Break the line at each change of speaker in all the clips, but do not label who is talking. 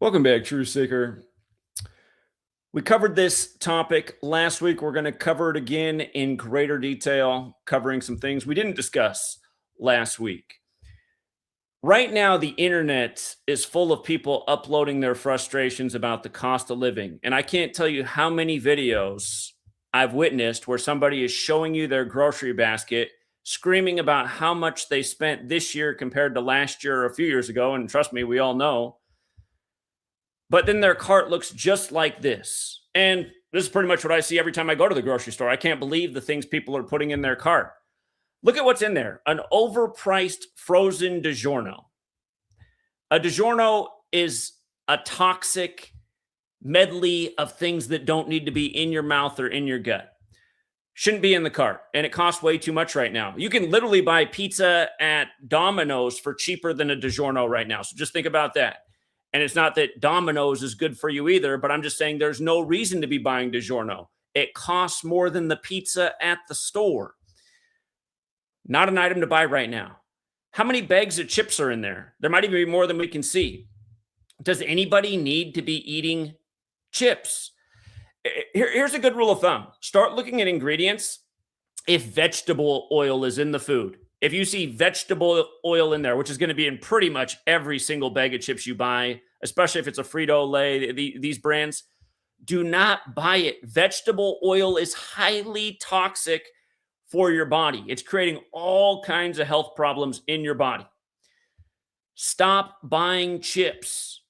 Welcome back, True Seeker. We covered this topic last week. We're going to cover it again in greater detail, covering some things we didn't discuss last week. Right now, the internet is full of people uploading their frustrations about the cost of living. And I can't tell you how many videos I've witnessed where somebody is showing you their grocery basket, screaming about how much they spent this year compared to last year or a few years ago. And trust me, we all know. But then their cart looks just like this. And this is pretty much what I see every time I go to the grocery store. I can't believe the things people are putting in their cart. Look at what's in there. An overpriced frozen DiGiorno. A DiGiorno is a toxic medley of things that don't need to be in your mouth or in your gut. Shouldn't be in the cart. And it costs way too much right now. You can literally buy pizza at Domino's for cheaper than a DiGiorno right now. So just think about that. And it's not that Domino's is good for you either, but I'm just saying there's no reason to be buying DiGiorno. It costs more than the pizza at the store. Not an item to buy right now. How many bags of chips are in there? There might even be more than we can see. Does anybody need to be eating chips? Here's a good rule of thumb. Start looking at ingredients if vegetable oil is in the food. If you see vegetable oil in there, which is going to be in pretty much every single bag of chips you buy, especially if it's a Frito-Lay, these brands, do not buy it. Vegetable oil is highly toxic for your body. It's creating all kinds of health problems in your body. Stop buying chips.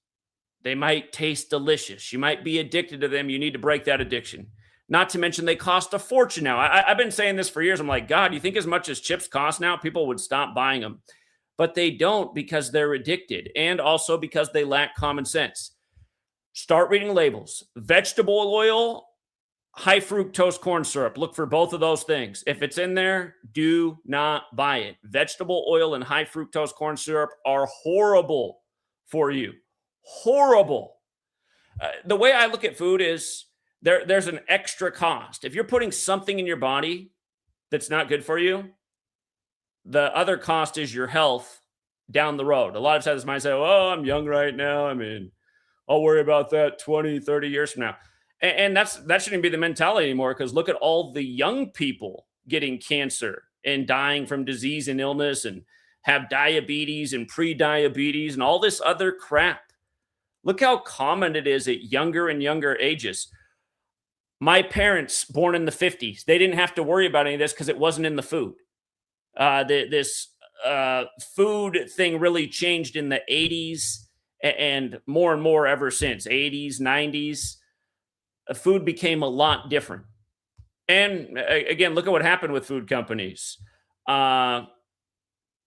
They might taste delicious. You might be addicted to them. You need to break that addiction. Not to mention they cost a fortune now. I've been saying this for years. I'm like, God, you think as much as chips cost now, people would stop buying them. But they don't because they're addicted and also because they lack common sense. Start reading labels. Vegetable oil, high fructose corn syrup. Look for both of those things. If it's in there, do not buy it. Vegetable oil and high fructose corn syrup are horrible for you. Horrible. The way I look at food is there's an extra cost. If you're putting something in your body that's not good for you, the other cost is your health down the road. A lot of times might say, oh, I'm young right now. I mean, I'll worry about that 20, 30 years from now. And that shouldn't be the mentality anymore, because look at all the young people getting cancer and dying from disease and illness and have diabetes and pre-diabetes and all this other crap. Look how common it is at younger and younger ages. My parents, born in the 50s, they didn't have to worry about any of this because it wasn't in the food. This food thing really changed in the 80s and more ever since. 80s, 90s. Food became a lot different. And again, look at what happened with food companies.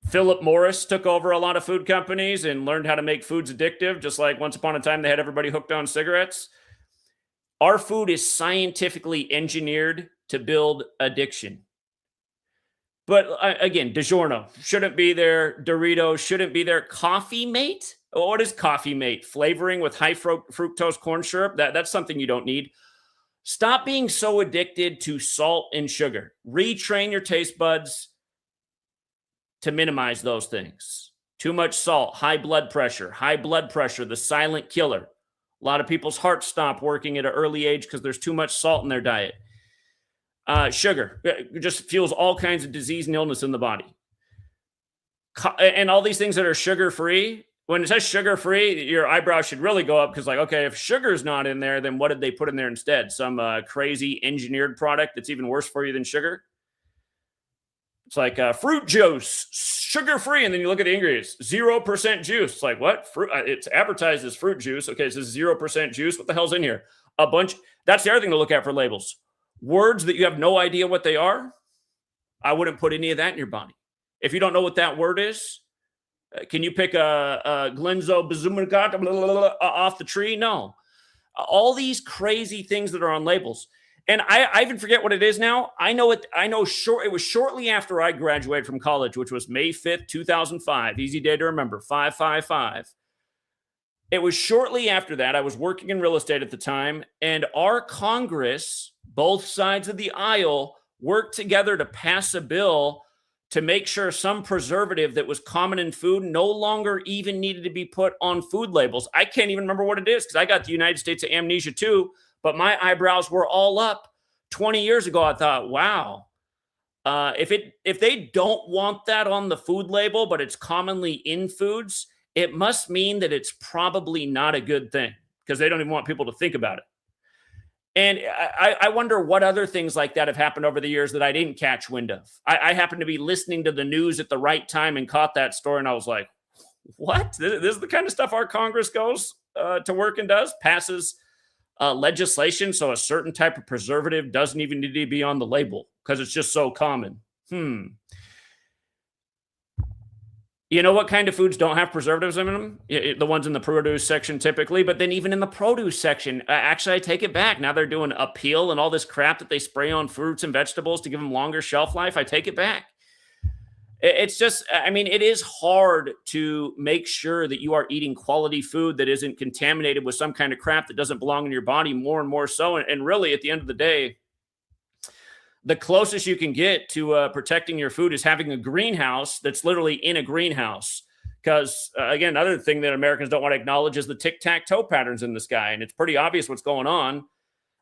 Philip Morris took over a lot of food companies and learned how to make foods addictive, just like once upon a time they had everybody hooked on cigarettes. Our food is scientifically engineered to build addiction. But again, DiGiorno shouldn't be there. Doritos shouldn't be there. Coffee Mate? What is Coffee Mate? Flavoring with high fructose corn syrup? That's something you don't need. Stop being so addicted to salt and sugar. Retrain your taste buds to minimize those things. Too much salt, high blood pressure, the silent killer. A lot of people's hearts stop working at an early age because there's too much salt in their diet. Sugar just fuels all kinds of disease and illness in the body. And all these things that are sugar-free, when it says sugar-free, your eyebrows should really go up because, like, okay, if sugar's not in there, then what did they put in there instead? Some crazy engineered product that's even worse for you than sugar? It's like fruit juice, sugar-free, and then you look at the ingredients, 0% juice. It's like, what? Fruit? It's advertised as fruit juice. Okay, so this is 0% juice. What the hell's in here? A bunch. That's the other thing to look at for labels. Words that you have no idea what they are, I wouldn't put any of that in your body. If you don't know what that word is, can you pick a Glenzo Bazooka off the tree? No. All these crazy things that are on labels. And I even forget what it is now. I know it. It was shortly after I graduated from college, which was May 5th, 2005. Easy day to remember, 555. It was shortly after that. I was working in real estate at the time, and our Congress, both sides of the aisle, worked together to pass a bill to make sure some preservative that was common in food no longer even needed to be put on food labels. I can't even remember what it is because I got the United States of amnesia too, but my eyebrows were all up 20 years ago. I thought, wow, if they don't want that on the food label, but it's commonly in foods, it must mean that it's probably not a good thing because they don't even want people to think about it. And I wonder what other things like that have happened over the years that I didn't catch wind of. I happened to be listening to the news at the right time and caught that story, and I was like, what? This is the kind of stuff our Congress goes to work and does, passes legislation so a certain type of preservative doesn't even need to be on the label because it's just so common. You know what kind of foods don't have preservatives in them? The ones in the produce section typically, but then even in the produce section, actually, I take it back. Now they're doing a peel and all this crap that they spray on fruits and vegetables to give them longer shelf life. I take it back. It's just, I mean, it is hard to make sure that you are eating quality food that isn't contaminated with some kind of crap that doesn't belong in your body more and more so. And really, at the end of the day, the closest you can get to protecting your food is having a greenhouse that's literally in a greenhouse. Because, again, another thing that Americans don't want to acknowledge is the tic-tac-toe patterns in the sky. And it's pretty obvious what's going on.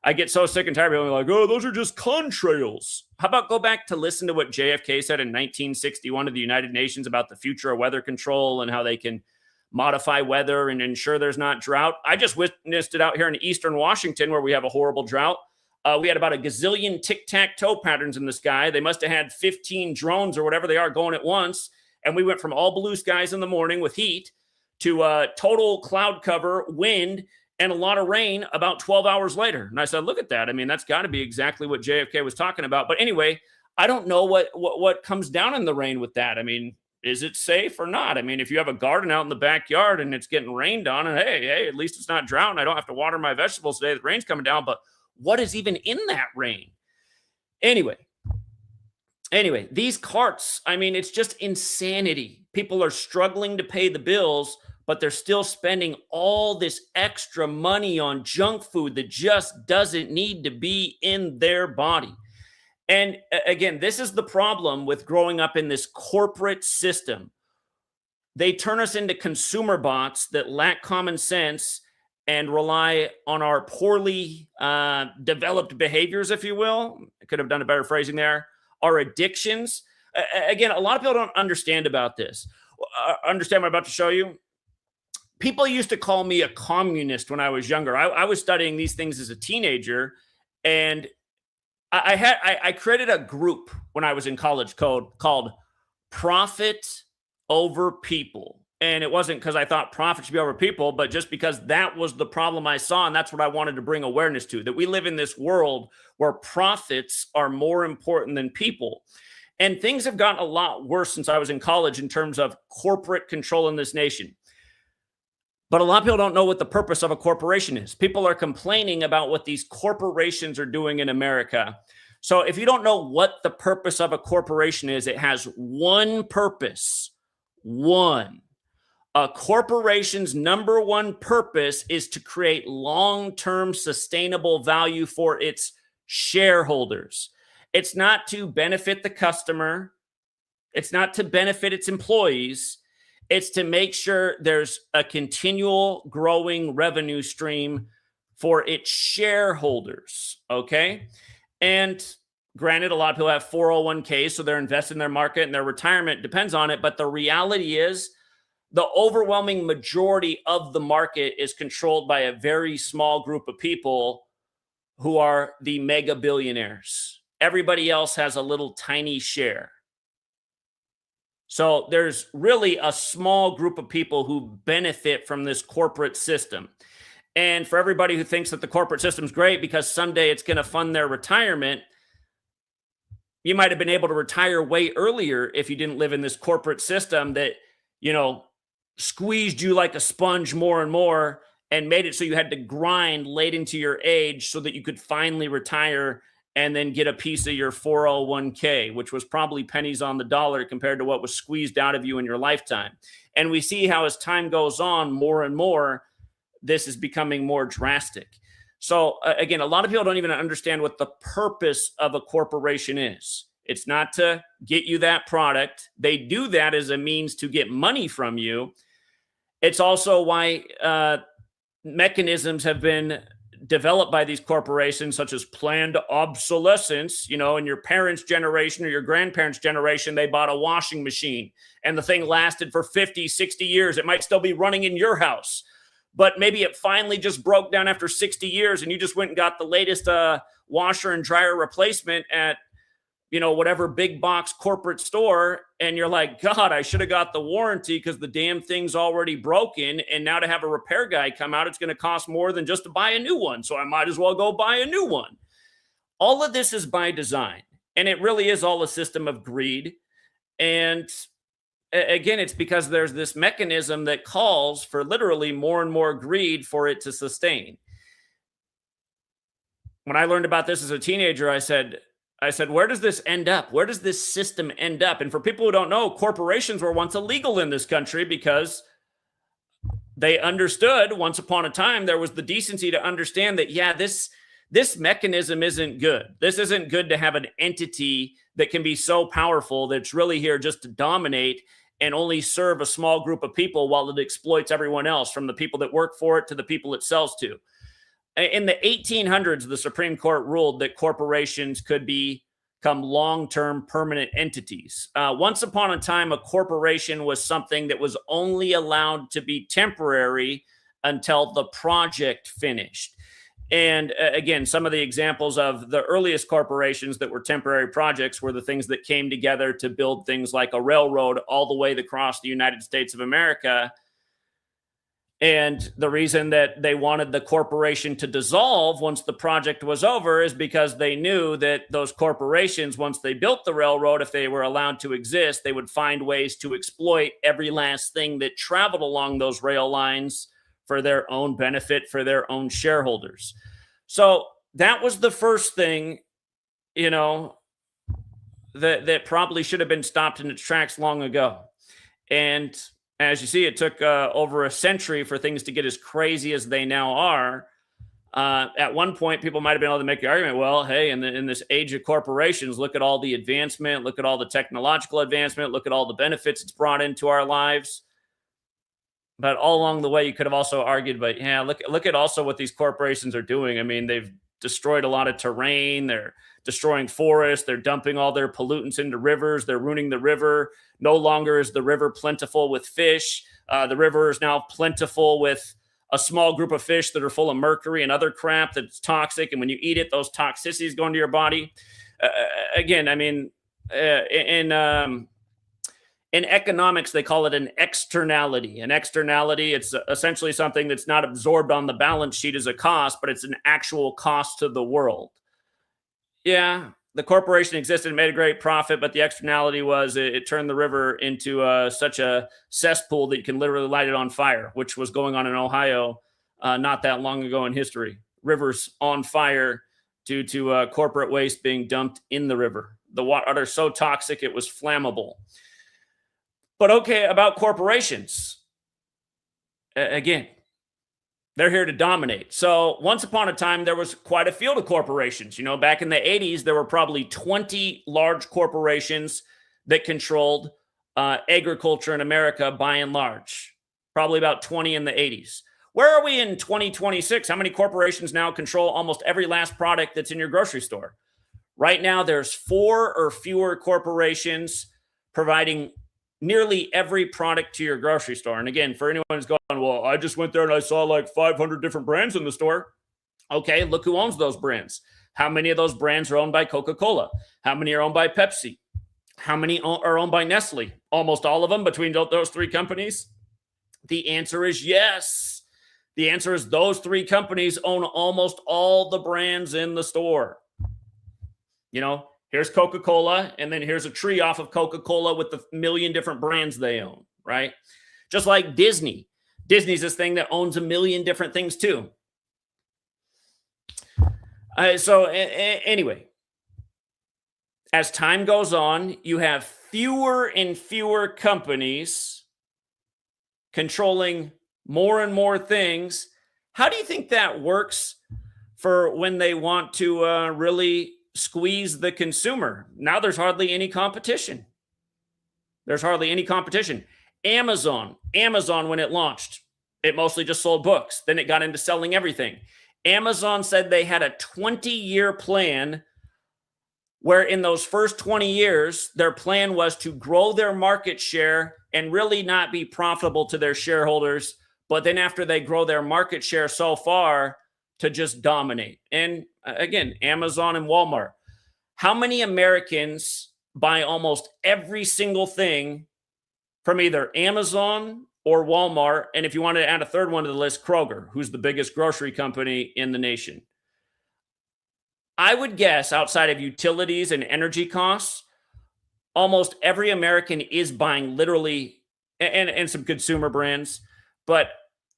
I get so sick and tired of people like, oh, those are just contrails. How about go back to listen to what JFK said in 1961 to the United Nations about the future of weather control and how they can modify weather and ensure there's not drought. I just witnessed it out here in eastern Washington where we have a horrible drought. We had about a gazillion tic-tac-toe patterns in the sky. They must have had 15 drones or whatever they are going at once. And we went from all blue skies in the morning with heat to total cloud cover, wind, and a lot of rain about 12 hours later. And I said, look at that. I mean, that's got to be exactly what JFK was talking about. But anyway, I don't know what comes down in the rain with that. I mean, is it safe or not? I mean, if you have a garden out in the backyard and it's getting rained on and hey, at least it's not drought and I don't have to water my vegetables today. The rain's coming down, but what is even in that rain? Anyway, these carts, I mean, it's just insanity. People are struggling to pay the bills, but they're still spending all this extra money on junk food that just doesn't need to be in their body. And again, this is the problem with growing up in this corporate system. They turn us into consumer bots that lack common sense and rely on our poorly developed behaviors, if you will. I could have done a better phrasing there. Our addictions. Again, a lot of people don't understand about this. Understand what I'm about to show you? People used to call me a communist when I was younger. I was studying these things as a teenager, and I created a group when I was in college called Profit Over People. And it wasn't because I thought profit should be over people, but just because that was the problem I saw. And that's what I wanted to bring awareness to, that we live in this world where profits are more important than people. And things have gotten a lot worse since I was in college in terms of corporate control in this nation. But a lot of people don't know what the purpose of a corporation is. People are complaining about what these corporations are doing in America. So if you don't know what the purpose of a corporation is, it has one purpose. One. A corporation's number one purpose is to create long-term sustainable value for its shareholders. It's not to benefit the customer. It's not to benefit its employees. It's to make sure there's a continual growing revenue stream for its shareholders, okay? And granted, a lot of people have 401ks, so they're invested in their market and their retirement depends on it. But the reality is the overwhelming majority of the market is controlled by a very small group of people who are the mega billionaires. Everybody else has a little tiny share. So there's really a small group of people who benefit from this corporate system. And for everybody who thinks that the corporate system is great because someday it's going to fund their retirement, you might have been able to retire way earlier if you didn't live in this corporate system that, you know, squeezed you like a sponge more and more and made it so you had to grind late into your age so that you could finally retire and then get a piece of your 401k, which was probably pennies on the dollar compared to what was squeezed out of you in your lifetime. And we see how as time goes on, more and more, this is becoming more drastic. So again, a lot of people don't even understand what the purpose of a corporation is. It's not to get you that product. They do that as a means to get money from you. It's also why mechanisms have been developed by these corporations, such as planned obsolescence. You know, in your parents' generation or your grandparents' generation, they bought a washing machine and the thing lasted for 50, 60 years. It might still be running in your house, but maybe it finally just broke down after 60 years and you just went and got the latest washer and dryer replacement at, you know, whatever big box corporate store. And you're like, God, I should have got the warranty because the damn thing's already broken. And now to have a repair guy come out, it's going to cost more than just to buy a new one. So I might as well go buy a new one. All of this is by design. And it really is all a system of greed. And again, it's because there's this mechanism that calls for literally more and more greed for it to sustain. When I learned about this as a teenager, I said, where does this end up? Where does this system end up? And for people who don't know, corporations were once illegal in this country because they understood once upon a time there was the decency to understand that, yeah, this mechanism isn't good. This isn't good to have an entity that can be so powerful that's really here just to dominate and only serve a small group of people while it exploits everyone else, from the people that work for it to the people it sells to. In the 1800s, the Supreme Court ruled that corporations could become long-term permanent entities. Once upon a time, a corporation was something that was only allowed to be temporary until the project finished. And again, some of the examples of the earliest corporations that were temporary projects were the things that came together to build things like a railroad all the way across the United States of America. And the reason that they wanted the corporation to dissolve once the project was over is because they knew that those corporations, once they built the railroad, if they were allowed to exist, they would find ways to exploit every last thing that traveled along those rail lines for their own benefit, for their own shareholders. So that was the first thing, you know, that probably should have been stopped in its tracks long ago. And as you see, it took over a century for things to get as crazy as they now are. At one point, people might have been able to make the argument, well, hey, in this age of corporations, look at all the advancement, look at all the technological advancement, look at all the benefits it's brought into our lives. But all along the way, you could have also argued, but yeah, look at also what these corporations are doing. I mean, they've destroyed a lot of terrain. They're destroying forests. They're dumping all their pollutants into rivers. They're ruining the river. No longer is the river plentiful with fish. The river is now plentiful with a small group of fish that are full of mercury and other crap that's toxic. And when you eat it, those toxicities go into your body. Again, I mean, in economics, they call it an externality. An externality, it's essentially something that's not absorbed on the balance sheet as a cost, but it's an actual cost to the world. Yeah, the corporation existed and made a great profit, but the externality was it turned the river into such a cesspool that you can literally light it on fire, which was going on in Ohio not that long ago in history. Rivers on fire due to corporate waste being dumped in the river. The water so toxic it was flammable. But okay, about corporations. Again, they're here to dominate. So once upon a time, there was quite a field of corporations. You know, back in the 80s, there were probably 20 large corporations that controlled agriculture in America by and large. Probably about 20 in the 80s. Where are we in 2026? How many corporations now control almost every last product that's in your grocery store? Right now, there's 4 or fewer corporations providing nearly every product to your grocery store. And again, for anyone who's going, well, I just went there and I saw like 500 different brands in the store. Okay, look who owns those brands. How many of those brands are owned by Coca-Cola? How many are owned by Pepsi? How many are owned by Nestle? Almost all of them between those 3 companies? The answer is yes. The answer is those 3 companies own almost all the brands in the store. You know, here's Coca-Cola, and then here's a tree off of Coca-Cola with the million different brands they own, right? Just like Disney. Disney's this thing that owns a million different things too. Anyway, as time goes on, you have fewer and fewer companies controlling more and more things. How do you think that works for when they want to really squeeze the consumer. Now there's hardly any competition. There's hardly any competition. Amazon, when it launched, it mostly just sold books. Then it got into selling everything. Amazon said they had a 20-year plan where in those first 20 years, their plan was to grow their market share and really not be profitable to their shareholders. But then after they grow their market share so far, to just dominate. And again, Amazon and Walmart. How many Americans buy almost every single thing from either Amazon or Walmart? And if you wanted to add a third one to the list, Kroger, who's the biggest grocery company in the nation. I would guess outside of utilities and energy costs, almost every American is buying literally, and some consumer brands, but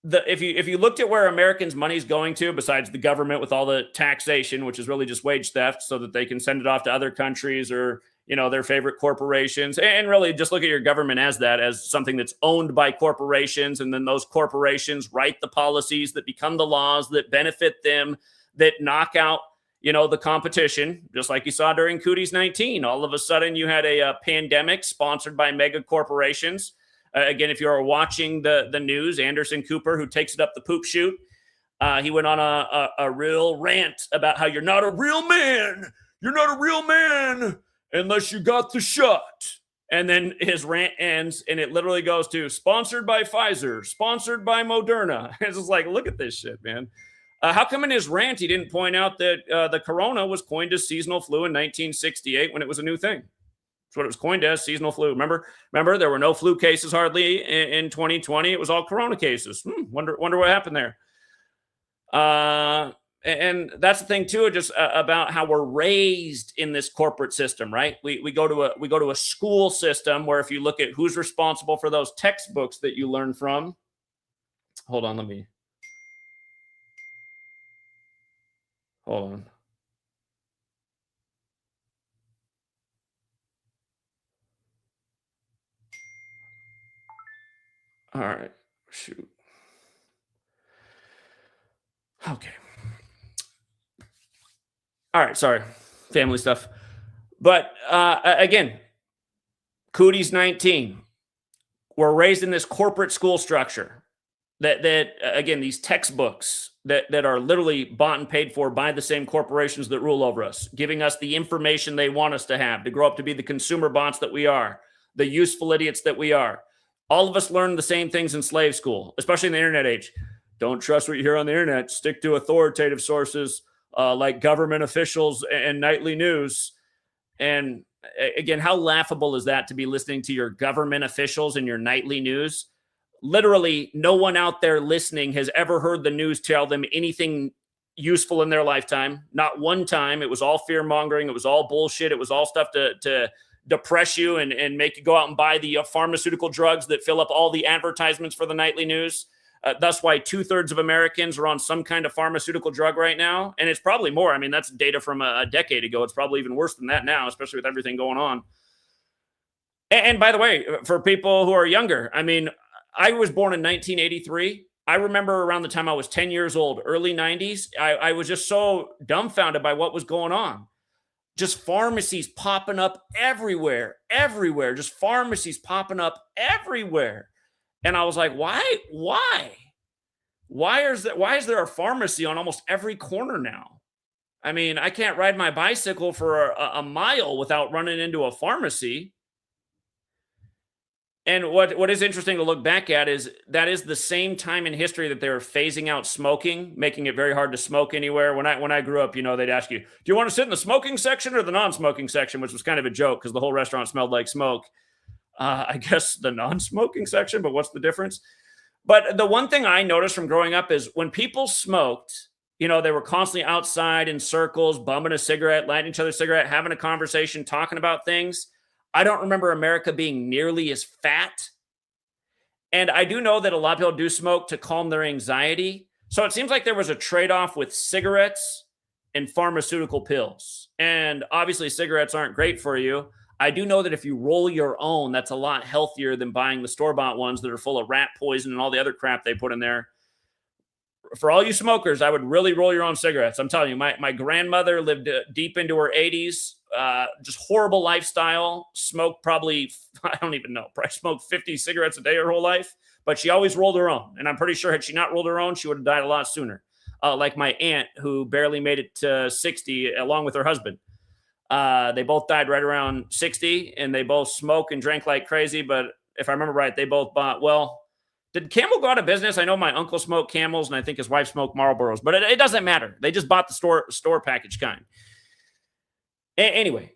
if you looked at where Americans' money's going to, besides the government with all the taxation, which is really just wage theft, so that they can send it off to other countries or their favorite corporations, and really just look at your government as that, as something that's owned by corporations, and then those corporations write the policies that become the laws that benefit them, that knock out the competition, just like you saw during Cooties 19. All of a sudden, you had a pandemic sponsored by mega corporations. Again, if you're watching the news, Anderson Cooper, who takes it up the poop chute, he went on a real rant about how you're not a real man. You're not a real man unless you got the shot. And then his rant ends, and it literally goes to sponsored by Pfizer, sponsored by Moderna. It's just like, look at this shit, man. How come in his rant he didn't point out that the corona was coined as seasonal flu in 1968 when it was a new thing? That's what it was coined as, seasonal flu. Remember, there were no flu cases hardly in 2020. It was all corona cases. Wonder what happened there. And that's the thing too, just about how we're raised in this corporate system, right? We go to a school system where if you look at who's responsible for those textbooks that you learn from. Hold on. All right. Shoot. Okay. All right. Sorry. Family stuff. But again, Cooties 19. We're raised in this corporate school structure that again, these textbooks that are literally bought and paid for by the same corporations that rule over us, giving us the information they want us to have to grow up to be the consumer bots that we are, the useful idiots that we are. All of us learn the same things in slave school, especially in the internet age. Don't trust what you hear on the internet. Stick to authoritative sources like government officials and nightly news. And again, how laughable is that to be listening to your government officials and your nightly news? Literally, no one out there listening has ever heard the news tell them anything useful in their lifetime. Not one time. It was all fear mongering. It was all bullshit. It was all stuff to depress you and make you go out and buy the pharmaceutical drugs that fill up all the advertisements for the nightly news. That's why 2/3 of Americans are on some kind of pharmaceutical drug right now. And it's probably more. I mean, that's data from a decade ago. It's probably even worse than that now, especially with everything going on. And by the way, for people who are younger, I mean, I was born in 1983. I remember around the time I was 10 years old, early 90s, I was just so dumbfounded by what was going on. Just pharmacies popping up everywhere, just pharmacies popping up everywhere. And I was like, why is there a pharmacy on almost every corner now? I mean, I can't ride my bicycle for a mile without running into a pharmacy. And what is interesting to look back at is that is the same time in history that they were phasing out smoking, making it very hard to smoke anywhere. When I grew up, they'd ask you, do you want to sit in the smoking section or the non-smoking section? Which was kind of a joke because the whole restaurant smelled like smoke. I guess the non-smoking section, but what's the difference? But the one thing I noticed from growing up is when people smoked, they were constantly outside in circles, bumming a cigarette, lighting each other's cigarette, having a conversation, talking about things. I don't remember America being nearly as fat. And I do know that a lot of people do smoke to calm their anxiety. So it seems like there was a trade-off with cigarettes and pharmaceutical pills. And obviously cigarettes aren't great for you. I do know that if you roll your own, that's a lot healthier than buying the store-bought ones that are full of rat poison and all the other crap they put in there. for all you smokers, I would really roll your own cigarettes. I'm telling you, my grandmother lived deep into her 80s, just horrible lifestyle, smoked probably, I don't even know, probably smoked 50 cigarettes a day her whole life, but she always rolled her own. And I'm pretty sure had she not rolled her own, she would have died a lot sooner. Like my aunt, who barely made it to 60 along with her husband. They both died right around 60, and they both smoked and drank like crazy. But if I remember right, they both bought, well, did Camel go out of business? I know my uncle smoked Camels, and I think his wife smoked Marlboros, but it doesn't matter. They just bought the store package kind. Anyway,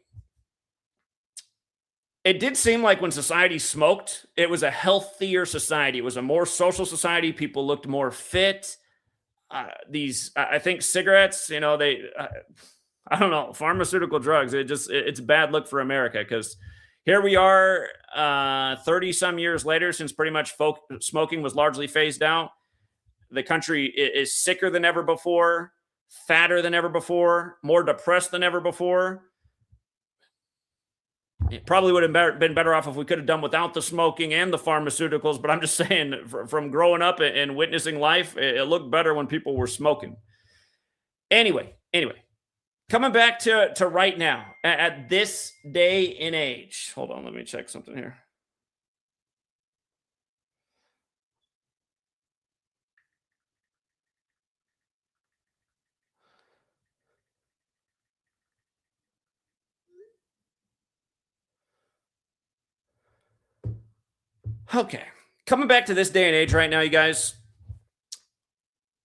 it did seem like when society smoked, it was a healthier society. It was a more social society. People looked more fit. I think cigarettes, I don't know, pharmaceutical drugs. It's a bad look for America, because here we are 30 some years later, since pretty much smoking was largely phased out. The country is sicker than ever before, fatter than ever before, more depressed than ever before. It probably would have been better off if we could have done without the smoking and the pharmaceuticals. But I'm just saying, from growing up and witnessing life, it looked better when people were smoking. Anyway, coming back to right now, at this day and age. Hold on, let me check something here. Okay, coming back to this day and age right now, you guys,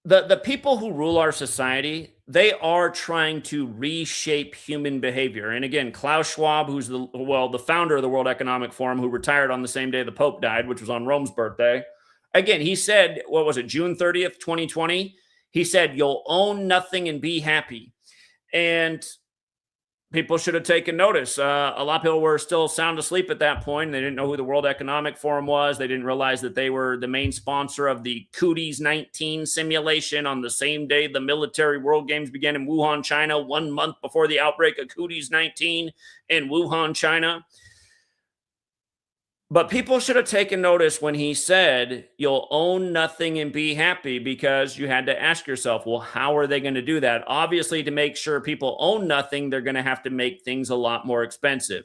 the people who rule our society, they are trying to reshape human behavior. And again, Klaus Schwab, who's the founder of the World Economic Forum, who retired on the same day the Pope died, which was on Rome's birthday. Again, he said, what was it, June 30th, 2020? He said, "You'll own nothing and be happy." And people should have taken notice. A lot of people were still sound asleep at that point. They didn't know who the World Economic Forum was. They didn't realize that they were the main sponsor of the Cooties 19 simulation on the same day the military World Games began in Wuhan, China, 1 month before the outbreak of Cooties 19 in Wuhan, China. But people should have taken notice when he said, "You'll own nothing and be happy," because you had to ask yourself, well, how are they going to do that? Obviously, to make sure people own nothing, they're going to have to make things a lot more expensive.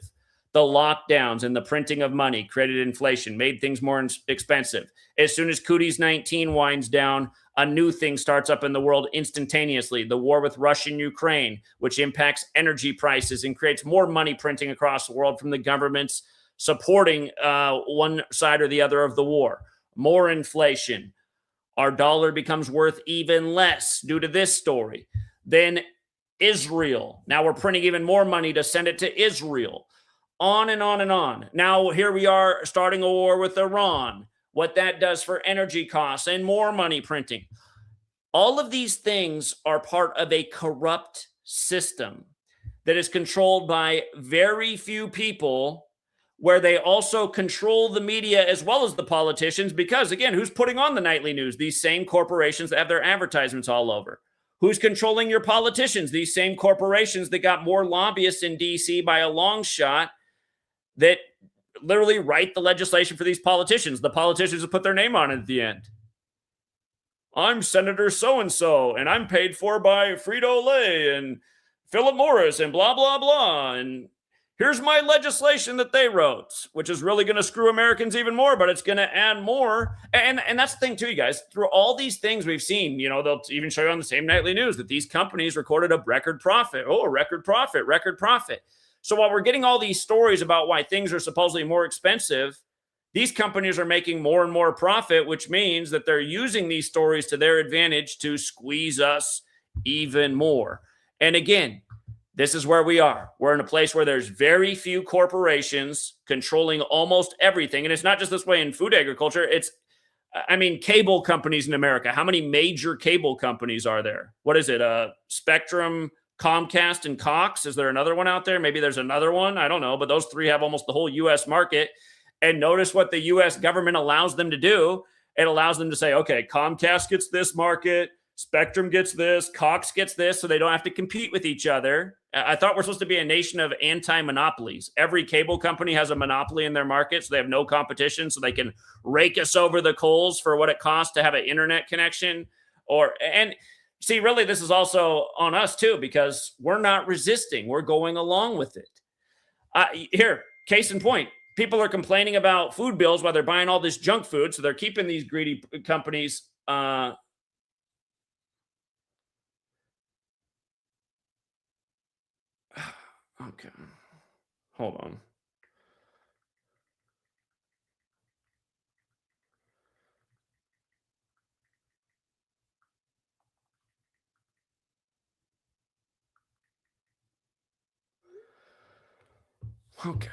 The lockdowns and the printing of money created inflation, made things more expensive. As soon as Cooties 19 winds down, a new thing starts up in the world instantaneously. The war with Russia and Ukraine, which impacts energy prices and creates more money printing across the world from the governments supporting one side or the other of the war. More inflation. Our dollar becomes worth even less due to this story. Then Israel. Now we're printing even more money to send it to Israel. On and on and on. Now here we are starting a war with Iran. What that does for energy costs and more money printing. All of these things are part of a corrupt system that is controlled by very few people, where they also control the media as well as the politicians, because, again, who's putting on the nightly news? These same corporations that have their advertisements all over. Who's controlling your politicians? These same corporations that got more lobbyists in D.C. by a long shot that literally write the legislation for these politicians. The politicians will put their name on it at the end. I'm Senator so-and-so, and I'm paid for by Frito-Lay and Philip Morris and blah, blah, blah. And here's my legislation that they wrote, which is really going to screw Americans even more, but it's going to add more. And that's the thing too, you guys. Through all these things we've seen, they'll even show you on the same nightly news that these companies recorded a record profit. Oh, record profit, record profit. So while we're getting all these stories about why things are supposedly more expensive, these companies are making more and more profit, which means that they're using these stories to their advantage to squeeze us even more. And again, this is where we are. We're in a place where there's very few corporations controlling almost everything. And it's not just this way in food agriculture. Cable companies in America. How many major cable companies are there? What is it? Spectrum, Comcast, and Cox? Is there another one out there? Maybe there's another one. I don't know. But those three have almost the whole U.S. market. And notice what the U.S. government allows them to do. It allows them to say, okay, Comcast gets this market. Spectrum gets this, Cox gets this, so they don't have to compete with each other. I thought we're supposed to be a nation of anti-monopolies. Every cable company has a monopoly in their market, so they have no competition, so they can rake us over the coals for what it costs to have an internet connection. And see, really, this is also on us too, because we're not resisting. We're going along with it. Here, case in point, people are complaining about food bills while they're buying all this junk food. So they're keeping these greedy companies. Okay. Hold on. Okay.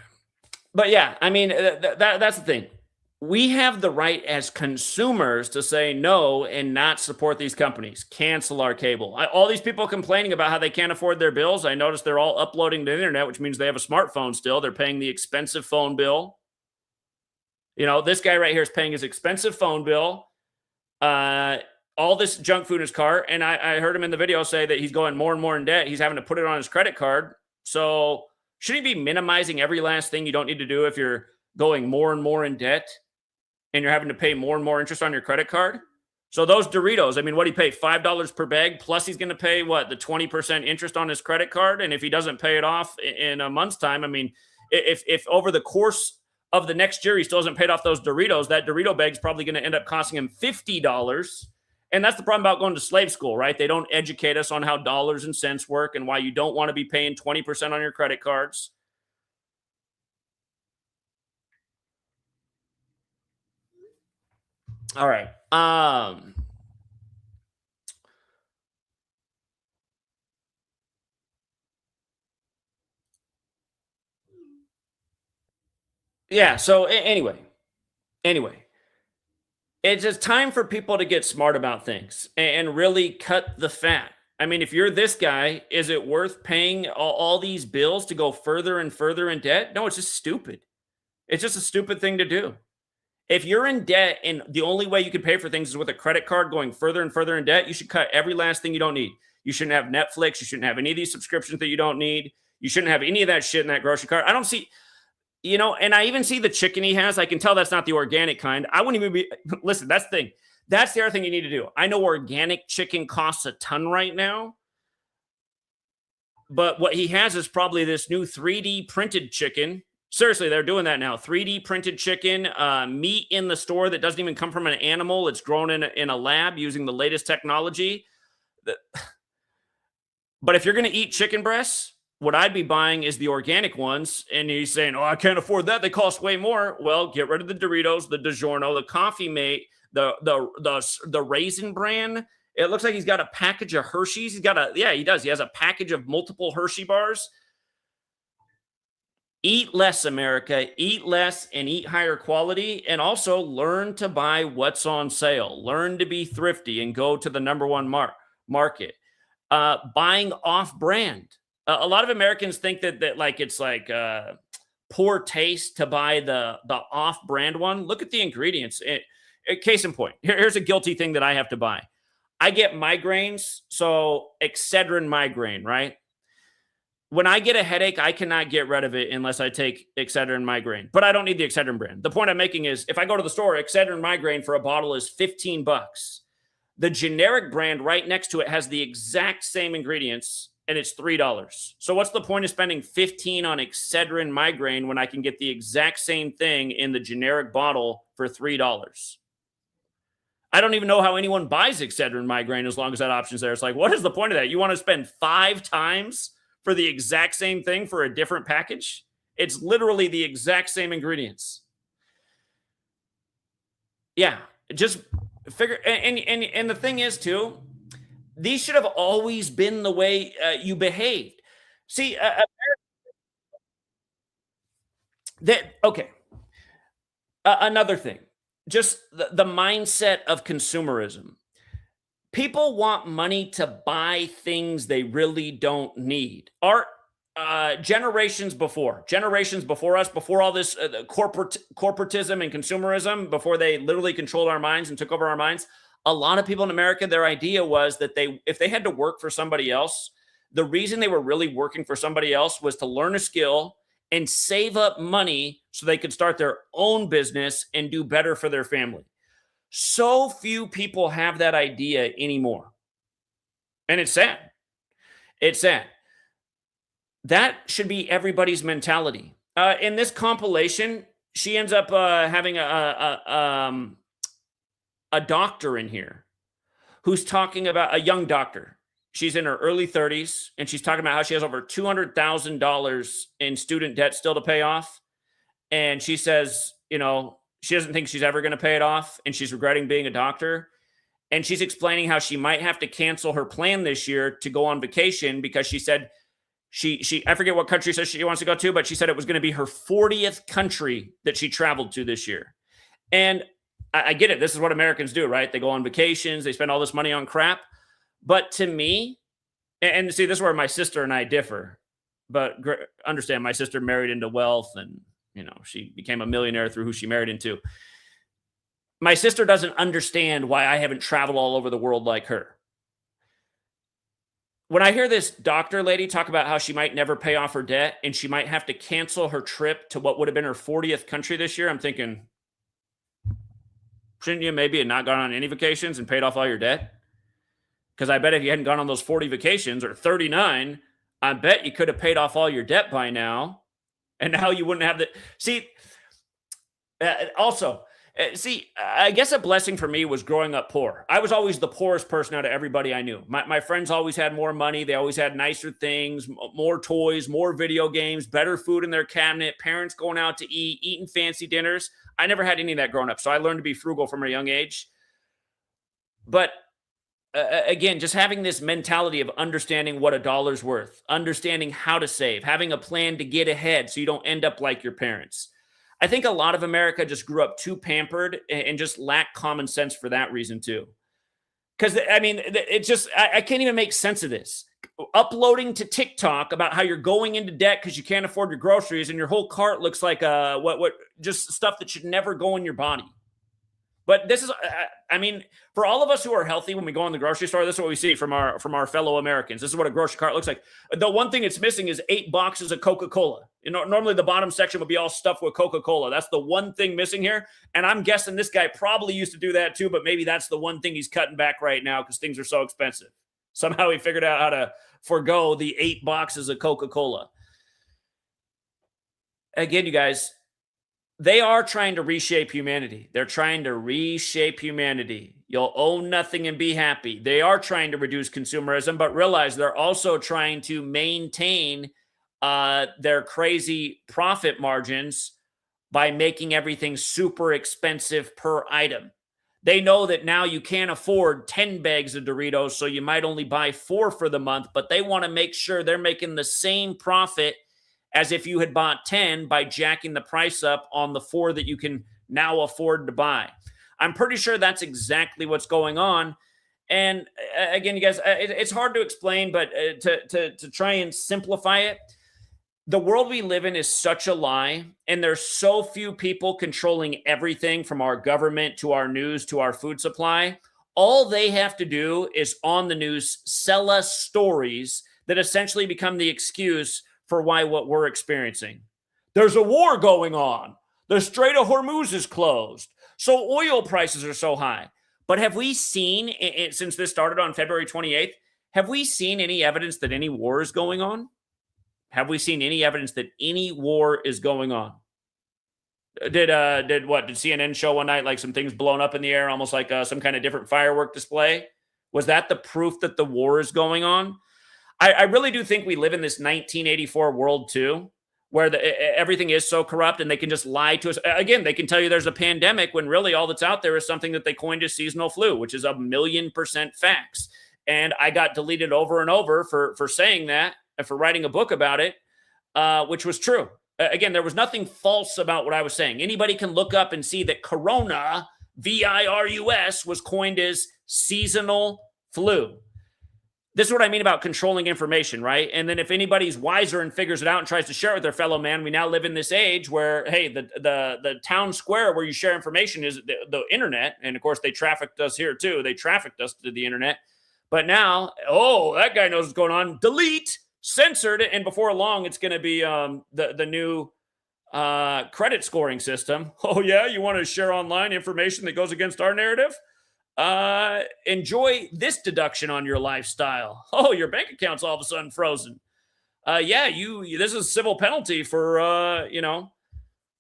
But yeah, I mean, that's the thing. We have the right as consumers to say no and not support these companies, cancel our cable. All these people complaining about how they can't afford their bills. I noticed they're all uploading to the internet, which means they have a smartphone still. They're paying the expensive phone bill. You know, this guy right here is paying his expensive phone bill. Uh, all this junk food in his cart. And I heard him in the video say that he's going more and more in debt. He's having to put it on his credit card. So should he be minimizing every last thing you don't need to do if you're going more and more in debt and you're having to pay more and more interest on your credit card? So those Doritos, I mean, what do you pay? $5 per bag, plus he's going to pay what, the 20% interest on his credit card? And if he doesn't pay it off in a month's time, I mean, if over the course of the next year he still hasn't paid off those Doritos, that Dorito bag is probably going to end up costing him $50. And that's the problem about going to slave school, right? They don't educate us on how dollars and cents work and why you don't want to be paying 20% on your credit cards. All right. Yeah. So anyway, it's just time for people to get smart about things and really cut the fat. I mean, if you're this guy, is it worth paying all these bills to go further and further in debt? No, it's just stupid. It's just a stupid thing to do. If you're in debt and the only way you can pay for things is with a credit card going further and further in debt, you should cut every last thing you don't need. You shouldn't have Netflix. You shouldn't have any of these subscriptions that you don't need. You shouldn't have any of that shit in that grocery cart. I don't see, and I even see the chicken he has. I can tell that's not the organic kind. I wouldn't even be, listen, that's the thing. That's the other thing you need to do. I know organic chicken costs a ton right now, but what he has is probably this new 3D printed chicken. Seriously, they're doing that now. 3D printed chicken, meat in the store that doesn't even come from an animal. It's grown in a lab using the latest technology. But if you're going to eat chicken breasts, what I'd be buying is the organic ones. And he's saying, oh, I can't afford that. They cost way more. Well, get rid of the Doritos, the DiGiorno, the Coffee Mate, the Raisin Bran. It looks like he's got a package of Hershey's. He does. He has a package of multiple Hershey bars. Eat less, America. Eat less and eat higher quality. And also learn to buy what's on sale. Learn to be thrifty and go to the number one market. Buying off-brand. A lot of Americans think that like it's like poor taste to buy the off-brand one. Look at the ingredients. Case in point. Here's a guilty thing that I have to buy. I get migraines, so Excedrin migraine, right? When I get a headache, I cannot get rid of it unless I take Excedrin migraine. But I don't need the Excedrin brand. The point I'm making is if I go to the store, Excedrin migraine for a bottle is $15. The generic brand right next to it has the exact same ingredients and it's $3. So what's the point of spending $15 on Excedrin migraine when I can get the exact same thing in the generic bottle for $3? I don't even know how anyone buys Excedrin migraine as long as that option's there. It's like, what is the point of that? You want to spend 5 times for the exact same thing for a different package? It's literally the exact same ingredients. Yeah, just figure. And the thing is, too, these should have always been the way you behaved. See, okay. Another thing, just the mindset of consumerism. People want money to buy things they really don't need. Our generations before us, before all this corporatism and consumerism, before they literally controlled our minds and took over our minds, a lot of people in America, their idea was that if they had to work for somebody else, the reason they were really working for somebody else was to learn a skill and save up money so they could start their own business and do better for their family. So few people have that idea anymore. And it's sad. It's sad. That should be everybody's mentality. In this compilation, she ends up having a doctor in here who's talking about a young doctor. She's in her early 30s, and she's talking about how she has over $200,000 in student debt still to pay off. And she says, she doesn't think she's ever going to pay it off, and she's regretting being a doctor. And she's explaining how she might have to cancel her plan this year to go on vacation because she said I forget what country she wants to go to, but she said it was going to be her 40th country that she traveled to this year. And I get it. This is what Americans do, right? They go on vacations. They spend all this money on crap. But to me, and see, this is where my sister and I differ. But understand, my sister married into wealth, and she became a millionaire through who she married into. My sister doesn't understand why I haven't traveled all over the world like her. When I hear this doctor lady talk about how she might never pay off her debt and she might have to cancel her trip to what would have been her 40th country this year, I'm thinking, shouldn't you maybe have not gone on any vacations and paid off all your debt? Because I bet if you hadn't gone on those 40 vacations or 39, I bet you could have paid off all your debt by now. And now you wouldn't have the... See, I guess a blessing for me was growing up poor. I was always the poorest person out of everybody I knew. My friends always had more money. They always had nicer things, more toys, more video games, better food in their cabinet, parents going out to eat, eating fancy dinners. I never had any of that growing up. So I learned to be frugal from a young age. But again, just having this mentality of understanding what a dollar's worth, understanding how to save, having a plan to get ahead so you don't end up like your parents. I think a lot of America just grew up too pampered and just lacked common sense for that reason too. Because, I can't even make sense of this. Uploading to TikTok about how you're going into debt because you can't afford your groceries and your whole cart looks like just stuff that should never go in your body. But this is, for all of us who are healthy when we go in the grocery store, this is what we see from our fellow Americans. This is what a grocery cart looks like. The one thing it's missing is 8 boxes of Coca-Cola. Normally the bottom section would be all stuffed with Coca-Cola. That's the one thing missing here. And I'm guessing this guy probably used to do that too, but maybe that's the one thing he's cutting back right now because things are so expensive. Somehow he figured out how to forego the 8 boxes of Coca-Cola. Again, you guys, they are trying to reshape humanity. They're trying to reshape humanity. You'll own nothing and be happy. They are trying to reduce consumerism, but realize they're also trying to maintain their crazy profit margins by making everything super expensive per item. They know that now you can't afford 10 bags of Doritos, so you might only buy 4 for the month, but they want to make sure they're making the same profit as if you had bought 10 by jacking the price up on the 4 that you can now afford to buy. I'm pretty sure that's exactly what's going on. And again, you guys, it's hard to explain, but to try and simplify it, the world we live in is such a lie, and there's so few people controlling everything from our government to our news to our food supply. All they have to do is on the news sell us stories that essentially become the excuse for what we're experiencing. There's a war going on. The Strait of Hormuz is closed. So oil prices are so high. But have we seen, since this started on February 28th, have we seen any evidence that any war is going on? Have we seen any evidence that any war is going on? Did CNN show one night like some things blown up in the air, almost like some kind of different firework display? Was that the proof that the war is going on? I really do think we live in this 1984 world too, where everything is so corrupt and they can just lie to us. Again, they can tell you there's a pandemic when really all that's out there is something that they coined as seasonal flu, which is 1,000,000% facts. And I got deleted over and over for saying that and for writing a book about it, which was true. Again, there was nothing false about what I was saying. Anybody can look up and see that corona, virus, was coined as seasonal flu. This is what I mean about controlling information, right? And then if anybody's wiser and figures it out and tries to share it with their fellow man, we now live in this age where, hey, the town square where you share information is the internet. And of course, they trafficked us here too. They trafficked us to the internet. But now, that guy knows what's going on. Delete, censored, and before long, it's going to be the new credit scoring system. Oh, yeah, you want to share online information that goes against our narrative? Enjoy this deduction on your lifestyle. Oh, your bank account's all of a sudden frozen. Yeah, this is a civil penalty for,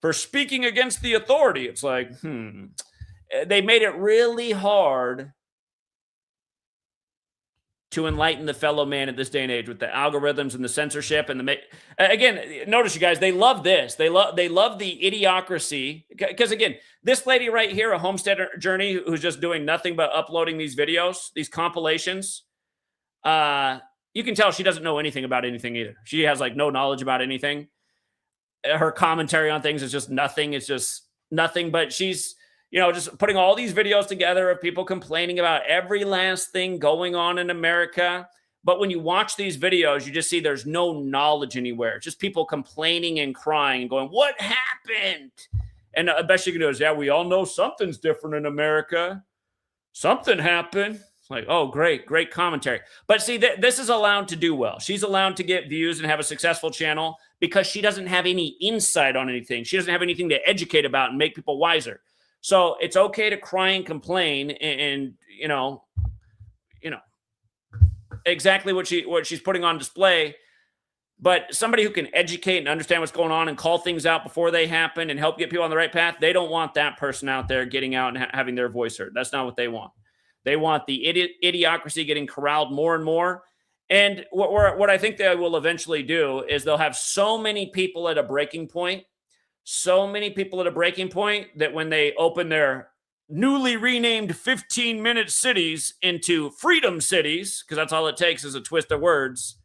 for speaking against the authority. It's like, they made it really hard to enlighten the fellow man at this day and age with the algorithms and the censorship and again, notice you guys, they love this. They love the idiocracy because again, this lady right here, a homesteader journey who's just doing nothing but uploading these videos, these compilations. You can tell she doesn't know anything about anything either. She has like no knowledge about anything. Her commentary on things is just nothing. It's just nothing, but she's, just putting all these videos together of people complaining about every last thing going on in America. But when you watch these videos, you just see there's no knowledge anywhere. It's just people complaining and crying and going, what happened? And the best you can do is, yeah, we all know something's different in America. Something happened. It's like, oh, great commentary. But see, this is allowed to do well. She's allowed to get views and have a successful channel because she doesn't have any insight on anything. She doesn't have anything to educate about and make people wiser. So it's okay to cry and complain and exactly what she's putting on display. But somebody who can educate and understand what's going on and call things out before they happen and help get people on the right path, they don't want that person out there getting out and having their voice heard. That's not what they want. They want the idiocracy getting corralled more and more. And what I think they will eventually do is they'll have so many people at a breaking point that when they open their newly renamed 15-minute cities into freedom cities, because that's all it takes is a twist of words.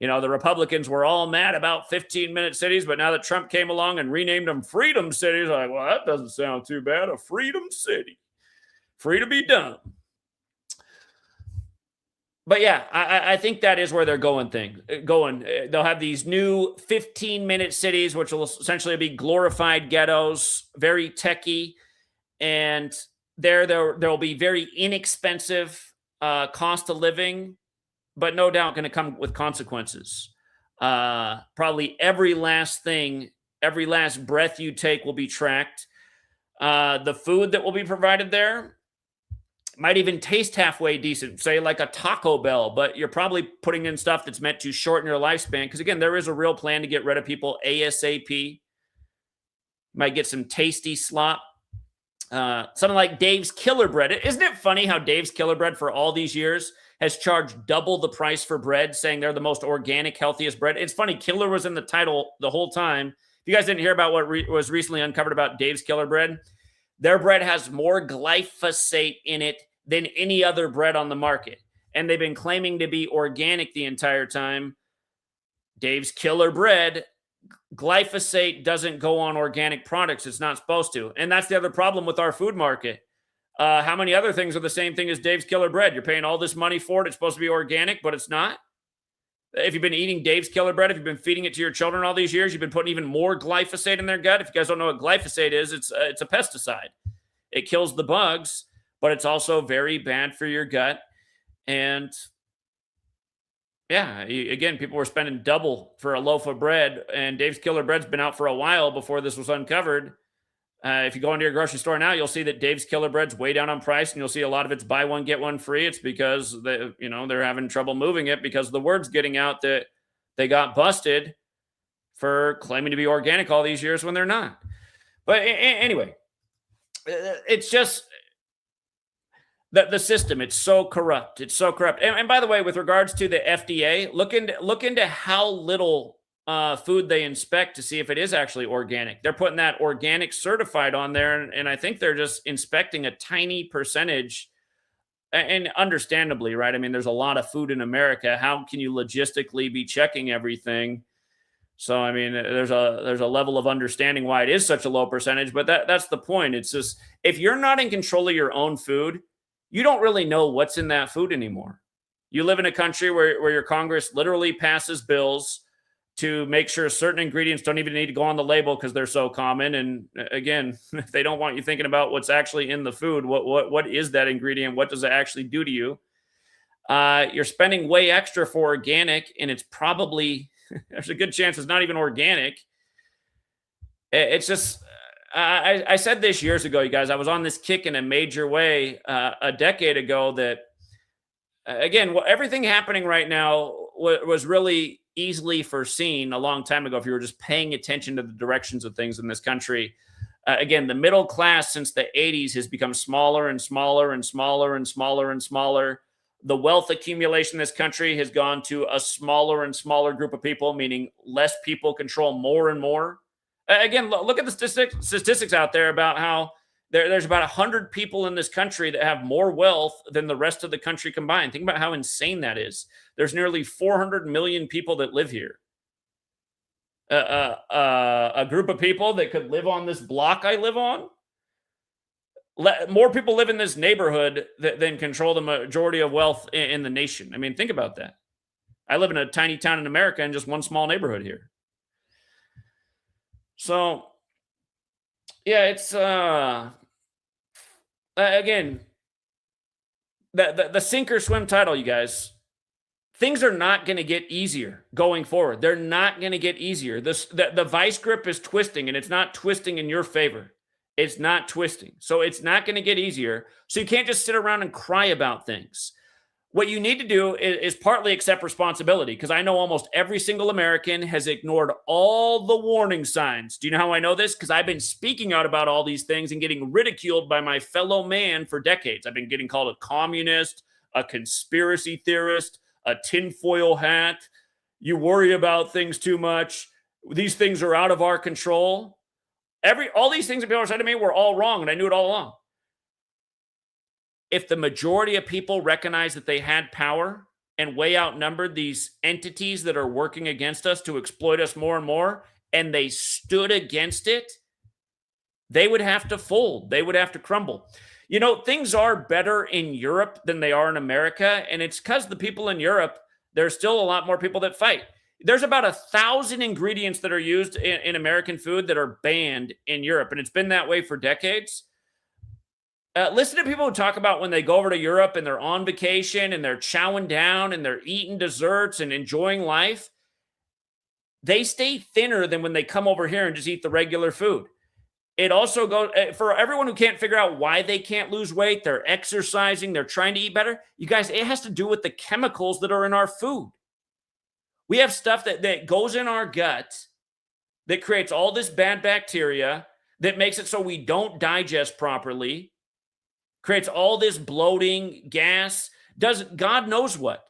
The Republicans were all mad about 15-minute cities, but now that Trump came along and renamed them freedom cities, like, well, that doesn't sound too bad. A freedom city. Free to be dumb. But yeah, I think that is where they're going. They'll have these new 15-minute cities, which will essentially be glorified ghettos, very techy, and there will be very inexpensive cost of living, but no doubt going to come with consequences. Probably every last thing, every last breath you take will be tracked. The food that will be provided there might even taste halfway decent, say like a Taco Bell, but you're probably putting in stuff that's meant to shorten your lifespan. Because again, there is a real plan to get rid of people ASAP. Might get some tasty slop. Something like Dave's Killer Bread. Isn't it funny how Dave's Killer Bread for all these years has charged double the price for bread, saying they're the most organic, healthiest bread? It's funny. Killer was in the title the whole time. If you guys didn't hear about what was recently uncovered about Dave's Killer Bread, their bread has more glyphosate in it than any other bread on the market. And they've been claiming to be organic the entire time. Dave's Killer Bread, glyphosate doesn't go on organic products. It's not supposed to. And that's the other problem with our food market. How many other things are the same thing as Dave's Killer Bread? You're paying all this money for it. It's supposed to be organic, but it's not. If you've been eating Dave's Killer Bread, if you've been feeding it to your children all these years, you've been putting even more glyphosate in their gut. If you guys don't know what glyphosate is, it's a pesticide. It kills the bugs, but it's also very bad for your gut. And yeah, again, people were spending double for a loaf of bread, and Dave's Killer Bread's been out for a while before this was uncovered. If you go into your grocery store now, you'll see that Dave's Killer Bread's way down on price, and you'll see a lot of it's buy one, get one free. It's because they're having trouble moving it because the word's getting out that they got busted for claiming to be organic all these years when they're not. But anyway, it's just the system. It's so corrupt. It's so corrupt. And by the way, with regards to the FDA, look into how little food they inspect to see if it is actually organic. They're putting that organic certified on there, and I think they're just inspecting a tiny percentage. And understandably, right? I mean, there's a lot of food in America. How can you logistically be checking everything? So, I mean, there's a level of understanding why it is such a low percentage, but that's the point. It's just, if you're not in control of your own food, you don't really know what's in that food anymore. You live in a country where your Congress literally passes bills to make sure certain ingredients don't even need to go on the label because they're so common. And again, if they don't want you thinking about what's actually in the food, what is that ingredient? What does it actually do to you? You're spending way extra for organic, and it's probably, there's a good chance it's not even organic. It's just, I said this years ago, you guys. I was on this kick in a major way a decade ago that, again, everything happening right now was really easily foreseen a long time ago if you were just paying attention to the directions of things in this country. Again, the middle class since the 80s has become smaller and smaller and smaller and smaller and smaller. The wealth accumulation in this country has gone to a smaller and smaller group of people, meaning less people control more and more. Again, look at the statistics out there about how there's about 100 people in this country that have more wealth than the rest of the country combined. Think about how insane that is. There's nearly 400 million people that live here. A group of people that could live on this block I live on. More people live in this neighborhood than control the majority of wealth in the nation. I mean, think about that. I live in a tiny town in America in just one small neighborhood here. So, yeah, it's again the sink or swim title, you guys. Things are not going to get easier going forward. They're not going to get easier. The vice grip is twisting, and it's not twisting in your favor. It's not twisting. So it's not going to get easier. So you can't just sit around and cry about things. What you need to do is partly accept responsibility, because I know almost every single American has ignored all the warning signs. Do you know how I know this? Because I've been speaking out about all these things and getting ridiculed by my fellow man for decades. I've been getting called a communist, a conspiracy theorist, a tinfoil hat. You worry about things too much. These things are out of our control. All these things that people said to me were all wrong, and I knew it all along. If the majority of people recognize that they had power and way outnumbered these entities that are working against us to exploit us more and more, and they stood against it, they would have to fold. They would have to crumble. You know, things are better in Europe than they are in America, and it's because the people in Europe, there's still a lot more people that fight. There's about 1,000 ingredients that are used in American food that are banned in Europe, and it's been that way for decades. Listen to people who talk about when they go over to Europe and they're on vacation and they're chowing down and they're eating desserts and enjoying life. They stay thinner than when they come over here and just eat the regular food. It also goes for everyone who can't figure out why they can't lose weight. They're exercising. They're trying to eat better. You guys, it has to do with the chemicals that are in our food. We have stuff that goes in our gut that creates all this bad bacteria that makes it so we don't digest properly. Creates all this bloating, gas, does God knows what.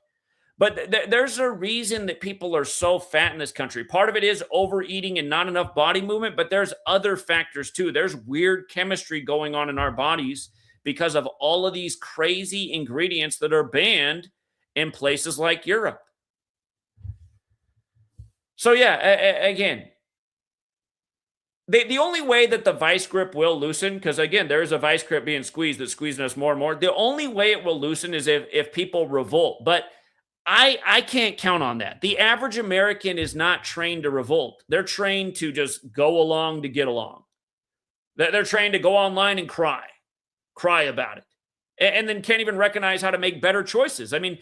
But there's a reason that people are so fat in this country. Part of it is overeating and not enough body movement, but there's other factors too. There's weird chemistry going on in our bodies because of all of these crazy ingredients that are banned in places like Europe. So yeah, again, the only way that the vice grip will loosen, because again, there is a vice grip being squeezed that's squeezing us more and more. The only way it will loosen is if people revolt. But I can't count on that. The average American is not trained to revolt. They're trained to just go along to get along. They're trained to go online and cry about it, and then can't even recognize how to make better choices. I mean,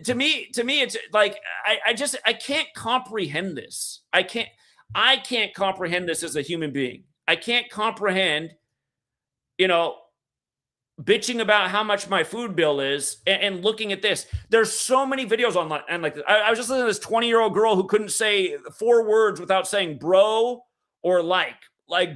to me, it's like I can't comprehend this. I can't comprehend this as a human being. I can't comprehend, bitching about how much my food bill is and looking at this. There's so many videos online. And like, I was just listening to this 20-year-old girl who couldn't say 4 words without saying bro or like,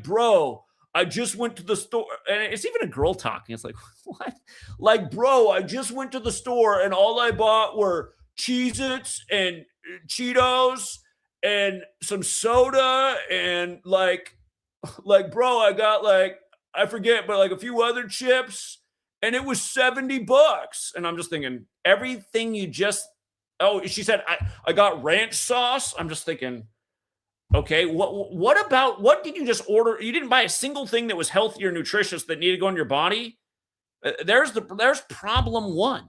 bro, I just went to the store. And it's even a girl talking. It's like, what? Like, bro, I just went to the store and all I bought were Cheez-Its and Cheetos and some soda and like, bro, I got I forget, but a few other chips, and it was $70. And I'm just thinking, everything you just, she said, I got ranch sauce. I'm just thinking, okay, what did you just order? You didn't buy a single thing that was healthy or nutritious that needed to go in your body. There's problem one.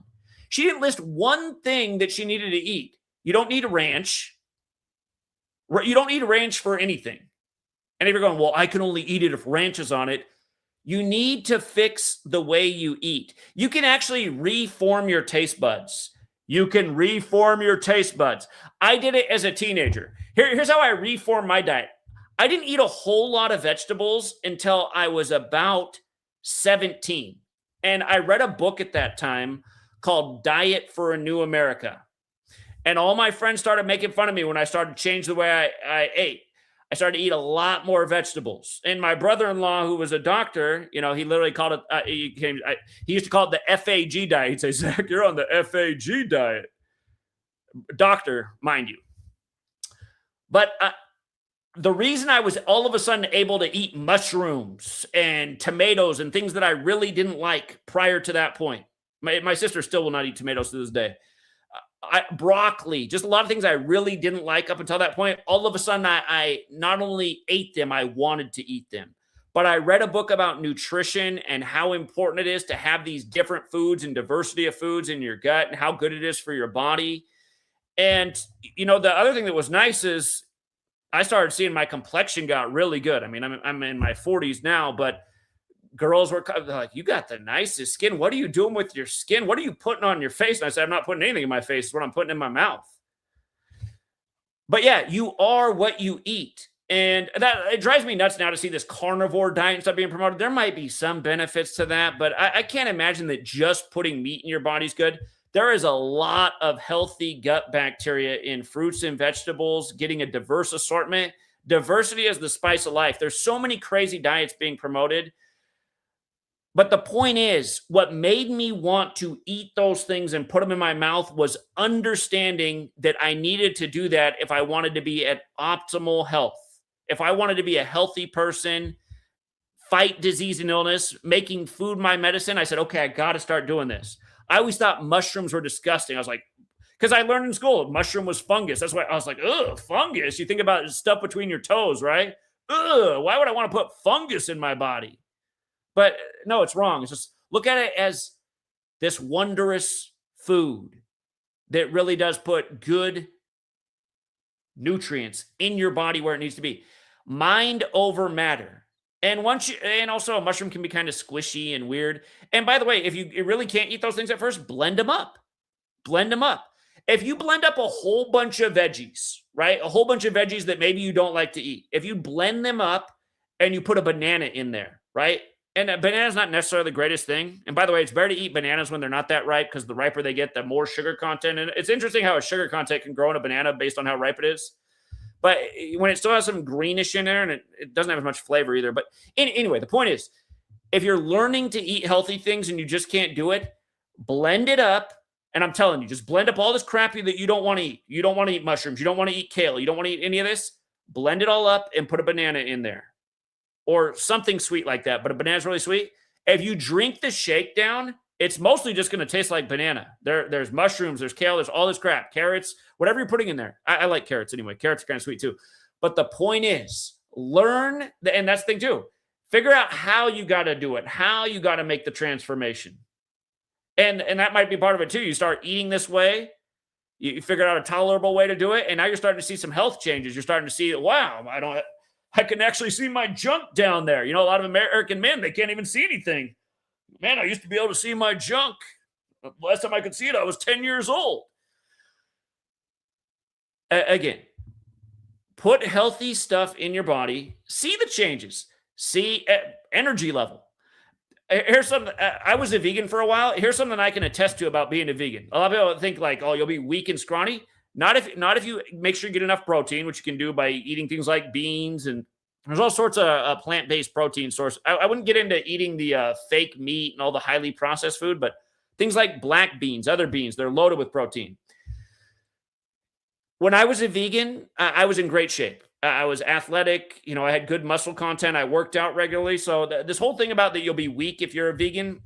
She didn't list one thing that she needed to eat. You don't need a ranch. You don't need ranch for anything. And if you're going, well, I can only eat it if ranch is on it. You need to fix the way you eat. You can actually reform your taste buds. You can reform your taste buds. I did it as a teenager. Here's how I reformed my diet. I didn't eat a whole lot of vegetables until I was about 17. And I read a book at that time called Diet for a New America. And all my friends started making fun of me when I started to change the way I ate. I started to eat a lot more vegetables. And my brother-in-law, who was a doctor, he literally called it, he used to call it the FAG diet. He'd say, Zach, you're on the FAG diet. Doctor, mind you. But the reason I was all of a sudden able to eat mushrooms and tomatoes and things that I really didn't like prior to that point, my sister still will not eat tomatoes to this day. Broccoli, just a lot of things I really didn't like up until that point. All of a sudden, I not only ate them, I wanted to eat them. But I read a book about nutrition and how important it is to have these different foods and diversity of foods in your gut and how good it is for your body. And, the other thing that was nice is I started seeing my complexion got really good. I mean, I'm in my 40s now, but girls were like, you got the nicest skin. What are you doing with your skin? What are you putting on your face? And I said, I'm not putting anything in my face. It's what I'm putting in my mouth. But yeah, you are what you eat. And it drives me nuts now to see this carnivore diet and stuff being promoted. There might be some benefits to that, but I can't imagine that just putting meat in your body's good. There is a lot of healthy gut bacteria in fruits and vegetables, getting a diverse assortment. Diversity is the spice of life. There's so many crazy diets being promoted. But the point is, what made me want to eat those things and put them in my mouth was understanding that I needed to do that if I wanted to be at optimal health. If I wanted to be a healthy person, fight disease and illness, making food my medicine, I said, okay, I got to start doing this. I always thought mushrooms were disgusting. I was like, because I learned in school, mushroom was fungus. That's why I was like, ugh, fungus. You think about stuff between your toes, right? Ugh, why would I want to put fungus in my body? But no, it's wrong. It's just look at it as this wondrous food that really does put good nutrients in your body where it needs to be. Mind over matter. And also a mushroom can be kind of squishy and weird. And by the way, if you really can't eat those things at first, blend them up. Blend them up. If you blend up a whole bunch of veggies, right? A whole bunch of veggies that maybe you don't like to eat. If you blend them up and you put a banana in there, right? And a banana is not necessarily the greatest thing. And by the way, it's better to eat bananas when they're not that ripe because the riper they get, the more sugar content. And it's interesting how a sugar content can grow in a banana based on how ripe it is. But when it still has some greenish in there and it doesn't have as much flavor either. But anyway, the point is, if you're learning to eat healthy things and you just can't do it, blend it up. And I'm telling you, just blend up all this crap that you don't want to eat. You don't want to eat mushrooms. You don't want to eat kale. You don't want to eat any of this. Blend it all up and put a banana in there. Or something sweet like that, but a banana's really sweet. If you drink the shake down, it's mostly just going to taste like banana. There's mushrooms, there's kale, there's all this crap, carrots, whatever you're putting in there. I like carrots anyway. Carrots are kind of sweet too. But the point is, learn, and that's the thing too, figure out how you got to do it, how you got to make the transformation. And that might be part of it too. You start eating this way, you figure out a tolerable way to do it, and now you're starting to see some health changes. You're starting to see, wow, I can actually see my junk down there. A lot of American men, they can't even see anything. Man, I used to be able to see my junk. Last time I could see it, I was 10 years old. Again, put healthy stuff in your body. See the changes. See energy level. Here's something. I was a vegan for a while. Here's something I can attest to about being a vegan. A lot of people think like, oh, you'll be weak and scrawny. Not if you make sure you get enough protein, which you can do by eating things like beans, and there's all sorts of plant-based protein source. I wouldn't get into eating the fake meat and all the highly processed food, but things like black beans, other beans, they're loaded with protein. When I was a vegan, I was in great shape. I was athletic. I had good muscle content. I worked out regularly. So this whole thing about that you'll be weak if you're a vegan,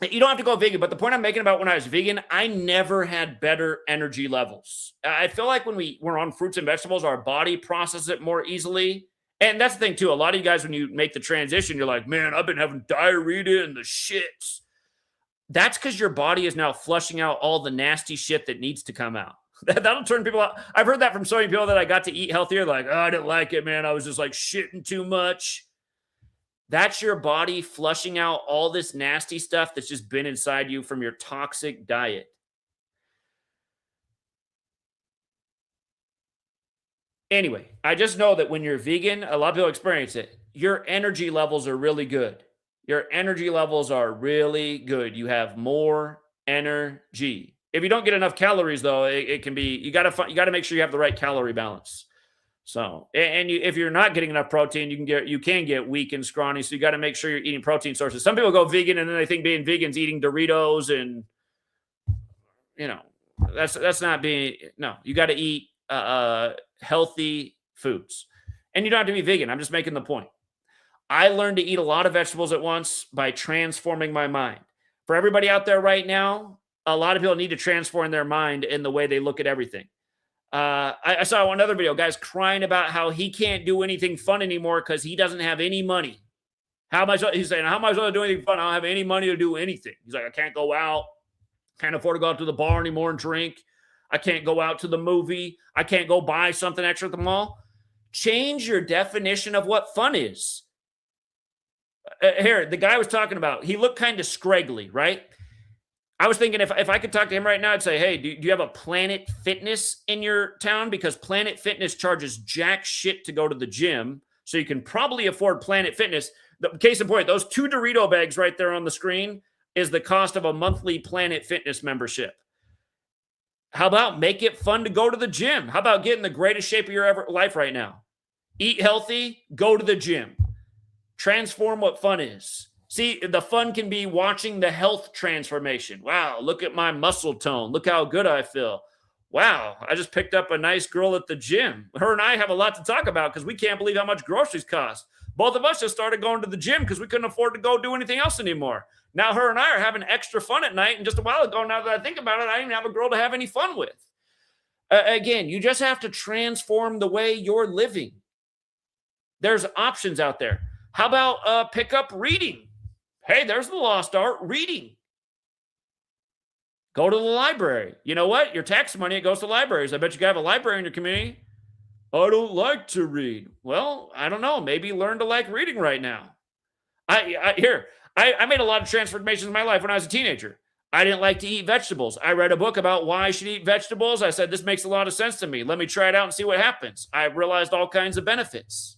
you don't have to go vegan, but the point I'm making about when I was vegan, I never had better energy levels. I feel like when we're on fruits and vegetables, our body processes it more easily. And that's the thing too. A lot of you guys, when you make the transition, you're like, man, I've been having diarrhea and the shits. That's because your body is now flushing out all the nasty shit that needs to come out. That'll turn people out. I've heard that from so many people that I got to eat healthier. Like, oh, I didn't like it, man. I was just like shitting too much. That's your body flushing out all this nasty stuff that's just been inside you from your toxic diet. Anyway, I just know that when you're vegan, a lot of people experience it. Your energy levels are really good. Your energy levels are really good. You have more energy. If you don't get enough calories, though, it can be you got to make sure you have the right calorie balance. So, if you're not getting enough protein, you can get weak and scrawny. So you got to make sure you're eating protein sources. Some people go vegan and then they think being vegan is eating Doritos and you know that's not being no. You got to eat healthy foods, and you don't have to be vegan. I'm just making the point. I learned to eat a lot of vegetables at once by transforming my mind. For everybody out there right now, a lot of people need to transform their mind in the way they look at everything. I saw another video, guys crying about how he can't do anything fun anymore because he doesn't have any money. He's saying, how am I supposed to do anything fun? I don't have any money to do anything. He's like, I can't go out. Can't afford to go out to the bar anymore and drink. I can't go out to the movie. I can't go buy something extra at the mall. Change your definition of what fun is. Here, the guy I was talking about, he looked kind of scraggly, right? I was thinking if I could talk to him right now, I'd say, hey, do you have a Planet Fitness in your town? Because Planet Fitness charges jack shit to go to the gym. So you can probably afford Planet Fitness. The case in point, those 2 Dorito bags right there on the screen is the cost of a monthly Planet Fitness membership. How about make it fun to go to the gym? How about get in the greatest shape of your life right now? Eat healthy, go to the gym. Transform what fun is. See, the fun can be watching the health transformation. Wow, look at my muscle tone. Look how good I feel. Wow, I just picked up a nice girl at the gym. Her and I have a lot to talk about because we can't believe how much groceries cost. Both of us just started going to the gym because we couldn't afford to go do anything else anymore. Now her and I are having extra fun at night. And just a while ago, now that I think about it, I didn't have a girl to have any fun with. Again, you just have to transform the way you're living. There's options out there. How about pick up reading? Hey, there's the lost art, reading. Go to the library. You know what? Your tax money, it goes to libraries. I bet you can have a library in your community. I don't like to read. Well, I don't know. Maybe learn to like reading right now. I made a lot of transformations in my life when I was a teenager. I didn't like to eat vegetables. I read a book about why I should eat vegetables. I said, this makes a lot of sense to me. Let me try it out and see what happens. I realized all kinds of benefits.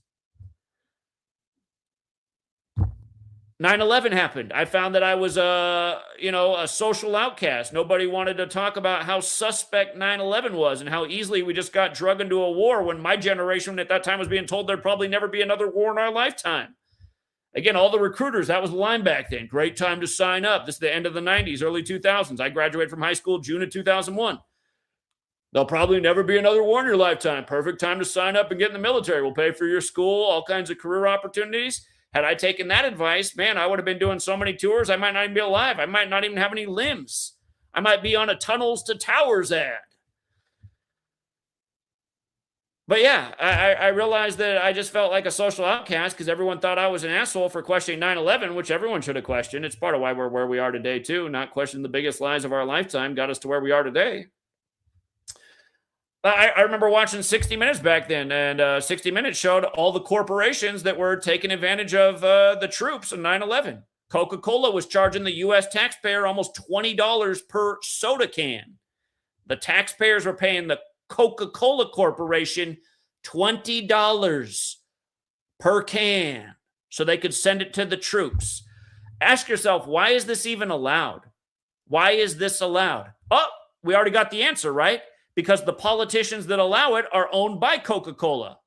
9/11 happened. I found that I was a social outcast. Nobody wanted to talk about how suspect 9/11 was and how easily we just got drug into a war when my generation at that time was being told there'd probably never be another war in our lifetime. Again, all the recruiters, that was the line back then. Great time to sign up. This is the end of the 90s, early 2000s. I graduated from high school June of 2001. There'll probably never be another war in your lifetime. Perfect time to sign up and get in the military. We'll pay for your school, all kinds of career opportunities. Had I taken that advice, man, I would have been doing so many tours, I might not even be alive. I might not even have any limbs. I might be on a Tunnels to Towers ad. But yeah, I realized that I just felt like a social outcast because everyone thought I was an asshole for questioning 9/11, which everyone should have questioned. It's part of why we're where we are today, too. Not questioning the biggest lies of our lifetime got us to where we are today. I remember watching 60 Minutes back then, and 60 Minutes showed all the corporations that were taking advantage of the troops in 9/11. Coca-Cola was charging the U.S. taxpayer almost $20 per soda can. The taxpayers were paying the Coca-Cola Corporation $20 per can so they could send it to the troops. Ask yourself, why is this even allowed? Why is this allowed? Oh, we already got the answer, right? Because the politicians that allow it are owned by Coca-Cola.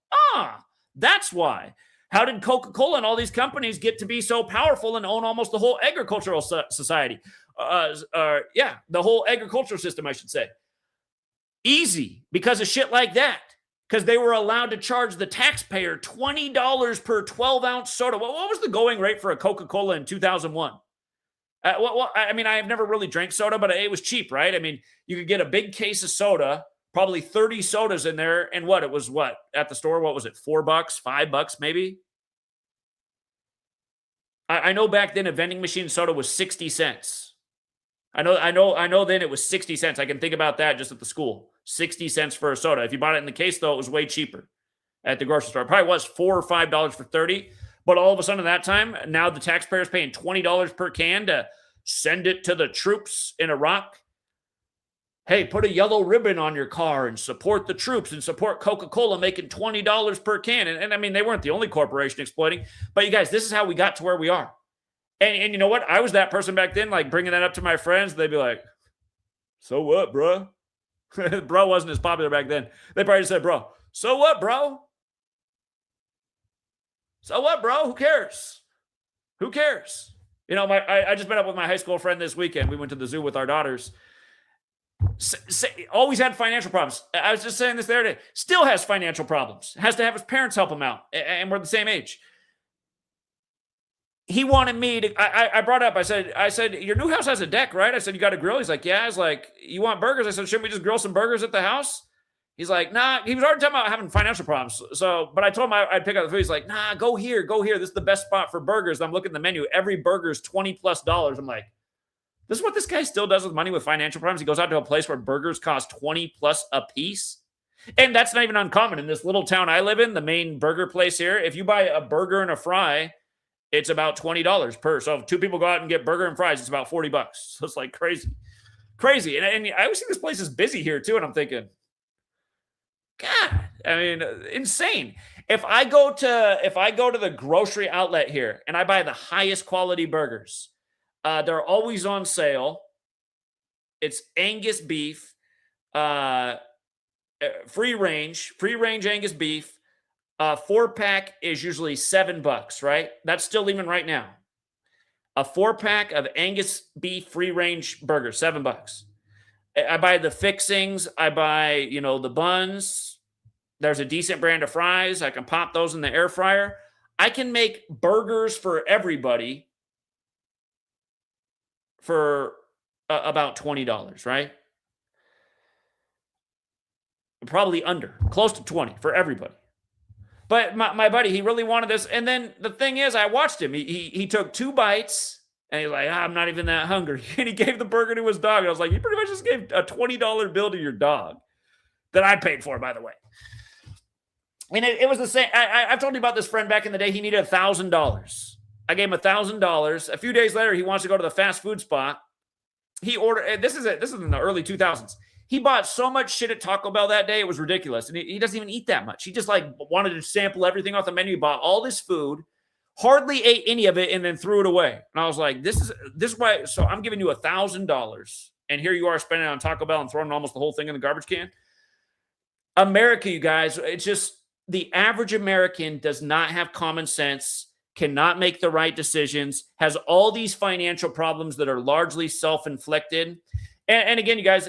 That's why. How did Coca-Cola and all these companies get to be so powerful and own almost the whole agricultural society? The whole agricultural system, I should say. Easy, because of shit like that. Because they were allowed to charge the taxpayer $20 per 12-ounce soda. What was the going rate for a Coca-Cola in 2001? I mean, I have never really drank soda, but it was cheap, right? I mean, you could get a big case of soda, probably 30 sodas in there, and it was at the store? What was it, $4, $5 maybe? I know back then a vending machine soda was 60 cents. I know then it was 60 cents. I can think about that just at the school. 60 cents for a soda. If you bought it in the case, though, it was way cheaper at the grocery store. It probably was $4 or $5 for 30. But all of a sudden at that time, now the taxpayer's paying $20 per can to send it to the troops in Iraq. Hey, put a yellow ribbon on your car and support the troops and support Coca-Cola making $20 per can. And I mean, they weren't the only corporation exploiting, but you guys, this is how we got to where we are. And you know what? I was that person back then, like bringing that up to my friends. They'd be like, so what, bro? Bro wasn't as popular back then. They probably just said, bro, so what, bro? So what, bro? Who cares? Who cares? You know, I just met up with my high school friend this weekend. We went to the zoo with our daughters. Always had financial problems. I was just saying this the other day. Still has financial problems. Has to have his parents help him out. And we're the same age. He wanted me to, I brought up, I said, your new house has a deck, right? I said, you got a grill? He's like, yeah. I was like, you want burgers? I said, shouldn't we just grill some burgers at the house? He's like, nah. He was already talking about having financial problems. So, but I told him I'd pick up the food. He's like, nah, go here. This is the best spot for burgers. I'm looking at the menu. Every burger is $20+. I'm like, this is what this guy still does with money with financial problems. He goes out to a place where burgers cost $20+ a piece. And that's not even uncommon. In this little town I live in, the main burger place here, if you buy a burger and a fry, it's about $20 per. So if two people go out and get burger and fries, it's about $40. So it's like crazy. And I always see this place is busy here too. And I'm thinking, God, I mean, insane. If I go to the grocery outlet here and I buy the highest quality burgers, they're always on sale. It's Angus beef, free range Angus beef. 4-pack is usually $7, right? That's still even right now. A 4-pack of Angus beef free range burgers, $7. I buy the fixings. I buy, the buns. There's a decent brand of fries. I can pop those in the air fryer. I can make burgers for everybody for about $20, right? Probably under, close to 20 for everybody. But my buddy, he really wanted this. And then the thing is, I watched him. He took 2 bites. And he's like, I'm not even that hungry. And he gave the burger to his dog. And I was like, you pretty much just gave a $20 bill to your dog that I paid for, by the way. And it was the same. I've told you about this friend back in the day. He needed $1,000. I gave him $1,000. A few days later, he wants to go to the fast food spot. He ordered, this is in the early 2000s. He bought so much shit at Taco Bell that day. It was ridiculous. And he doesn't even eat that much. He just wanted to sample everything off the menu. He bought all this food. Hardly ate any of it and then threw it away. And I was like, this is why. So I'm giving you $1,000. And here you are spending it on Taco Bell and throwing almost the whole thing in the garbage can. America, you guys, it's just the average American does not have common sense, cannot make the right decisions, has all these financial problems that are largely self-inflicted. And again, you guys,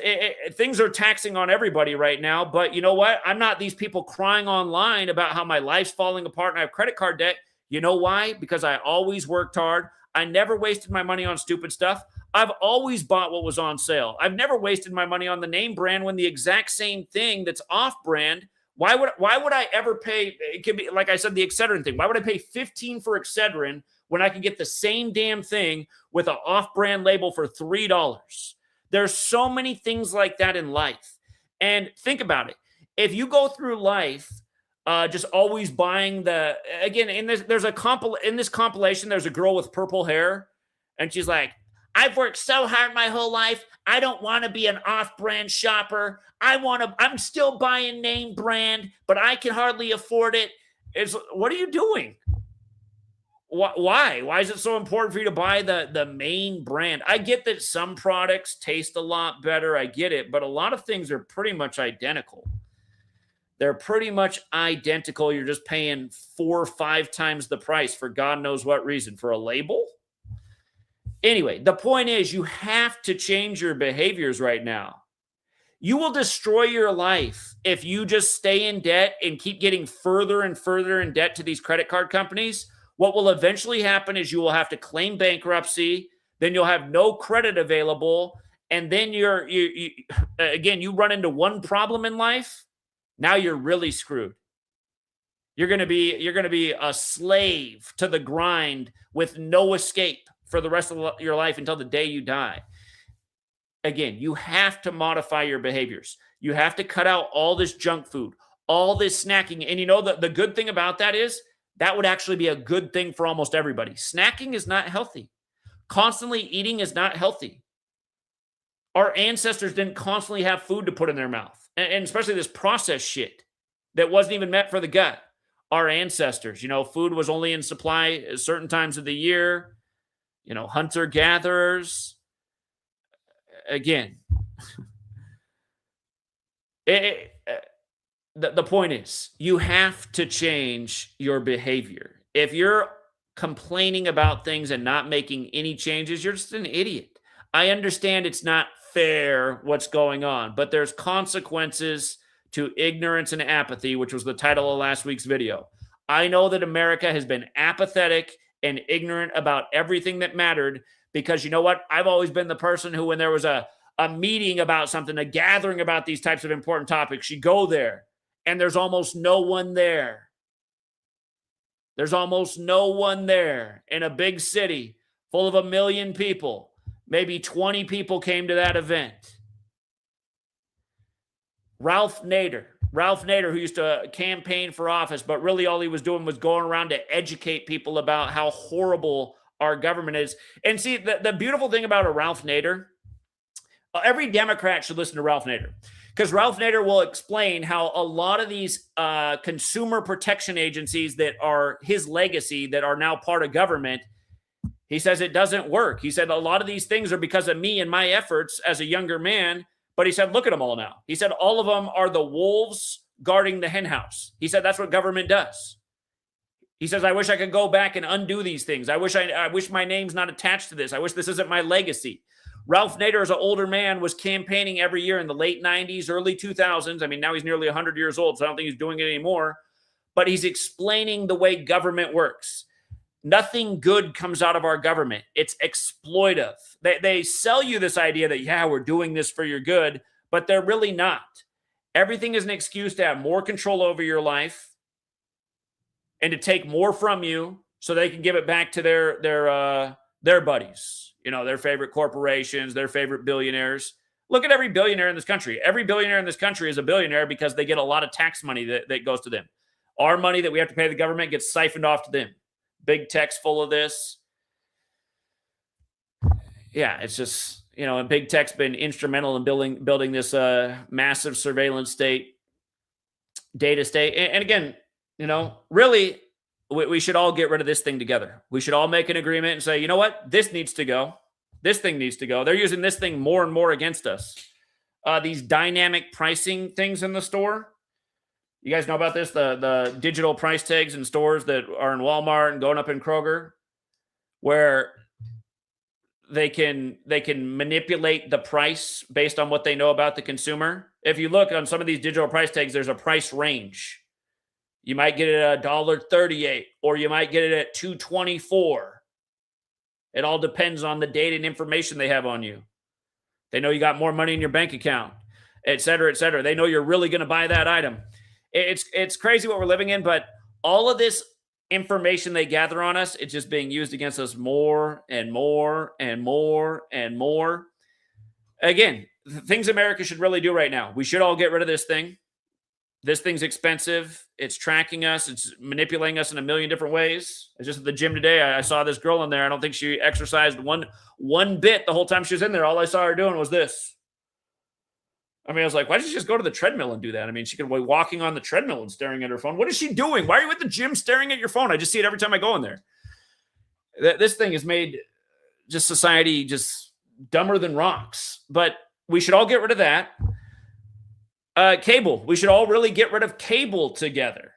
things are taxing on everybody right now. But you know what? I'm not these people crying online about how my life's falling apart and I have credit card debt. You know why? Because I always worked hard. I never wasted my money on stupid stuff. I've always bought what was on sale. I've never wasted my money on the name brand when the exact same thing that's off brand. Why would I ever pay? It could be, like I said, the Excedrin thing. Why would I pay $15 for Excedrin when I can get the same damn thing with an off-brand label for $3? There's so many things like that in life. And think about it. If you go through life just always buying in this compilation, there's a girl with purple hair, and she's like, I've worked so hard my whole life. I don't want to be an off-brand shopper. I'm still buying name brand, but I can hardly afford it. What are you doing? Why? Why is it so important for you to buy the main brand? I get that some products taste a lot better. I get it, but a lot of things are pretty much identical. They're pretty much identical. You're just paying 4 or 5 times the price for God knows what reason. For a label? Anyway, the point is you have to change your behaviors right now. You will destroy your life if you just stay in debt and keep getting further and further in debt to these credit card companies. What will eventually happen is you will have to claim bankruptcy. Then you'll have no credit available. And then you run into one problem in life. Now you're really screwed. You're going to be a slave to the grind with no escape for the rest of your life until the day you die. Again, you have to modify your behaviors. You have to cut out all this junk food, all this snacking. And the good thing about that is that would actually be a good thing for almost everybody. Snacking is not healthy. Constantly eating is not healthy. Our ancestors didn't constantly have food to put in their mouth, and especially this processed shit that wasn't even meant for the gut. Our ancestors, food was only in supply at certain times of the year, hunter-gatherers. Again, the point is, you have to change your behavior. If you're complaining about things and not making any changes, you're just an idiot. I understand it's not fair what's going on, but there's consequences to ignorance and apathy, which was the title of last week's video. I know that America has been apathetic and ignorant about everything that mattered because you know what? I've always been the person who, when there was a meeting about something, a gathering about these types of important topics, you go there and there's almost no one there. There's almost no one there in a big city full of 1 million people. Maybe 20 people came to that event. Ralph Nader, who used to campaign for office, but really all he was doing was going around to educate people about how horrible our government is. And see, the beautiful thing about a Ralph Nader, every Democrat should listen to Ralph Nader, because Ralph Nader will explain how a lot of these consumer protection agencies that are his legacy, that are now part of government, he says it doesn't work. He said a lot of these things are because of me and my efforts as a younger man. But he said, look at them all now. He said all of them are the wolves guarding the hen house. He said that's what government does. He says, I wish I could go back and undo these things. I wish my name's not attached to this. I wish this isn't my legacy. Ralph Nader, as an older man, was campaigning every year in the late 90s, early 2000s. I mean, now he's nearly 100 years old, so I don't think he's doing it anymore. But he's explaining the way government works. Nothing good comes out of our government. It's exploitive. They sell you this idea that, yeah, we're doing this for your good, but they're really not. Everything is an excuse to have more control over your life and to take more from you so they can give it back to their buddies, their favorite corporations, their favorite billionaires. Look at every billionaire in this country. Every billionaire in this country is a billionaire because they get a lot of tax money that goes to them. Our money that we have to pay the government gets siphoned off to them. Big tech's full of this. Yeah, it's just, and big tech's been instrumental in building this massive surveillance state, data state. And again, really, we should all get rid of this thing together. We should all make an agreement and say, you know what? This needs to go. This thing needs to go. They're using this thing more and more against us. These dynamic pricing things in the store. You guys know about this? The digital price tags in stores that are in Walmart and going up in Kroger, where they can manipulate the price based on what they know about the consumer. If you look on some of these digital price tags, there's a price range. You might get it at $1.38, or you might get it at $2.24. It all depends on the data and information they have on you. They know you got more money in your bank account, et cetera, et cetera. They know you're really going to buy that item. It's crazy what we're living in, but all of this information they gather on us, it's just being used against us more and more and more and more. Again, the things America should really do right now, we should all get rid of this thing. This thing's expensive. It's tracking us. It's manipulating us in a million different ways. I was just at the gym today. I saw this girl in there. I don't think she exercised one bit the whole time she was in there. All I saw her doing was this. I mean, I was like, why did she just go to the treadmill and do that? I mean, she could be walking on the treadmill and staring at her phone. What is she doing? Why are you at the gym staring at your phone? I just see it every time I go in there. This thing has made just society just dumber than rocks. But we should all get rid of that. Cable. We should all really get rid of cable together.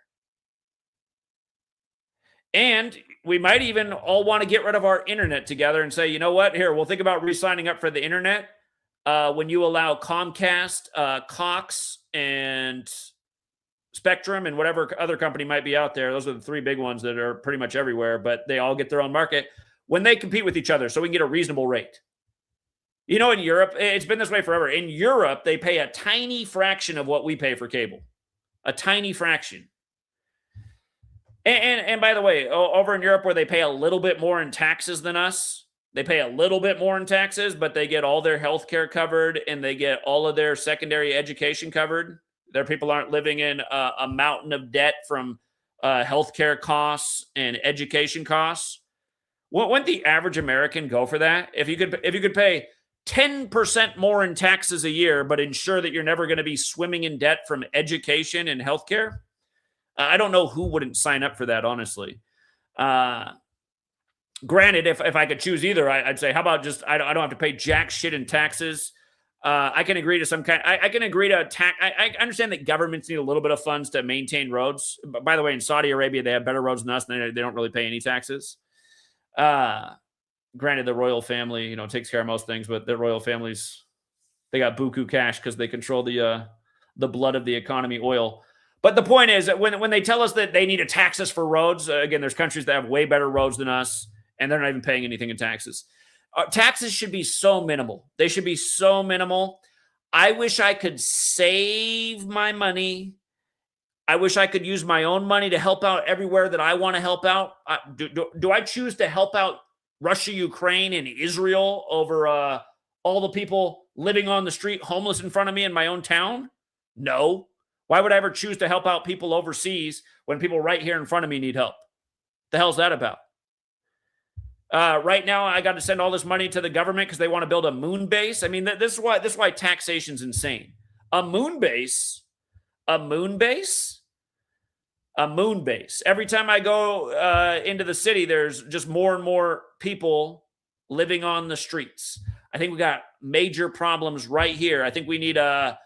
And we might even all want to get rid of our internet together and say, you know what? Here, we'll think about re-signing up for the internet. When you allow Comcast, Cox, and Spectrum, and whatever other company might be out there, those are the three big ones that are pretty much everywhere, but they all get their own market, when they compete with each other so we can get a reasonable rate. In Europe, it's been this way forever. In Europe, they pay a tiny fraction of what we pay for cable. A tiny fraction. And by the way, over in Europe where they pay a little bit more in taxes than us, they pay a little bit more in taxes, but they get all their health care covered and they get all of their secondary education covered. Their people aren't living in a mountain of debt from health care costs and education costs. Wouldn't the average American go for that? If you could pay 10% more in taxes a year, but ensure that you're never going to be swimming in debt from education and healthcare. I don't know who wouldn't sign up for that, honestly. Granted, if I could choose either, I'd say, how about just I don't have to pay jack shit in taxes. I can agree to some kind. I can agree to tax. I understand that governments need a little bit of funds to maintain roads. But by the way, in Saudi Arabia, they have better roads than us, and they don't really pay any taxes. Granted, the royal family, takes care of most things, but the royal families, they got buku cash because they control the blood of the economy, oil. But the point is that when they tell us that they need to tax us for roads, again, there's countries that have way better roads than us, and they're not even paying anything in taxes. Taxes should be so minimal. They should be so minimal. I wish I could save my money. I wish I could use my own money to help out everywhere that I want to help out. Do I choose to help out Russia, Ukraine, and Israel over all the people living on the street, homeless in front of me in my own town? No. Why would I ever choose to help out people overseas when people right here in front of me need help? The hell's that about? Right now, I got to send all this money to the government because they want to build a moon base. I mean, this is why taxation's insane. A moon base. Every time I go into the city, there's just more and more people living on the streets. I think we got major problems right here. I think we need a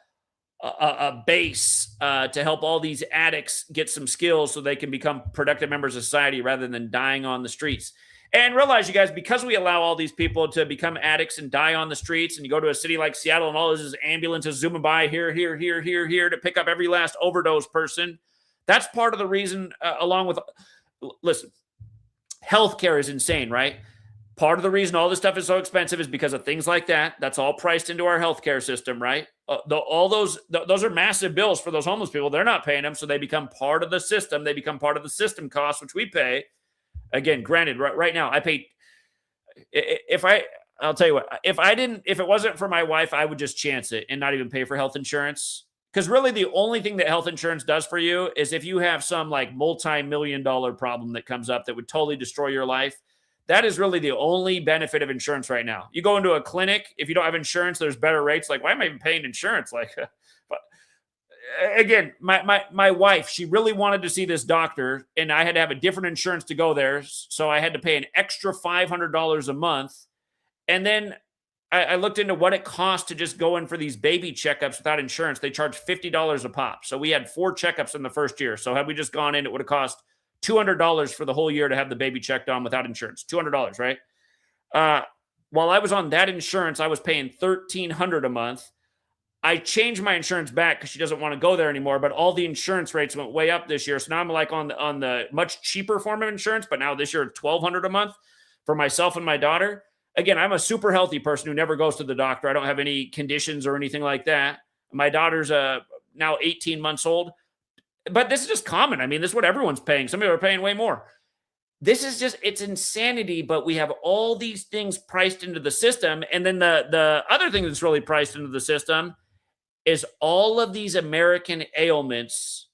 base to help all these addicts get some skills so they can become productive members of society rather than dying on the streets. And realize, you guys, because we allow all these people to become addicts and die on the streets, and you go to a city like Seattle and all this is ambulances zooming by here to pick up every last overdose person. That's part of the reason, along with, listen, healthcare is insane, right? Part of the reason all this stuff is so expensive is because of things like that. That's all priced into our healthcare system, right? All those are massive bills for those homeless people. They're not paying them, so they become part of the system. They become part of the system costs, which we pay. Again, granted, right now I pay. I'll tell you what, if it wasn't for my wife, I would just chance it and not even pay for health insurance. Because really the only thing that health insurance does for you is if you have some like multi-million-dollar problem that comes up that would totally destroy your life. That is really the only benefit of insurance right now. You go into a clinic, if you don't have insurance, there's better rates. Like, why am I even paying insurance? Like, but again, my wife, she really wanted to see this doctor, and I had to have a different insurance to go there. So I had to pay an extra $500 a month. And then I looked into what it costs to just go in for these baby checkups without insurance. They charge $50 a pop. So we had 4 checkups in the first year. So had we just gone in, it would have cost $200 for the whole year to have the baby checked on without insurance. $200, right? While I was on that insurance, I was paying $1,300 a month. I changed my insurance back because she doesn't want to go there anymore, but all the insurance rates went way up this year. So now I'm like on the much cheaper form of insurance, but now this year it's $1,200 a month for myself and my daughter. Again, I'm a super healthy person who never goes to the doctor. I don't have any conditions or anything like that. My daughter's now 18 months old. But this is just common. I mean, this is what everyone's paying. Some people are paying way more. This is just, it's insanity, but we have all these things priced into the system. And then the other thing that's really priced into the system is all of these American ailments,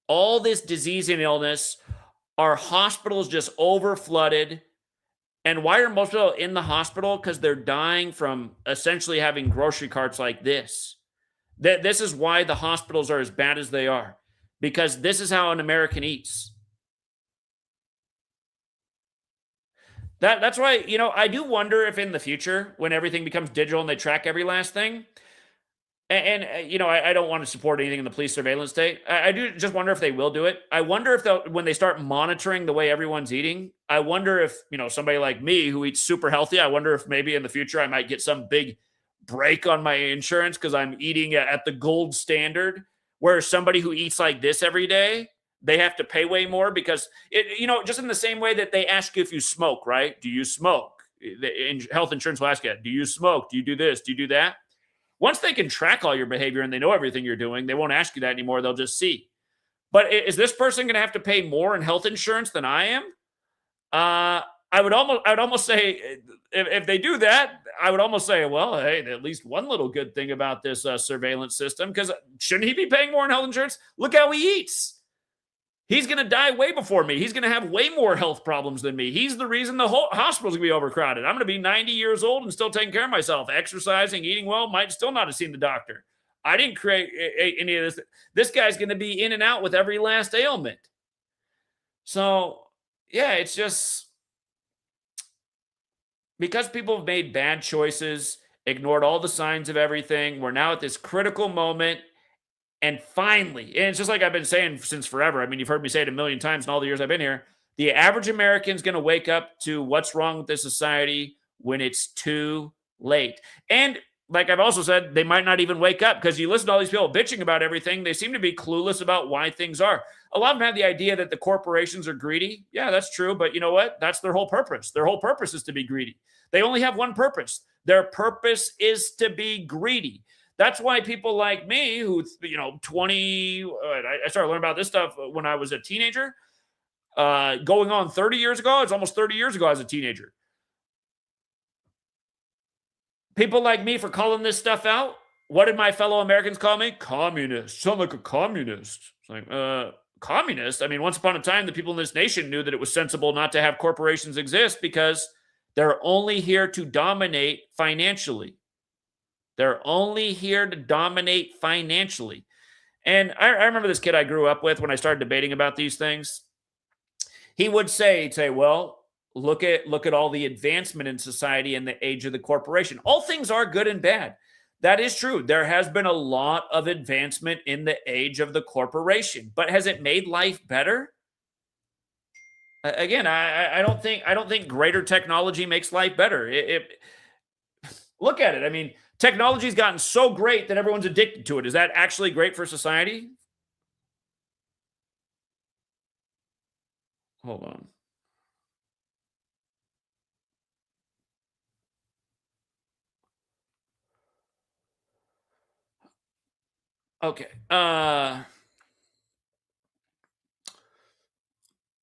all this disease and illness, our hospitals just over flooded. And why are most people in the hospital? Because they're dying from essentially having grocery carts like this. This is why the hospitals are as bad as they are, because this is how an American eats. That's why, I do wonder if in the future, when everything becomes digital and they track every last thing, and I don't want to support anything in the police surveillance state. I do just wonder if they will do it. I wonder if when they start monitoring the way everyone's eating, I wonder if, somebody like me who eats super healthy, I wonder if maybe in the future I might get some big break on my insurance because I'm eating at the gold standard, where somebody who eats like this every day, they have to pay way more because just in the same way that they ask you if you smoke, right? Do you smoke? Health insurance will ask you, do you smoke? Do you do this? Do you do that? Once they can track all your behavior and they know everything you're doing, they won't ask you that anymore. They'll just see. But is this person going to have to pay more in health insurance than I am? I would almost say if they do that, I would almost say, well, hey, at least one little good thing about this surveillance system, because shouldn't he be paying more in health insurance? Look how he eats. He's going to die way before me. He's going to have way more health problems than me. He's the reason the whole hospital's going to be overcrowded. I'm going to be 90 years old and still taking care of myself, exercising, eating well, might still not have seen the doctor. I didn't create any of this. This guy's going to be in and out with every last ailment. So, yeah, it's just because people have made bad choices, ignored all the signs of everything. We're now at this critical moment. And finally, and it's just like I've been saying since forever. I mean, you've heard me say it a million times in all the years I've been here. The average American's going to wake up to what's wrong with this society when it's too late. And like I've also said, they might not even wake up because you listen to all these people bitching about everything. They seem to be clueless about why things are. A lot of them have the idea that the corporations are greedy. Yeah, that's true. But you know what? That's their whole purpose. Their whole purpose is to be greedy. They only have one purpose. Their purpose is to be greedy. That's why people like me who, 20, I started learning about this stuff when I was a teenager, going on 30 years ago. It's almost 30 years ago as a teenager. People like me for calling this stuff out. What did my fellow Americans call me? Communist. Sound like a communist. It's like, communist? I mean, once upon a time, the people in this nation knew that it was sensible not to have corporations exist because they're only here to dominate financially. They're only here to dominate financially. And I remember this kid I grew up with when I started debating about these things. He'd say, well, look at all the advancement in society in the age of the corporation. All things are good and bad. That is true. There has been a lot of advancement in the age of the corporation, but has it made life better? Again, I don't think greater technology makes life better. Look at it. I mean, technology's gotten so great that everyone's addicted to it. Is that actually great for society? Hold on. Okay.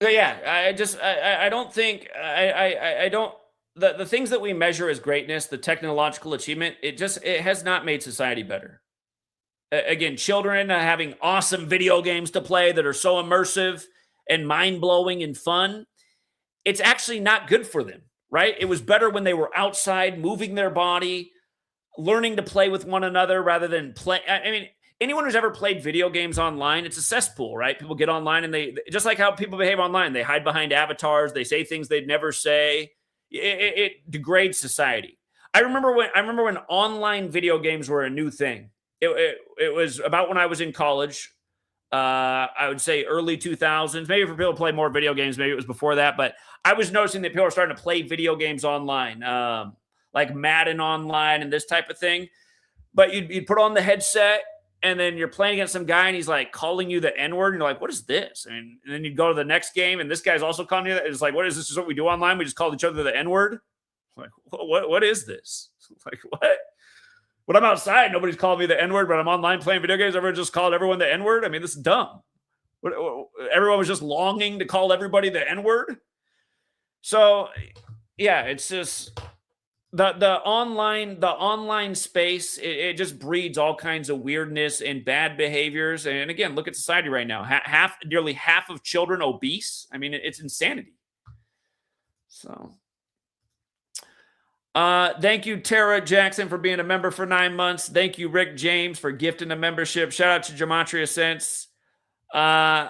Yeah, I don't think I don't the things that we measure as greatness, the technological achievement, it has not made society better. Again, children having awesome video games to play that are so immersive and mind-blowing and fun, it's actually not good for them, right? It was better when they were outside, moving their body, learning to play with one another rather than play. I mean, anyone who's ever played video games online, it's a cesspool, right? People get online and they, just like how people behave online, they hide behind avatars, they say things they'd never say. It degrades society. I remember when online video games were a new thing. It was about when I was in college. I would say early 2000s. Maybe for people to play more video games, maybe it was before that. But I was noticing that people are starting to play video games online, like Madden online and this type of thing. But you'd put on the headset and then you're playing against some guy and he's like calling you the N-word. And you're like, what is this? And then you'd go to the next game and this guy's also calling you that. It's like, what is this? This is what we do online. We just call each other the N-word. Like, what is this? Like, what? When I'm outside, nobody's calling me the N-word, but I'm online playing video games. Everyone just called everyone the N-word. I mean, this is dumb. Everyone was just longing to call everybody the N-word. So, yeah, it's just the online space. It just breeds all kinds of weirdness and bad behaviors. And again, look at society right now. Nearly half of children obese. I mean, it's insanity. So. Thank you, Tara Jackson, for being a member for 9 months. Thank you, Rick James, for gifting a membership. Shout out to Gematria Sense. I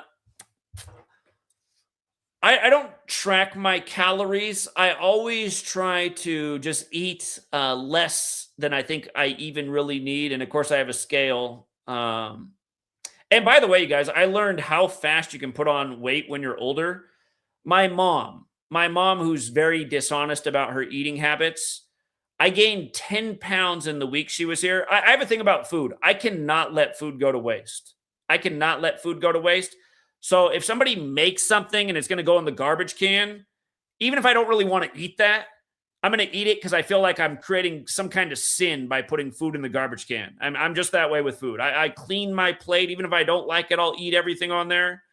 don't track my calories. I always try to just eat less than I think I even really need. And of course, I have a scale. And by the way, you guys, I learned how fast you can put on weight when you're older. My mom, who's very dishonest about her eating habits, I gained 10 pounds in the week she was here. I have a thing about food. I cannot let food go to waste. So if somebody makes something and it's going to go in the garbage can, even if I don't really want to eat that, I'm going to eat it because I feel like I'm creating some kind of sin by putting food in the garbage can. I'm just that way with food. I clean my plate. Even if I don't like it, I'll eat everything on there.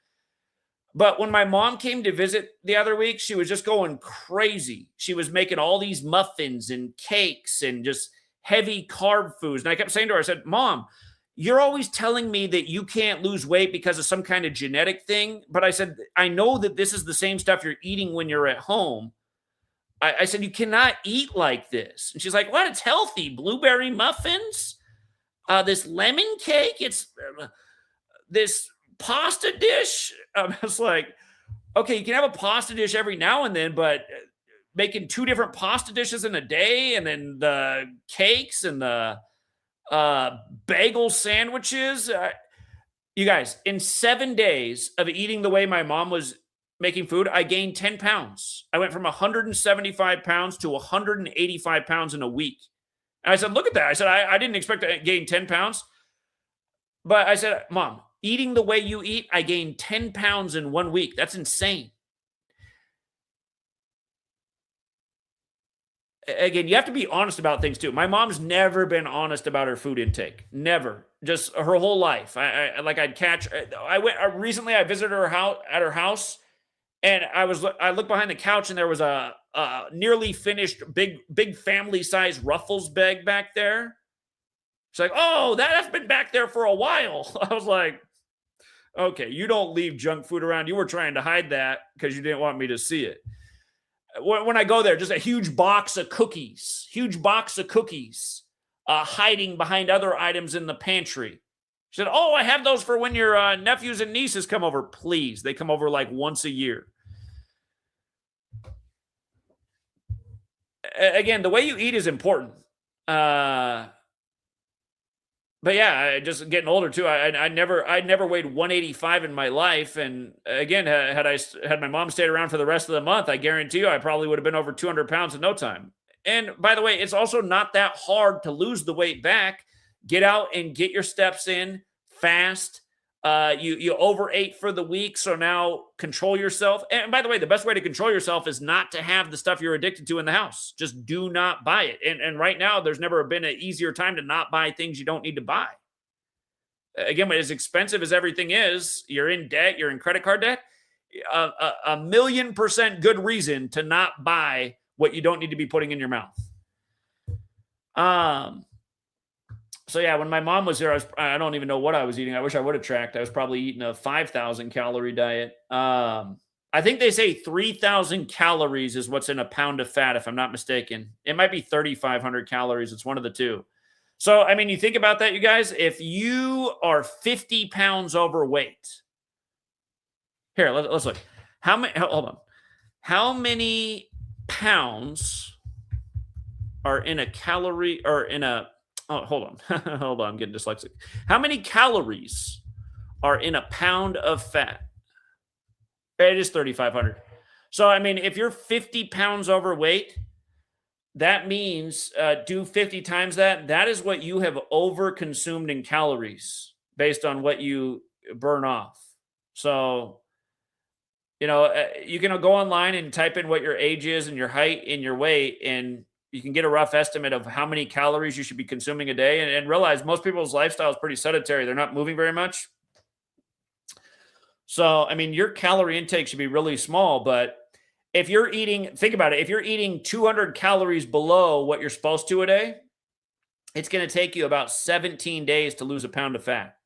But when my mom came to visit the other week, she was just going crazy. She was making all these muffins and cakes and just heavy carb foods. And I kept saying to her, I said, Mom, you're always telling me that you can't lose weight because of some kind of genetic thing. But I said, I know that this is the same stuff you're eating when you're at home. I said, you cannot eat like this. And she's like, what? It's healthy. Blueberry muffins, this lemon cake. It's this pasta dish. I was like, okay, you can have a pasta dish every now and then, but making 2 different pasta dishes in a day, and then the cakes and the bagel sandwiches. You guys, in 7 days of eating the way my mom was making food, I gained 10 pounds. I went from 175 pounds to 185 pounds in a week. And I said, look at that. I said, I didn't expect to gain 10 pounds. But I said, Mom, eating the way you eat, I gained 10 pounds in 1 week. That's insane. Again, you have to be honest about things too. My mom's never been honest about her food intake. Never. Just her whole life. I'd catch. I went recently. I visited her house at her house, and I looked behind the couch, and there was a nearly finished big family size Ruffles bag back there. She's like, "Oh, that's been back there for a while." I was like, "Okay, you don't leave junk food around. You were trying to hide that because you didn't want me to see it." When I go there, just a huge box of cookies, hiding behind other items in the pantry. She said, "Oh, I have those for when your nephews and nieces come over." Please, they come over like once a year. Again, the way you eat is important. But yeah, just getting older too. I never weighed 185 in my life, and again, had my mom stayed around for the rest of the month, I guarantee you, I probably would have been over 200 pounds in no time. And by the way, it's also not that hard to lose the weight back. Get out and get your steps in fast. You overate for the week, so now control yourself. And by the way, the best way to control yourself is not to have the stuff you're addicted to in the house. Just do not buy it. And right now, there's never been an easier time to not buy things you don't need to buy. Again, as expensive as everything is, you're in debt, you're in credit card debt. A million% good reason to not buy what you don't need to be putting in your mouth. So yeah, when my mom was here, I don't even know what I was eating. I wish I would have tracked. I was probably eating a 5,000 calorie diet. I think they say 3,000 calories is what's in a pound of fat, if I'm not mistaken. It might be 3,500 calories. It's one of the two. So, I mean, you think about that, you guys. If you are 50 pounds overweight, here, let's look. Hold on. How many pounds are in a calorie or in a, oh, hold on. Hold on. I'm getting dyslexic. How many calories are in a pound of fat? It is 3,500. So, I mean, if you're 50 pounds overweight, that means do 50 times that. That is what you have overconsumed in calories based on what you burn off. So, you know, you can go online and type in what your age is and your height and your weight, and you can get a rough estimate of how many calories you should be consuming a day, and realize most people's lifestyle is pretty sedentary. They're not moving very much. So, I mean, your calorie intake should be really small, but if you're eating, think about it, if you're eating 200 calories below what you're supposed to a day, it's going to take you about 17 days to lose a pound of fat.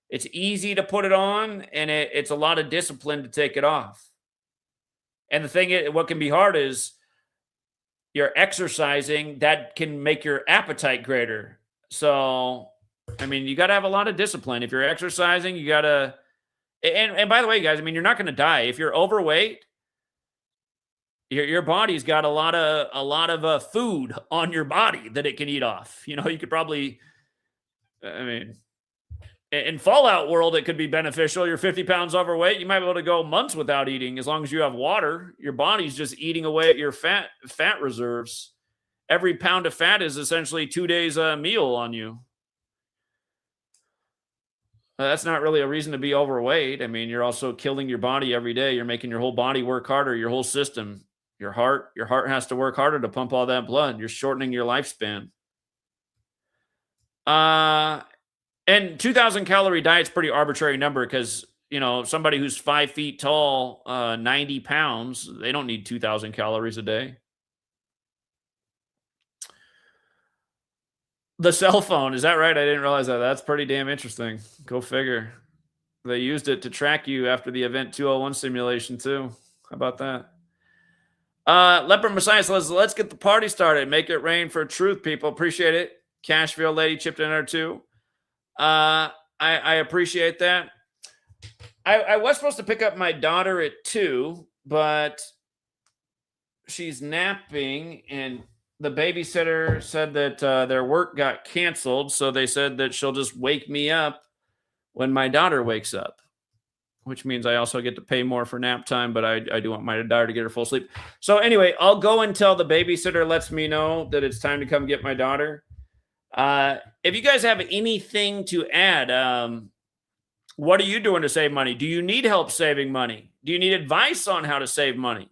It's easy to put it on, and it's a lot of discipline to take it off. And the thing is, what can be hard is you're exercising, that can make your appetite greater. So, I mean, you got to have a lot of discipline. If you're exercising, you got to, and by the way, guys, I mean, you're not going to die. If you're overweight, your body's got a lot of food on your body that it can eat off. You know, you could probably, I mean, in Fallout world, it could be beneficial. You're 50 pounds overweight. You might be able to go months without eating as long as you have water. Your body's just eating away at your fat reserves. Every pound of fat is essentially 2 days a meal on you. That's not really a reason to be overweight. I mean, you're also killing your body every day. You're making your whole body work harder, your whole system. Your heart has to work harder to pump all that blood. You're shortening your lifespan. And 2,000 calorie diet's pretty arbitrary number because, you know, somebody who's 5 feet tall, 90 pounds, they don't need 2,000 calories a day. The cell phone. Is that right? I didn't realize that. That's pretty damn interesting. Go figure. They used it to track you after the Event 201 simulation, too. How about that? Leopard Messiah says, let's get the party started. Make it rain for truth, people. Appreciate it. Cashville lady chipped in there, too. I appreciate that. I was supposed to pick up my daughter at 2, but she's napping, and the babysitter said that their work got canceled, so they said that she'll just wake me up when my daughter wakes up, which means I also get to pay more for nap time, but I do want my daughter to get her full sleep. So anyway, I'll go until the babysitter lets me know that it's time to come get my daughter. If you guys have anything to add, what are you doing to save money? Do you need help saving money? Do you need advice on how to save money?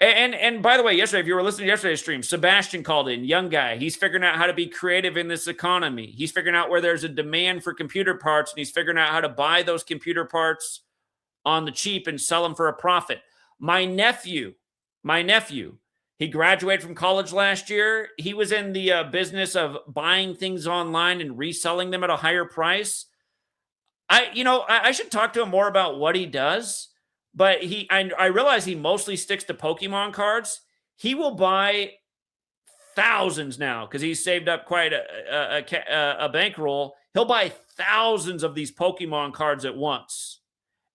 And by the way, yesterday, if you were listening to yesterday's stream, Sebastian called in, young guy. He's figuring out how to be creative in this economy. He's figuring out where there's a demand for computer parts, and he's figuring out how to buy those computer parts on the cheap and sell them for a profit. My nephew, he graduated from college last year. He was in the business of buying things online and reselling them at a higher price. I should talk to him more about what he does. But I realize he mostly sticks to Pokemon cards. He will buy thousands now because he's saved up quite a bankroll. He'll buy thousands of these Pokemon cards at once.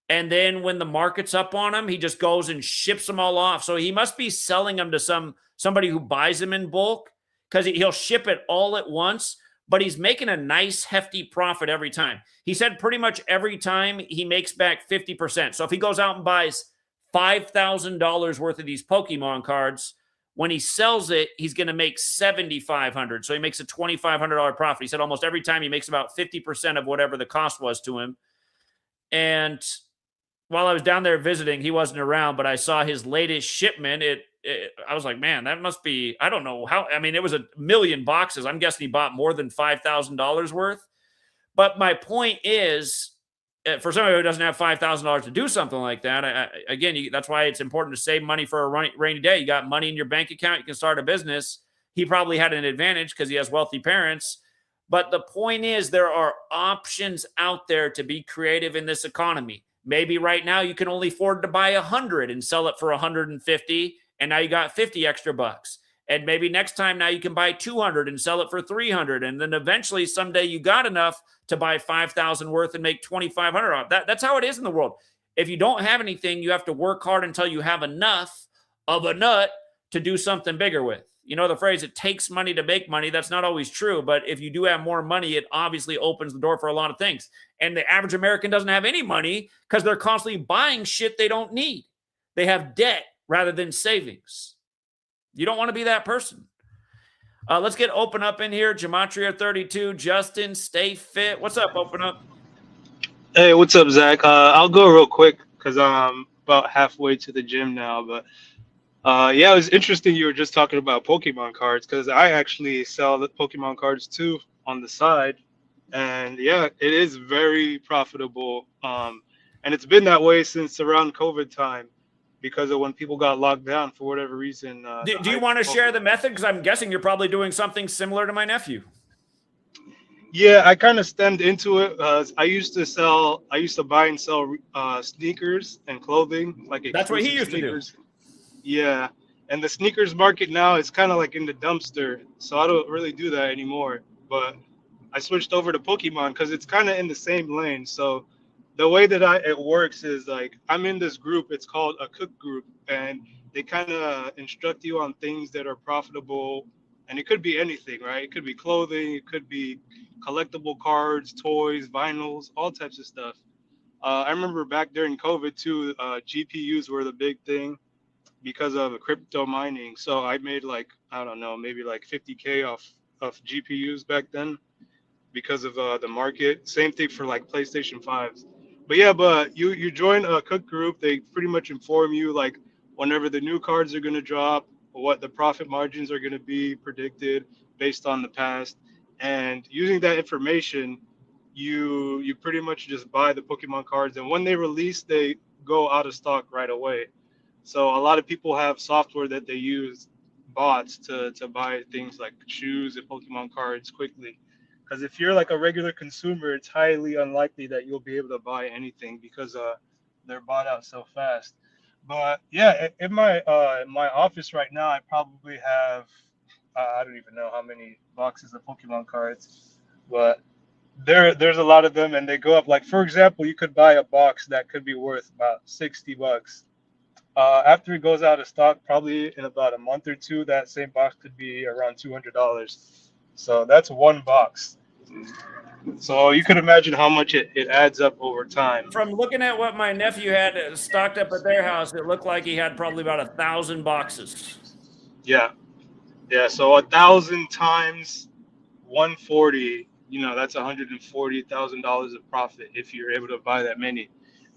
And then when the market's up on him, he just goes and ships them all off. So he must be selling them to somebody who buys them in bulk because he'll ship it all at once. But he's making a nice, hefty profit every time. He said pretty much every time he makes back 50%. So if he goes out and buys $5,000 worth of these Pokemon cards, when he sells it, he's going to make $7,500. So he makes a $2,500 profit. He said almost every time he makes about 50% of whatever the cost was to him. And while I was down there visiting, he wasn't around, but I saw his latest shipment. I was like, man, that must be, I don't know how, I mean, it was 1 million boxes. I'm guessing he bought more than $5,000 worth. But my point is, for somebody who doesn't have $5,000 to do something like that, that's why it's important to save money for a rainy day. You got money in your bank account, you can start a business. He probably had an advantage because he has wealthy parents. But the point is, there are options out there to be creative in this economy. Maybe right now you can only afford to buy 100 and sell it for 150, and now you got 50 extra bucks. And maybe next time now you can buy 200 and sell it for 300. And then eventually someday you got enough to buy 5,000 worth and make 2,500 off. That's how it is in the world. If you don't have anything, you have to work hard until you have enough of a nut to do something bigger with. You know the phrase, it takes money to make money. That's not always true. But if you do have more money, it obviously opens the door for a lot of things. And the average American doesn't have any money because they're constantly buying shit they don't need. They have debt rather than savings. You don't want to be that person. Let's get Open Up in here. Gematria32. Justin, stay fit. What's up, Open Up?
Hey, what's up, Zach? I'll go real quick because I'm about halfway to the gym now. But yeah, it was interesting you were just talking about Pokemon cards because I actually sell the Pokemon cards too on the side. And yeah, it is very profitable. And it's been that way since around COVID time because of when people got locked down for whatever reason.
Do you want to share the method? Because I'm guessing you're probably doing something similar to my nephew.
Yeah, I kind of stemmed into it. I used to buy and sell sneakers and clothing.
That's what he used sneakers.
To do. Yeah, and the sneakers market now is kind of like in the dumpster, so I don't really do that anymore. But I switched over to Pokemon because it's kind of in the same lane. So the way that it works is like I'm in this group. It's called a cook group, and they kind of instruct you on things that are profitable, and it could be anything, right? It could be clothing, it could be collectible cards, toys, vinyls, all types of stuff. I remember back during COVID too, GPUs were the big thing because of crypto mining. So I made like, I don't know, maybe like 50K off of GPUs back then because of the market. Same thing for like PlayStation 5s. But yeah, but you join a cook group, they pretty much inform you like whenever the new cards are going to drop, what the profit margins are going to be predicted based on the past. And using that information, you pretty much just buy the Pokemon cards. And when they release, they go out of stock right away. So a lot of people have software that they use bots to buy things like shoes and Pokemon cards quickly. Because if you're like a regular consumer, it's highly unlikely that you'll be able to buy anything because they're bought out so fast. But yeah, in my office right now, I probably have I don't even know how many boxes of Pokemon cards, but there's a lot of them, and they go up. Like for example, you could buy a box that could be worth about $60. After it goes out of stock, probably in about a month or two, that same box could be around $200. So that's one box. So you could imagine how much it adds up over time.
From looking at what my nephew had stocked up at their house, it looked like he had probably about 1,000 boxes.
Yeah, yeah. So 1,000 times 140, that's $140,000 of profit if you're able to buy that many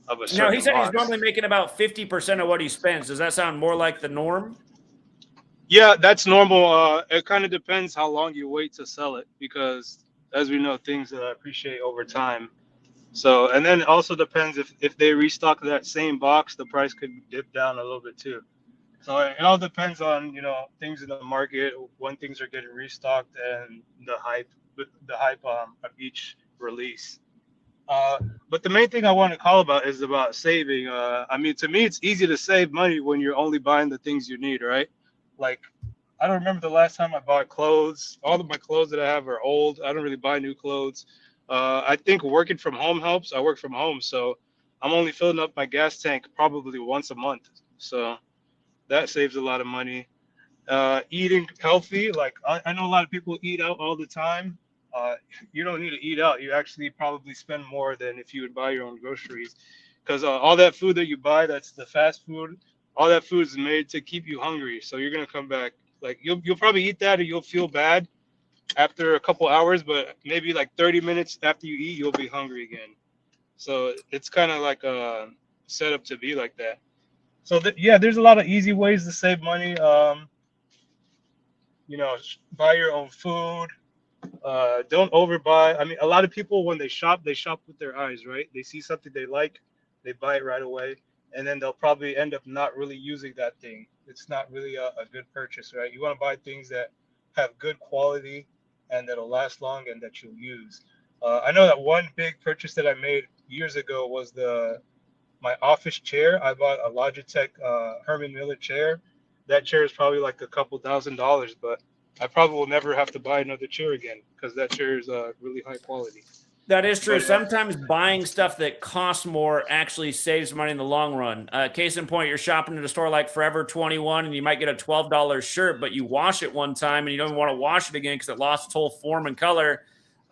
of a
Now, he
certain
said he's
box.
normally making about 50% of what he spends. Does that sound more like the norm?
Yeah, that's normal. It kind of depends how long you wait to sell it because, as we know, things appreciate over time. So, and then it also depends if they restock that same box, the price could dip down a little bit too. So it all depends on things in the market, when things are getting restocked, and the hype of each release. Uh, but the main thing I want to call about is about saving. I mean, to me, it's easy to save money when you're only buying the things you need, right? Like, I don't remember the last time I bought clothes. All of my clothes that I have are old. I don't really buy new clothes. I think working from home helps. I work from home, so I'm only filling up my gas tank probably once a month. So that saves a lot of money. Eating healthy, like I know a lot of people eat out all the time. Uh, you don't need to eat out. You actually probably spend more than if you would buy your own groceries, because all that food that you buy, that's the fast food. All that food is made to keep you hungry. So you're gonna come back like you'll probably eat that and you'll feel bad after a couple hours, but maybe like 30 minutes after you eat, you'll be hungry again. So it's kind of like a setup to be like that. So yeah, there's a lot of easy ways to save money. Buy your own food. Don't overbuy. I mean, a lot of people when they shop with their eyes, right? They see something they like, they buy it right away, and then they'll probably end up not really using that thing. It's not really a good purchase, right? You want to buy things that have good quality and that'll last long and that you'll use. I know that one big purchase that I made years ago was my office chair. I bought a Logitech Herman Miller chair. That chair is probably like a couple $1,000s, but I probably will never have to buy another chair again because that chair is really high quality.
That is true.
But
Sometimes buying stuff that costs more actually saves money in the long run. Case in point, you're shopping at a store like Forever 21 and you might get a $12 shirt, but you wash it one time and you don't even want to wash it again because it lost its whole form and color.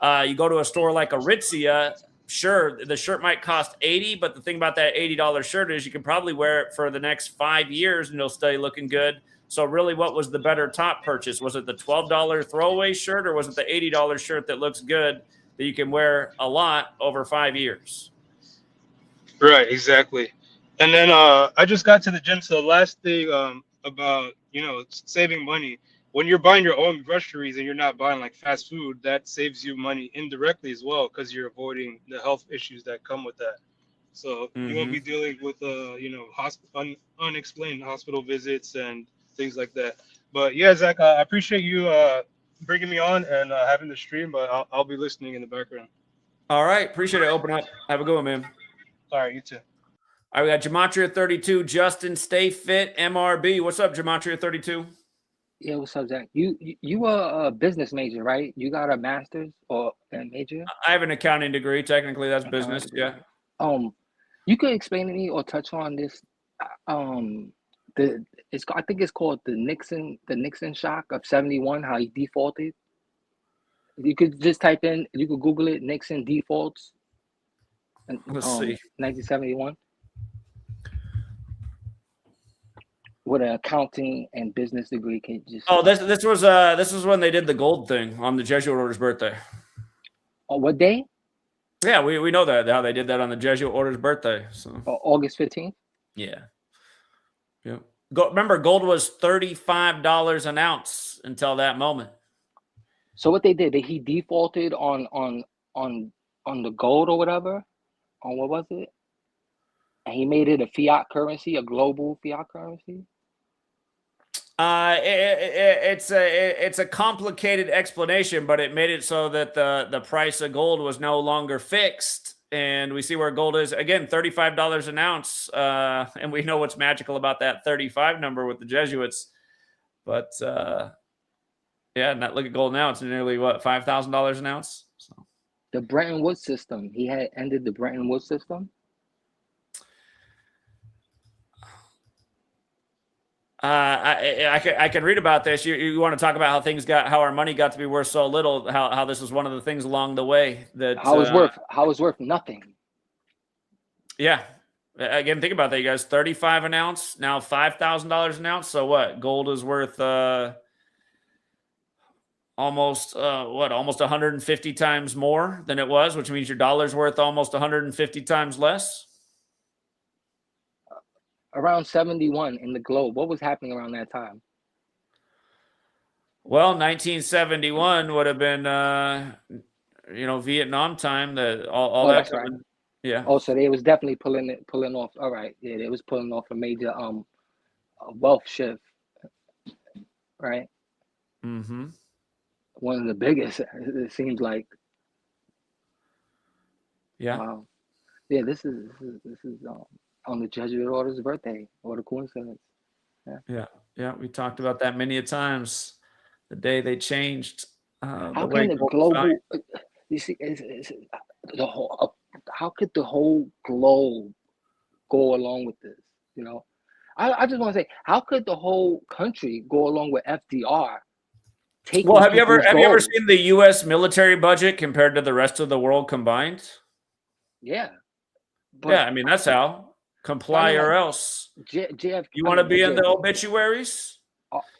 You go to a store like Aritzia, sure, the shirt might cost $80, but the thing about that $80 shirt is you can probably wear it for the next 5 years and it'll stay looking good. So really, what was the better top purchase? Was it the $12 throwaway shirt or was it the $80 shirt that looks good that you can wear a lot over 5 years?
right, exactly. And then I just got to the gym. So the last thing about saving money, when you're buying your own groceries and you're not buying like fast food, that saves you money indirectly as well because you're avoiding the health issues that come with that. So you won't be dealing with unexplained hospital visits and things like that. But yeah, Zach, I appreciate you bringing me on and having the stream. But I'll be listening in the background.
All right. Appreciate it. Open up. Have a good one, man.
All right, you too.
All right, we got Gematria32, Justin, Stay Fit, MRB. What's up, Gematria32?
Yeah, what's up, Zach? You are a business major, right? You got a master's or a major?
I have an accounting degree. Technically, that's business. Yeah.
You could explain to me or touch on this. I think it's called the Nixon shock of '71. How he defaulted. You could just type in. You could Google it. Nixon defaults.
Let's see.
1971. With an accounting and business degree, can you just?
Oh, this was when they did the gold thing on the Jesuit order's birthday.
Oh, what day?
Yeah, we know that how they did that on the Jesuit order's birthday. So
August 15th.
yeah. Remember, gold was $35 an ounce until that moment.
So what they did, he defaulted on the gold or whatever. On what was it? And he made it a fiat currency, a global fiat currency.
It's a complicated explanation, but it made it so that the price of gold was no longer fixed, and we see where gold is again, $35 an ounce, and we know what's magical about that 35 number with the Jesuits, but yeah, and that look at gold now; it's nearly what, $5,000 an ounce. So.
The Bretton Woods system. He had ended the Bretton Woods system.
I can read about this. You want to talk about how our money got to be worth so little, how this was one of the things along the way that
how it's worth nothing.
Yeah. Again, think about that, you guys. 35 an ounce, now $5,000 an ounce. So what? Gold is worth almost 150 times more than it was, which means your dollar's worth almost 150 times less.
Around 71 in the globe. What was happening around that time?
Well, 1971 would have been, Vietnam time. All that.
That's right.
Yeah.
Oh, so they was definitely pulling off. All right. Yeah, they was pulling off a major wealth shift. Right.
Mm-hmm.
One of the biggest. It seems like.
Yeah.
Wow. Yeah. This is on the Jesuit order's birthday. What a coincidence.
Yeah. We talked about that many a times. The day they changed.
How can the global? You see, the whole. How could the whole globe go along with this? You know, I just want to say, how could the whole country go along with FDR?
Well, have you ever seen the U.S. military budget compared to the rest of the world combined?
Yeah.
Yeah, I mean, that's how. Comply or else.
JFK.
You want to be in the obituaries?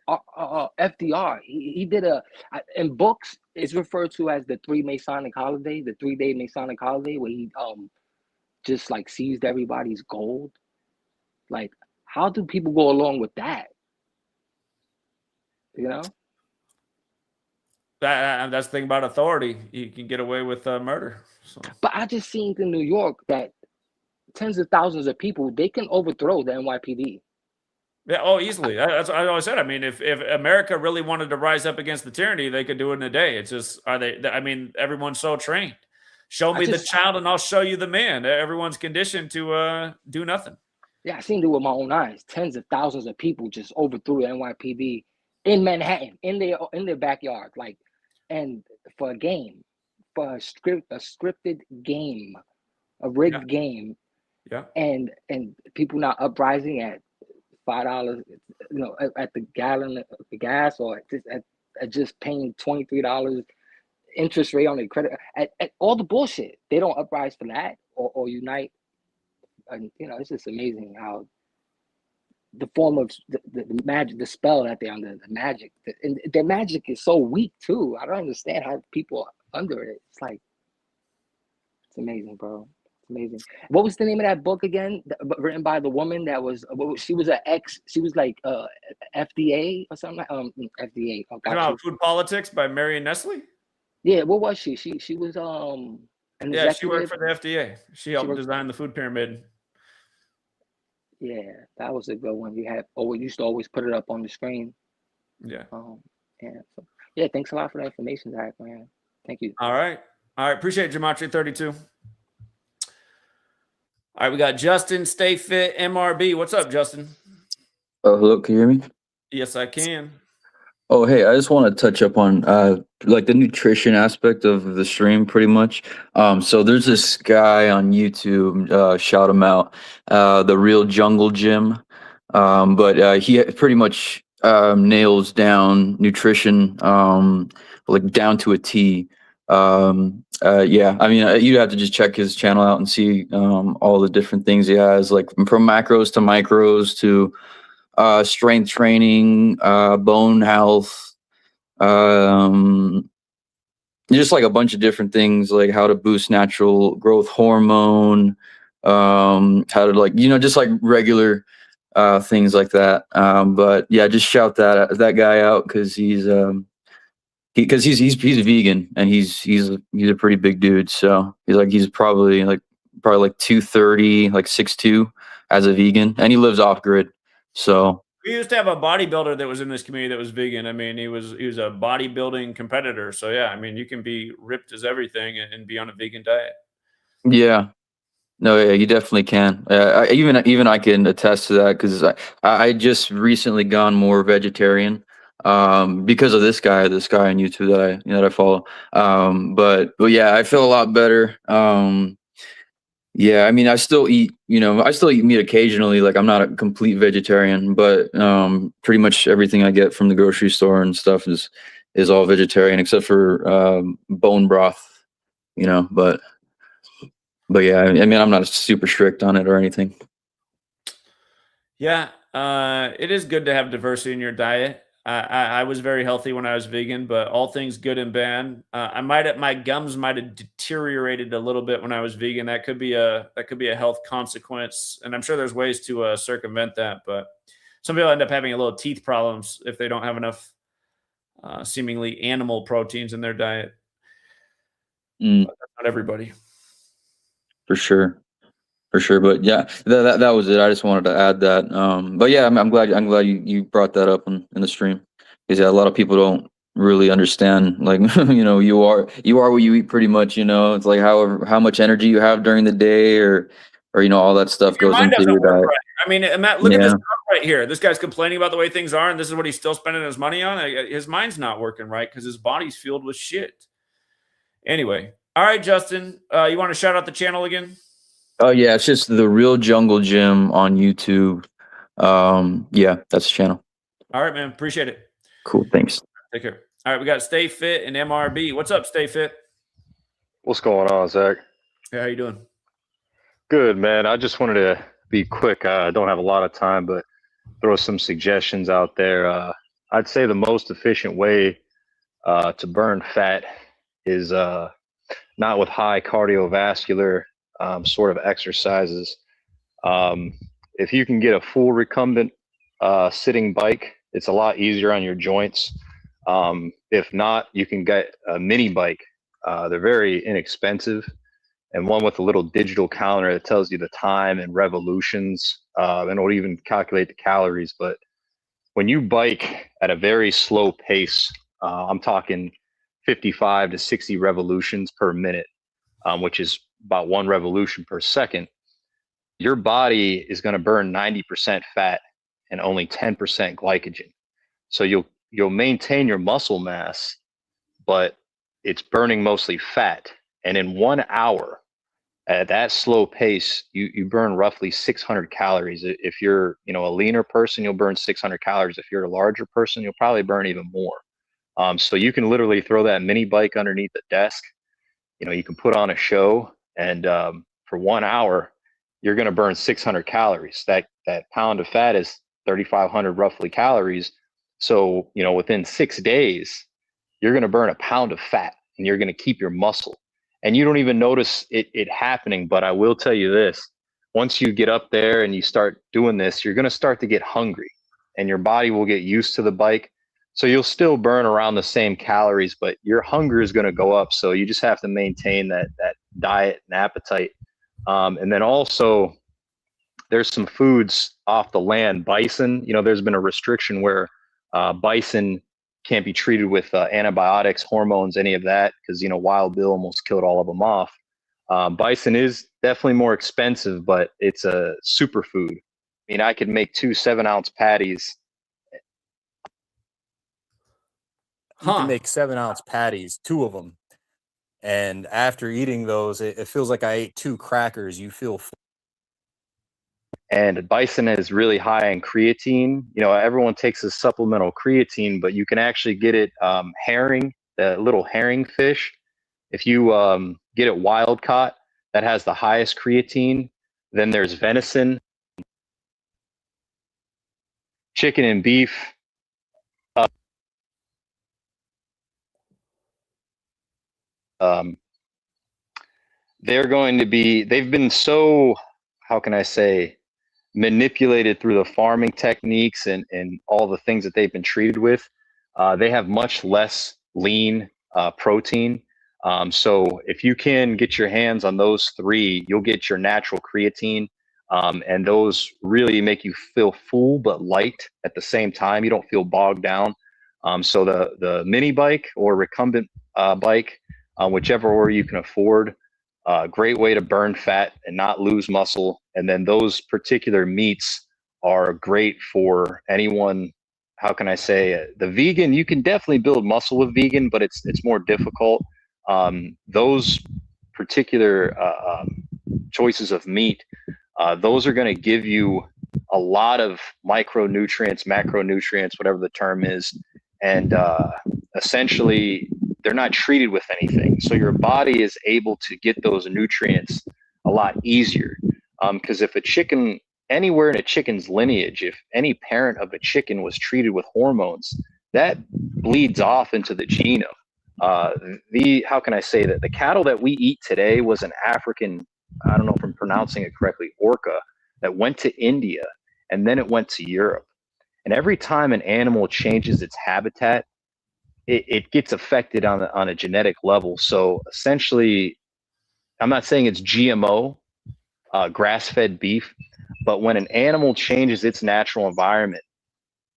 FDR. He did in books. It's referred to as the 3 Masonic holiday, the 3-day Masonic holiday, where he just like seized everybody's gold. Like, how do people go along with that? You know.
That's the thing about authority. You can get away with murder. So.
But I just seen in New York that tens of thousands of people, they can overthrow the NYPD.
Yeah, easily. That's what I always said. I mean, if America really wanted to rise up against the tyranny, they could do it in a day. It's just, everyone's so trained. Show me the child and I'll show you the man. Everyone's conditioned to do nothing.
Yeah, I seen it with my own eyes. Tens of thousands of people just overthrew the NYPD in Manhattan, in their backyard, like, and for a game, for a scripted game, a rigged game.
Yeah.
And people now uprising at $5, at the gallon of the gas, or at just paying $23 interest rate on their credit, at all the bullshit. They don't uprise for that or unite. And it's just amazing how the form of the magic, the spell that they're under, the magic, and their magic is so weak too. I don't understand how people are under it. It's like, it's amazing, bro. Amazing. What was the name of that book again? Written by the woman that was, she was she was like FDA or something. FDA. Oh,
Food Politics by Marion Nestle.
Yeah, what was she? She was
yeah, she worked for the FDA. She helped design the food pyramid.
Yeah, that was a good one. We used to always put it up on the screen.
Yeah.
Yeah. Thanks a lot for the information, Zach, man. Thank you.
All right. Appreciate it, Gematria32. All right, we got Justin, Stay Fit, MRB. What's up, Justin?
Hello, can you hear me?
Yes, I can.
Oh, hey, I just want to touch up on like the nutrition aspect of the stream pretty much. So there's this guy on YouTube, shout him out, The Real Jungle Gym. But he pretty much nails down nutrition like down to a T. Yeah, I mean, you have to just check his channel out and see all the different things he has, like from macros to micros to strength training, bone health, just like a bunch of different things, like how to boost natural growth hormone, how to, like, just like regular things like that. But yeah, just shout that guy out because he's vegan and he's a pretty big dude. So he's probably like 230, like 6'2" as a vegan, and he lives off grid. So
We used to have a bodybuilder that was in this community that was vegan. I mean, he was a bodybuilding competitor. So yeah, I mean, you can be ripped as everything and be on a vegan diet.
Yeah. No, yeah, you definitely can. Even I can attest to that because I just recently gone more vegetarian because of this guy on YouTube that I follow. But yeah, I feel a lot better. Yeah, I mean, I still eat meat occasionally. Like I'm not a complete vegetarian, but pretty much everything I get from the grocery store and stuff is all vegetarian except for bone broth, you know, but yeah, I mean, I'm not super strict on it or anything.
Yeah, it is good to have diversity in your diet. I was very healthy when I was vegan, but all things good and bad. My gums might have deteriorated a little bit when I was vegan. That could be a health consequence, and I'm sure there's ways to circumvent that. But some people end up having a little teeth problems if they don't have enough seemingly animal proteins in their diet.
Mm,
But that's not everybody.
for sure. For sure, but yeah, that was it. I just wanted to add that. But yeah, I'm glad you brought that up in the stream because yeah, a lot of people don't really understand. Like you are what you eat, pretty much. It's like how much energy you have during the day, or all that stuff
Your
goes
mind
into
doesn't
your
work
diet.
right. I mean, Matt, look at this
Yeah,
right here. This guy's complaining about the way things are, and this is what he's still spending his money on. His mind's not working right because his body's filled with shit. Anyway, all right, Justin, you want to shout out the channel again?
oh yeah, it's just the Real Jungle Gym on YouTube. Yeah, that's the channel.
All right, man. Appreciate it.
Cool, thanks.
Take care. All right, we got Stay Fit and MRB. What's up, Stay Fit?
What's going on, Zach?
Hey, how you doing?
Good, man. I just wanted to be quick. I don't have a lot of time, but throw some suggestions out there. I'd say the most efficient way to burn fat is not with high cardiovascular sort of exercises. If you can get a full recumbent sitting bike, it's a lot easier on your joints. If not, you can get a mini bike. They're very inexpensive, and one with a little digital calendar that tells you the time and revolutions, and it'll even calculate the calories. But when you bike at a very slow pace, I'm talking 55 to 60 revolutions per minute, which is about 1 revolution per second, your body is going to burn 90% fat and only 10% glycogen. So you'll maintain your muscle mass, but it's burning mostly fat. And in 1 hour, at that slow pace, you burn roughly 600 calories. If you're a leaner person, you'll burn 600 calories. If you're a larger person, you'll probably burn even more. So you can literally throw that mini bike underneath the desk. You can put on a show, and for 1 hour, you're going to burn 600 calories. That pound of fat is 3,500 roughly calories. So within 6 days, you're going to burn a pound of fat, and you're going to keep your muscle. And you don't even notice it happening. But I will tell you this: once you get up there and you start doing this, you're going to start to get hungry, and your body will get used to the bike. So you'll still burn around the same calories, but your hunger is going to go up. So you just have to maintain that diet and appetite. And then also, there's some foods off the land. Bison, there's been a restriction where bison can't be treated with antibiotics, hormones, any of that, because Wild Bill almost killed all of them off. Bison is definitely more expensive, but it's a superfood. I mean, I could make 2 7-ounce patties.
You can make 7-ounce patties, 2 of them, and after eating those, it feels like I ate 2 crackers. You feel full.
And bison is really high in creatine. Everyone takes a supplemental creatine, but you can actually get it herring, the little herring fish. If you get it wild caught, that has the highest creatine. Then there's venison, chicken and beef. They've been so, how can I say, manipulated through the farming techniques and all the things that they've been treated with. They have much less lean protein. So if you can get your hands on those 3, you'll get your natural creatine. And those really make you feel full but light at the same time. You don't feel bogged down. So the mini bike or recumbent bike, whichever or you can afford, great way to burn fat and not lose muscle. And then those particular meats are great for anyone. How can I say the vegan? You can definitely build muscle with vegan, but it's more difficult. Those particular choices of meat, those are going to give you a lot of micronutrients, macronutrients, whatever the term is, and essentially they're not treated with anything. So your body is able to get those nutrients a lot easier. Because if a chicken, anywhere in a chicken's lineage, if any parent of a chicken was treated with hormones, that bleeds off into the genome. How can I say that? The cattle that we eat today was an African, I don't know if I'm pronouncing it correctly, orca, that went to India and then it went to Europe. And every time an animal changes its habitat, it gets affected on a genetic level. So essentially, I'm not saying it's GMO, grass-fed beef, but when an animal changes its natural environment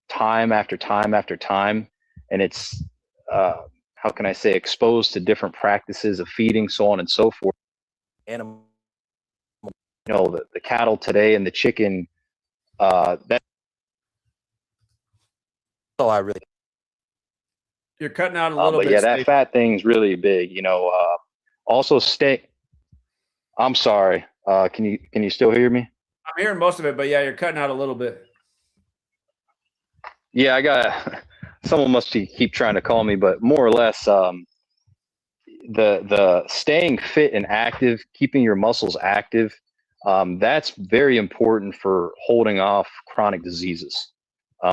time after time after time, and it's, how can I say, exposed to different practices of feeding, so on and so forth. Animal, the cattle today and the chicken, that's all I really.
You're cutting out a little
but
bit.
Yeah, that fat thing's really big. Also I'm sorry. Can you still hear me?
I'm hearing most of it, but yeah, you're cutting out a little bit.
Yeah, I got someone must keep trying to call me, but more or less, the staying fit and active, keeping your muscles active, that's very important for holding off chronic diseases.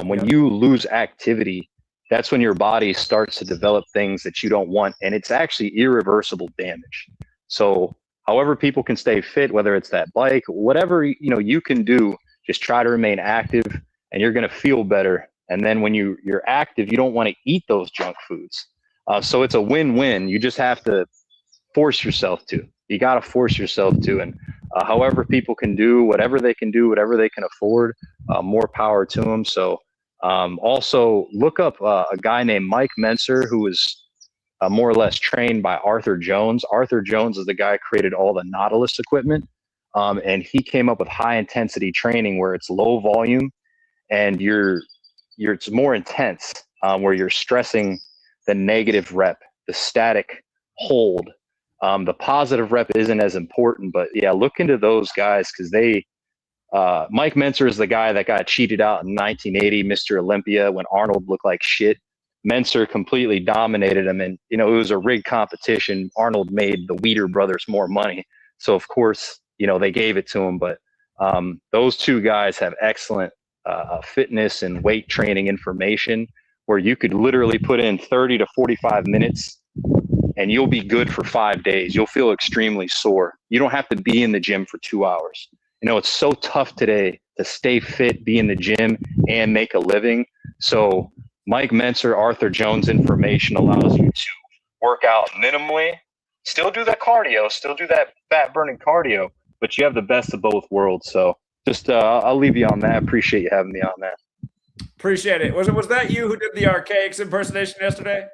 When you lose activity, that's when your body starts to develop things that you don't want, and it's actually irreversible damage. So however people can stay fit, whether it's that bike, whatever you can do, just try to remain active and you're going to feel better. And then when you're active, you don't want to eat those junk foods. So it's a win-win. You just have to force yourself to. You got to force yourself to. And however people can do, whatever they can afford, more power to them. So also look up a guy named Mike Menser, who was more or less trained by Arthur Jones. Arthur Jones is the guy who created all the Nautilus equipment. And he came up with high intensity training where it's low volume and it's more intense, where you're stressing the negative rep, the static hold. The positive rep isn't as important, but yeah, look into those guys because Mike Menser is the guy that got cheated out in 1980, Mr. Olympia, when Arnold looked like shit. Menser completely dominated him, and it was a rigged competition. Arnold made the Weider brothers more money, so of course they gave it to him. But those two guys have excellent fitness and weight training information, where you could literally put in 30 to 45 minutes, and you'll be good for 5 days. You'll feel extremely sore. You don't have to be in the gym for 2 hours. It's so tough today to stay fit, be in the gym, and make a living. So Mike Menser, Arthur Jones information allows you to work out minimally, still do that cardio, still do that fat burning cardio, but you have the best of both worlds. So just I'll leave you on that. Appreciate you having me on that.
Appreciate it. Was that you who did the Archaics impersonation yesterday?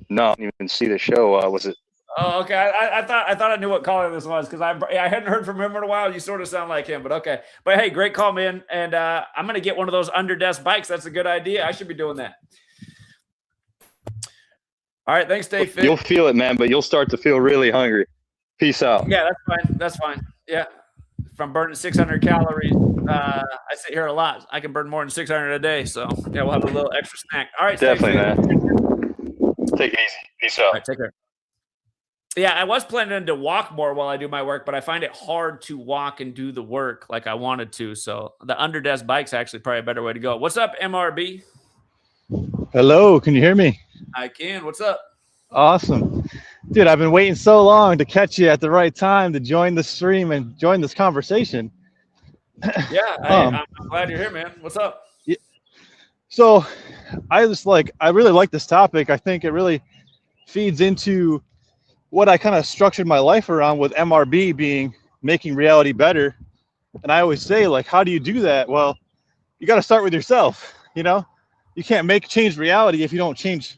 No, I didn't even see the show. Was it?
Oh, okay. I thought I knew what caller this was because I hadn't heard from him in a while. You sort of sound like him, but okay. But hey, great call, man. And I'm gonna get one of those under desk bikes. That's a good idea. I should be doing that. All right, thanks, Dave.
You'll feel it, man, but you'll start to feel really hungry. Peace out.
Yeah, that's fine. That's fine. Yeah, if I'm burning 600 calories, I sit here a lot. I can burn more than 600 a day. So yeah, we'll have a little extra snack. All right,
definitely, man. Take it easy. Peace out.
All right, take care. Yeah, I was planning to walk more while I do my work, but I find it hard to walk and do the work like I wanted to. So the underdesk bike's actually probably a better way to go. What's up, MRB?
Hello, can you hear me?
I can. What's up?
Awesome. Dude, I've been waiting so long to catch you at the right time to join the stream and join this conversation.
Yeah, I'm glad you're here, man. What's up?
Yeah. So I really like this topic. I think it really feeds into what I kind of structured my life around, with MRB being making reality better. And I always say, like, how do you do that? Well, you got to start with yourself. You know, you can't change reality if you don't change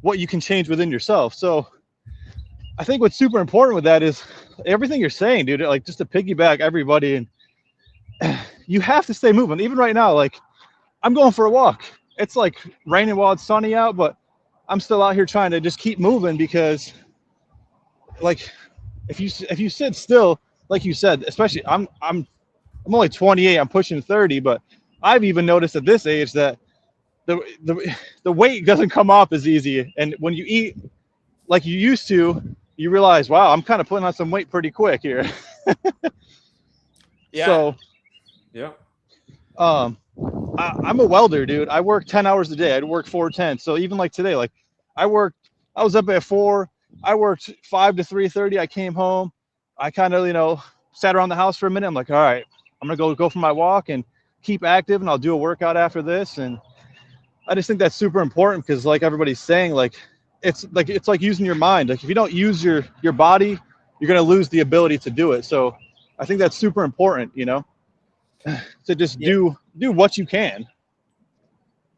what you can change within yourself. So I think what's super important with that is everything you're saying, dude, like just to piggyback everybody, and you have to stay moving. Even right now, like I'm going for a walk. It's like raining while it's sunny out, but I'm still out here trying to just keep moving, because like if you sit still, like you said, especially I'm only 28, I'm pushing 30, but I've even noticed at this age that the weight doesn't come off as easy. And when you eat like you used to, you realize, wow, I'm kind of putting on some weight pretty quick here.
Yeah.
So,
yeah.
I'm a welder, dude. I work 10 hours a day. I'd work 4 10. So even like today, like I was up at 4. I worked 5 to 3:30. I came home. I kind of, sat around the house for a minute. I'm like, all right, I'm going to go for my walk and keep active, and I'll do a workout after this. And I just think that's super important, because like everybody's saying, like it's like using your mind. Like if you don't use your body, you're going to lose the ability to do it. So I think that's super important, to just do what you can.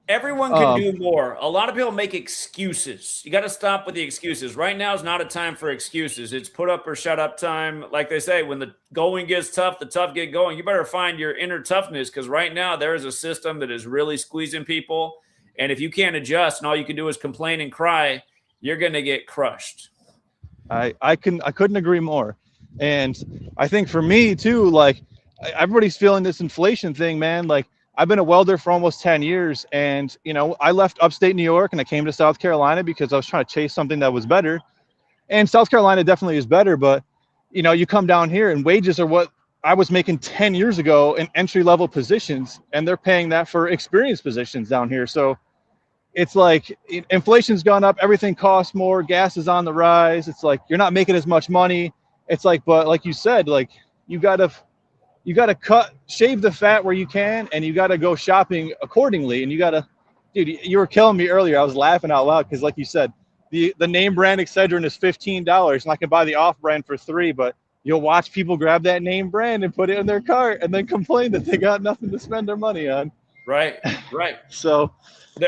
Everyone can do more. A lot of people make excuses. You got to stop with the excuses. Right now is not a time for excuses. It's put up or shut up time. Like they say, when the going gets tough, the tough get going. You better find your inner toughness, because right now there is a system that is really squeezing people. And if you can't adjust and all you can do is complain and cry, you're going to get crushed.
I couldn't agree more. And I think for me too, like everybody's feeling this inflation thing, man. Like I've been a welder for almost 10 years, and I left upstate New York and I came to South Carolina because I was trying to chase something that was better. And South Carolina definitely is better, but you come down here and wages are what I was making 10 years ago in entry-level positions, and they're paying that for experienced positions down here. So it's like inflation's gone up, everything costs more, gas is on the rise. It's like you're not making as much money. It's like, but like you said, like you gotta shave the fat where you can, and you gotta go shopping accordingly. And dude, you were killing me earlier. I was laughing out loud because like you said, the name brand Excedrin is $15, and I can buy the off brand for $3, but you'll watch people grab that name brand and put it in their cart and then complain that they got nothing to spend their money on.
Right.
So,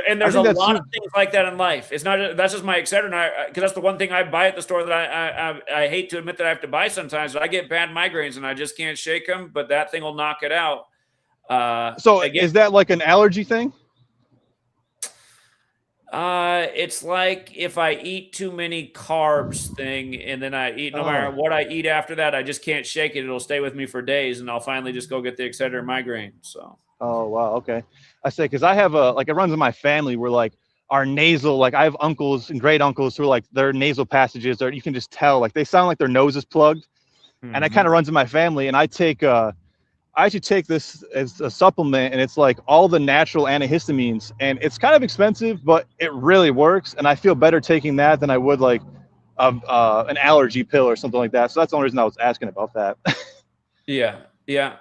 and there's a lot of things like that in life. It's not, that's just my Excedrin, because that's the one thing I buy at the store that I hate to admit that I have to buy sometimes. I get bad migraines and I just can't shake them, but that thing will knock it out.
So again, is that like an allergy thing?
It's like if I eat too many carbs thing, and then I eat, no matter what I eat after that, I just can't shake it. It'll stay with me for days, and I'll finally just go get the Excedrin migraine. So.
Oh, wow. Okay. I say, because I have it runs in my family where like our nasal, like I have uncles and great uncles who are like their nasal passages are, you can just tell, like they sound like their nose is plugged. Mm-hmm. And it kind of runs in my family. And I actually take this as a supplement, and it's like all the natural antihistamines, and it's kind of expensive, but it really works. And I feel better taking that than I would like an allergy pill or something like that. So that's the only reason I was asking about that.
Yeah.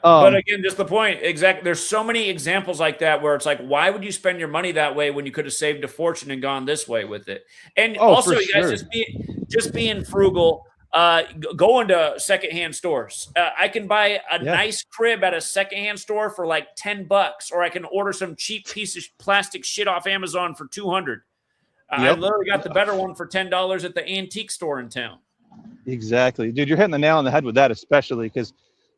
But again, just the point, exactly. There's so many examples like that where it's like, why would you spend your money that way when you could have saved a fortune and gone this way with it? And also, you guys, just being frugal, going to secondhand stores. I can buy a nice crib at a secondhand store for like $10, or I can order some cheap piece of plastic shit off Amazon for $200. I literally got the better one for $10 at the antique store in town.
Exactly, dude. You're hitting the nail on the head with that, especially because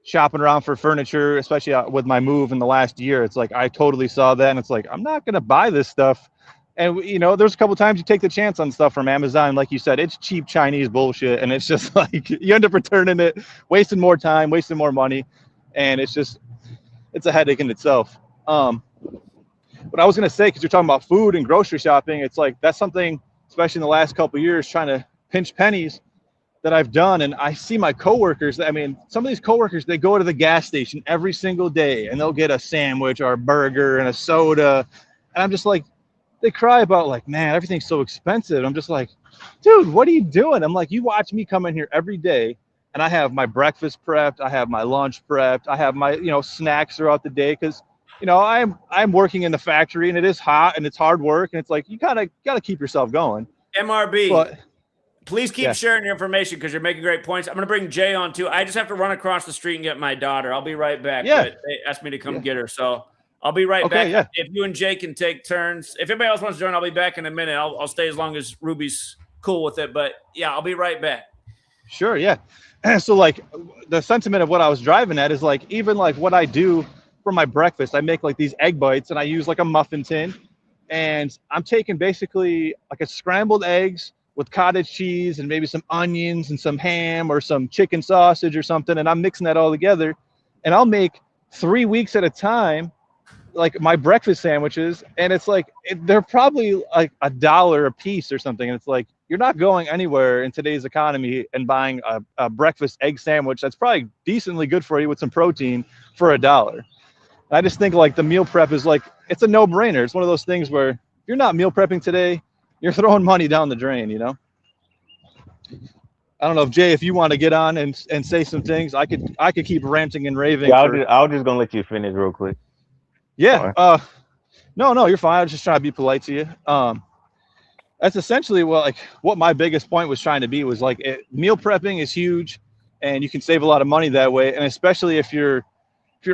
shopping around for furniture, especially with my move in the last year, it's like I totally saw that, and it's like I'm not gonna buy this stuff. And there's a couple times you take the chance on stuff from Amazon, like you said, it's cheap Chinese bullshit, and it's just like you end up returning it, wasting more time, wasting more money, and it's a headache in itself. But I was gonna say, because you're talking about food and grocery shopping, it's like that's something, especially in the last couple of years, trying to pinch pennies, that I've done. And I see my coworkers, I mean, some of these coworkers, they go to the gas station every single day and they'll get a sandwich or a burger and a soda. And I'm just like, they cry about like, man, everything's so expensive. I'm just like, dude, what are you doing? I'm like, you watch me come in here every day, and I have my breakfast prepped, I have my lunch prepped, I have my, snacks throughout the day. Cause I'm working in the factory, and it is hot and it's hard work. And it's like, you kind of got to keep yourself going.
MRB.
But
Please keep sharing your information because you're making great points. I'm going to bring Jay on too. I just have to run across the street and get my daughter. I'll be right back.
Yeah.
But they asked me to come get her. So I'll be right
Okay,
back.
yeah.
If you and Jay can take turns. If anybody else wants to join, I'll be back in a minute. I'll stay as long as Ruby's cool with it. But yeah, I'll be right back.
Sure, yeah. So like the sentiment of what I was driving at is like, even like what I do for my breakfast, I make like these egg bites and I use like a muffin tin, and I'm taking basically like a scrambled eggs with cottage cheese and maybe some onions and some ham or some chicken sausage or something, and I'm mixing that all together, and I'll make 3 weeks at a time like my breakfast sandwiches, and it's like they're probably like $1 a piece or something, and it's like you're not going anywhere in today's economy and buying a breakfast egg sandwich that's probably decently good for you with some protein for $1. I just think like the meal prep is like, it's a no-brainer. It's one of those things where if you're not meal prepping today, you're throwing money down the drain, you know? I don't know if Jay, if you want to get on and say some things, I could keep ranting and raving.
Yeah, I was just gonna let you finish real quick.
Yeah. No, you're fine. I was just trying to be polite to you. That's essentially what my biggest point was trying to be was like meal prepping is huge, and you can save a lot of money that way. And especially if you're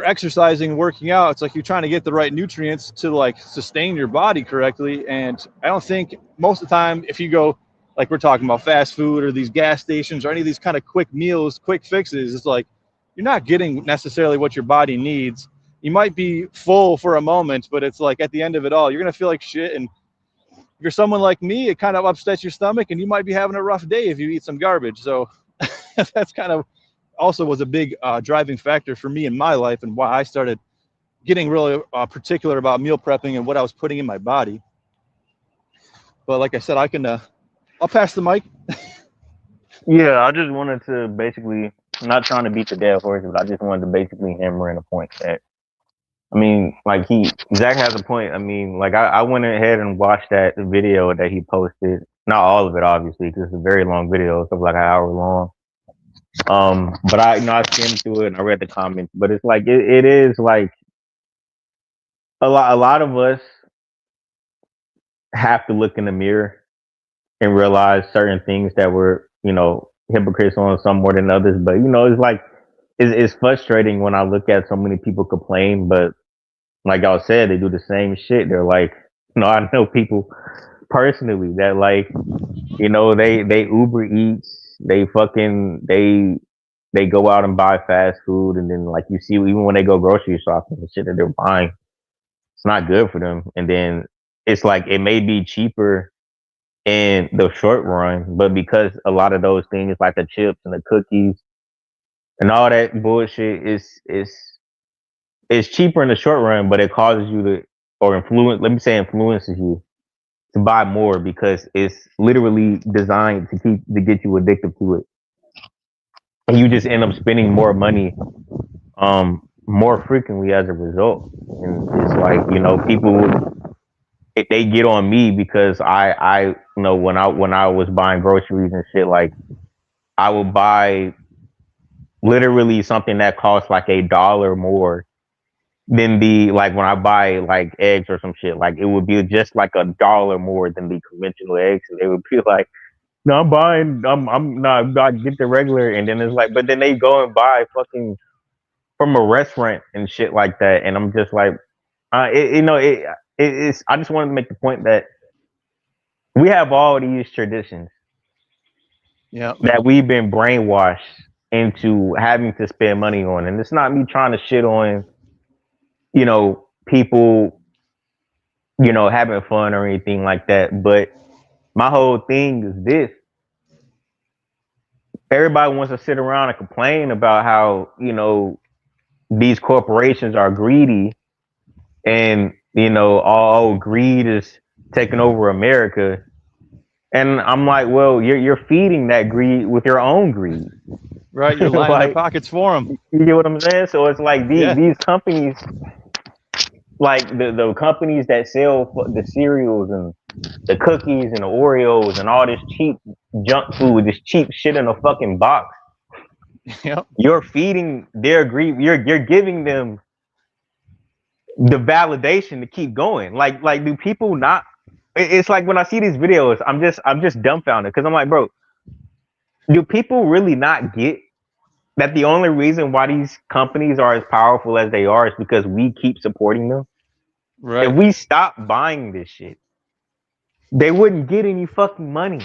exercising, working out, it's like you're trying to get the right nutrients to like sustain your body correctly. And I don't think most of the time, if you go like we're talking about fast food or these gas stations or any of these kind of quick meals, quick fixes, it's like you're not getting necessarily what your body needs. You might be full for a moment, but it's like at the end of it all, you're going to feel like shit. And if you're someone like me, it kind of upsets your stomach and you might be having a rough day if you eat some garbage. So that's kind of also was a big driving factor for me in my life and why I started getting really particular about meal prepping and what I was putting in my body. But like I said, I'll pass the mic.
Yeah, I just wanted to basically, not trying to beat the dead horse, but I just wanted to basically hammer in a point that, I mean, like Zach has a point. I mean, like I went ahead and watched that video that he posted. Not all of it, obviously, because it's a very long video. It's like an hour long. But I skimmed through it and I read the comments. But it's like it is like a lot of us have to look in the mirror and realize certain things that we're, hypocrites on some more than others. But it's like it's frustrating when I look at so many people complain, but like y'all said, they do the same shit. They're like, I know people personally that like, they Uber Eats, they go out and buy fast food, and then like you see, even when they go grocery shopping, the shit that they're buying, it's not good for them. And then it's like it may be cheaper in the short run, but because a lot of those things like the chips and the cookies and all that bullshit is cheaper in the short run, but it causes you to, or influences you to buy more because it's literally designed to get you addicted to it. And you just end up spending more money more frequently as a result. And it's like, people, if they get on me because I when I was buying groceries and shit, like I would buy literally something that costs like $1 more than when I buy like eggs or some shit, like it would be just like $1 more than the conventional eggs. And they would be like, no, I'm not get the regular. And then it's like, but then they go and buy fucking from a restaurant and shit like that. And I'm just like, it's, I just wanted to make the point that we have all these traditions that we've been brainwashed into having to spend money on. And it's not me trying to shit on, people, having fun or anything like that. But my whole thing is this. Everybody wants to sit around and complain about how, these corporations are greedy and, all greed is taking over America. And I'm like, well, you're feeding that greed with your own greed.
Right, you're lining their pockets for them.
You get what I'm saying? So it's like these companies, like the companies that sell the cereals and the cookies and the Oreos and all this cheap junk food, this cheap shit in a fucking box.
Yep.
You're feeding their greed. You're giving them the validation to keep going. Like do people not? It's like when I see these videos, I'm just dumbfounded because I'm like, bro, Do people really not get that the only reason why these companies are as powerful as they are is because we keep supporting them?
Right.
If we stop buying this shit, they wouldn't get any fucking money.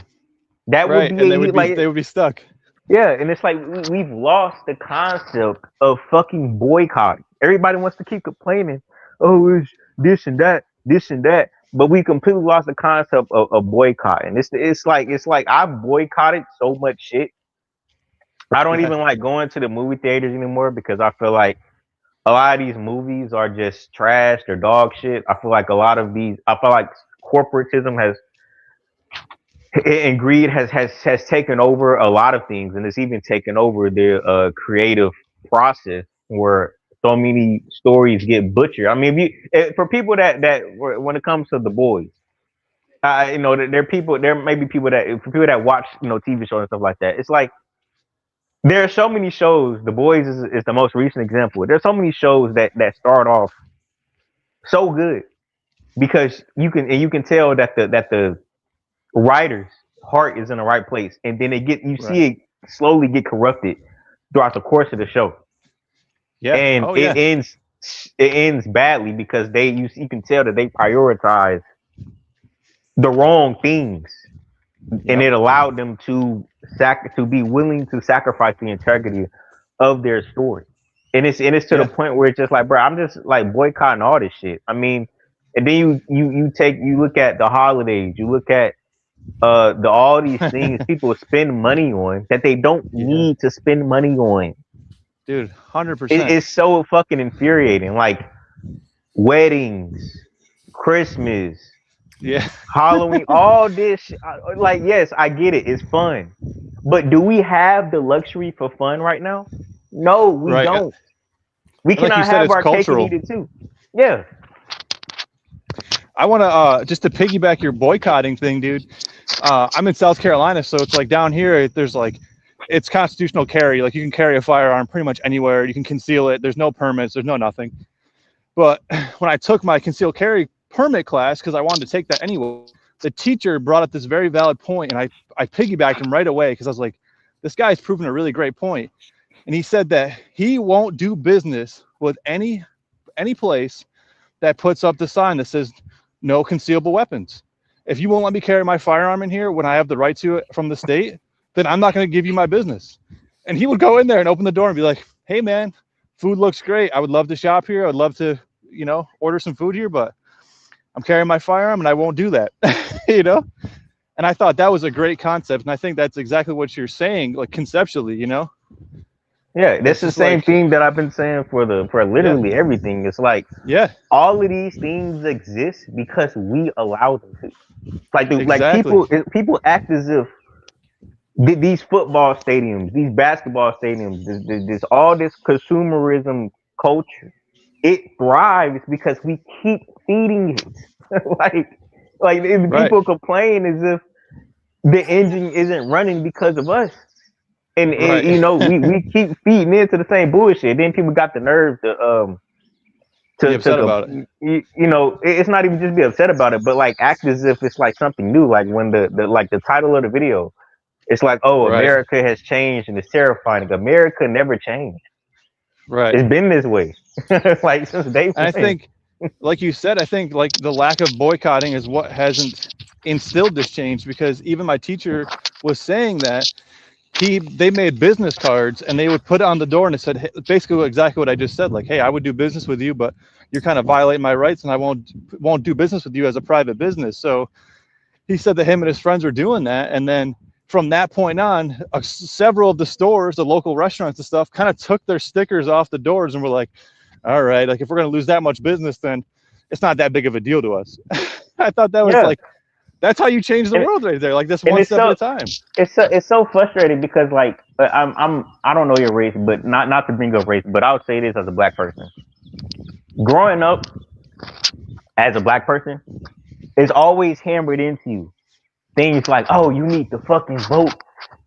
That
Right.
would be
And they
like,
would be stuck.
yeah, and it's like we've lost the concept of fucking boycott. Everybody wants to keep complaining, oh, it's this and that, but we completely lost the concept of boycotting. It's like I've boycotted so much shit. I don't
Yeah.
even like going to the movie theaters anymore because I feel like a lot of these movies are just trash or dog shit. I feel like corporatism has and greed has taken over a lot of things, and it's even taken over the creative process where so many stories get butchered. I mean, for people that when it comes to The Boys, you know, there may be people that for people that watch, you know, TV shows and stuff like that. It's like there are so many shows. The Boys is the most recent example. There's so many shows that start off so good because you can tell that the writer's heart is in the right place, and then you see it slowly get corrupted throughout the course of the show.
Yeah.
And it ends badly because you can tell that they prioritize the wrong things, and it allowed them to be willing to sacrifice the integrity of their story. And it's to the point where it's just like, bro, I'm just like boycotting all this shit. I mean, and then you look at the holidays, you look at all these things people spend money on that they don't need to spend money on.
Dude, 100%.
It's so fucking infuriating. Like weddings, Christmas, Halloween, all this. Like, yes, I get it. It's fun, but do we have the luxury for fun right now? No, we don't. We cannot like have our cultural. Cake and eat it too. Yeah.
I want to just to piggyback your boycotting thing, dude. I'm in South Carolina, so it's like down here. There's like, it's constitutional carry. Like you can carry a firearm pretty much anywhere. You can conceal it. There's no permits. There's no nothing. But when I took my concealed carry permit class, because I wanted to take that anyway, the teacher brought up this very valid point, and I piggybacked him right away because I was like, this guy's proven a really great point. And he said that he won't do business with any place that puts up the sign that says no concealable weapons. If you won't let me carry my firearm in here when I have the right to it from the state, then I'm not going to give you my business. And he would go in there and open the door and be like, hey man, food looks great. I would love to shop here. I would love to, you know, order some food here, but I'm carrying my firearm and I won't do that, you know? And I thought that was a great concept. And I think that's exactly what you're saying, like conceptually, you know?
Yeah, that's the same thing that I've been saying for literally everything. It's like, all of these things exist because we allow them to. Like people act as if these football stadiums, these basketball stadiums, this all this consumerism culture, it thrives because we keep feeding it. like people complain as if the engine isn't running because of us. And you know, we keep feeding into the same bullshit. Then people got the nerve to
be upset about it.
You know, it's not even just be upset about it, but like act as if it's like something new. Like when the title of the video, it's like, oh, America has changed and it's terrifying. America never changed.
Right.
It's been this way. Like since day one.
I think, like you said, I think like the lack of boycotting is what hasn't instilled this change, because even my teacher was saying that they made business cards and they would put it on the door and it said, hey, basically exactly what I just said. Like, hey, I would do business with you, but you're kind of violating my rights and I won't do business with you as a private business. So he said that him and his friends were doing that. And then from that point on, several of the stores, the local restaurants and stuff, kind of took their stickers off the doors and were like, all right, like if we're going to lose that much business, then it's not that big of a deal to us. I thought that was like, that's how you change the world right there. Like this one step at a time.
It's so frustrating because like I don't know your race, but not to bring up race, but I would say this as a black person. Growing up as a black person, it's always hammered into you things like, oh, you need to fucking vote,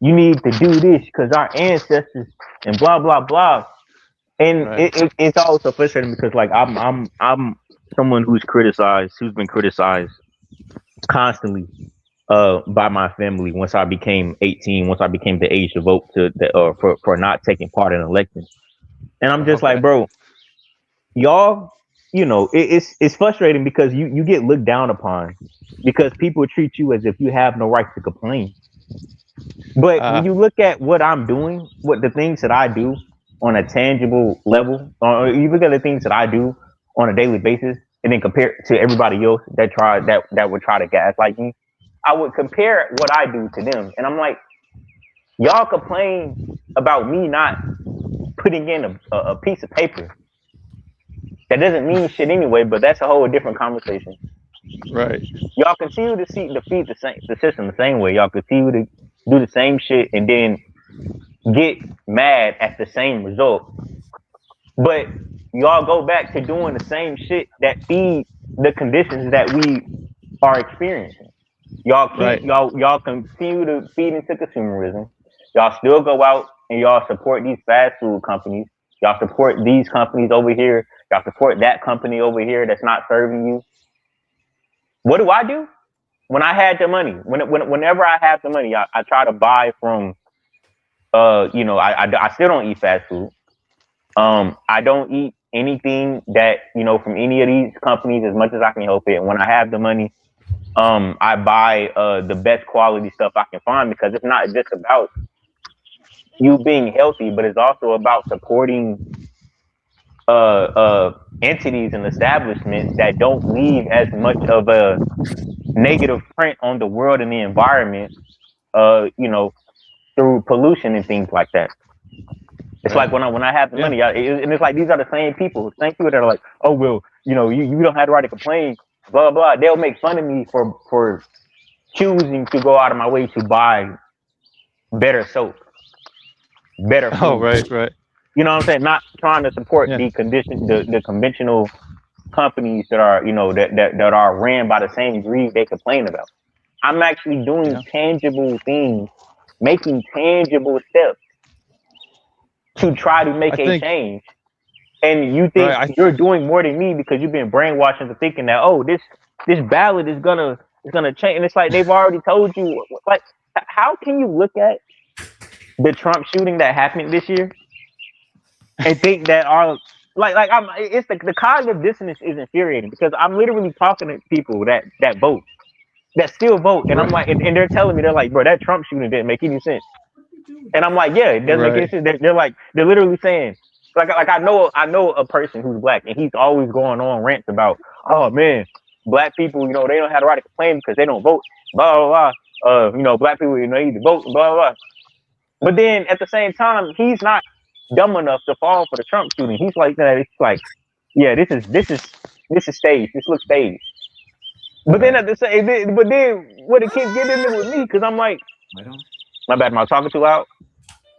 you need to do this because our ancestors and blah blah blah. And it's also frustrating because like I'm someone who's been criticized constantly by my family once I became 18, once I became the age to vote for not taking part in elections. And I'm just like, bro, y'all, it's frustrating because you get looked down upon because people treat you as if you have no right to complain. But when you look at what I'm doing, what the things that I do on a tangible level, or you look at the things that I do on a daily basis, and then compare it to everybody else that would try to gaslight me, I would compare what I do to them, and I'm like, y'all complain about me not putting in a piece of paper. That doesn't mean shit anyway, but that's a whole different conversation.
Right.
Y'all continue to defeat the system the same way. Y'all continue to do the same shit and then get mad at the same result. But y'all go back to doing the same shit that feed the conditions that we are experiencing. Y'all continue to feed into consumerism. Y'all still go out and y'all support these fast food companies. Y'all support these companies over here. Y'all support that company over here that's not serving you. What do? When I had the money, whenever I have the money, I try to buy from, I still don't eat fast food. I don't eat anything that, from any of these companies as much as I can help it. And when I have the money, I buy the best quality stuff I can find, because it's not just about you being healthy, but it's also about supporting entities and establishments that don't leave as much of a negative print on the world and the environment, through pollution and things like that. It's like when I have the money, and it's like these are the same people that are like, oh well, you don't have the right to complain, blah blah. They'll make fun of me for choosing to go out of my way to buy better soap, better food.
Oh, right.
You know what I'm saying? Not trying to support the conventional companies that are, that are ran by the same greed they complain about. I'm actually doing tangible things, making tangible steps to try to make a change. And you think you're doing more than me because you've been brainwashed into thinking that, oh, this ballot is gonna change. And it's like they've already told you. Like, how can you look at the Trump shooting that happened this year and think that it's the cognitive dissonance is infuriating, because I'm literally talking to people that vote, that still vote, and I'm like, and they're telling me, they're like, bro, that Trump shooting didn't make any sense. And I'm like, yeah, it doesn't make any sense. They're literally saying, like I know a person who's black, and he's always going on rants about, oh man, black people, they don't have the right to complain because they don't vote, blah blah blah. Black people, need to vote, blah blah. But then at the same time, he's not dumb enough to fall for the Trump shooting. He's like that. It's like, yeah, this is staged. This looks staged. But then what it keeps getting into with me, because I'm like, my bad, am I talking too loud?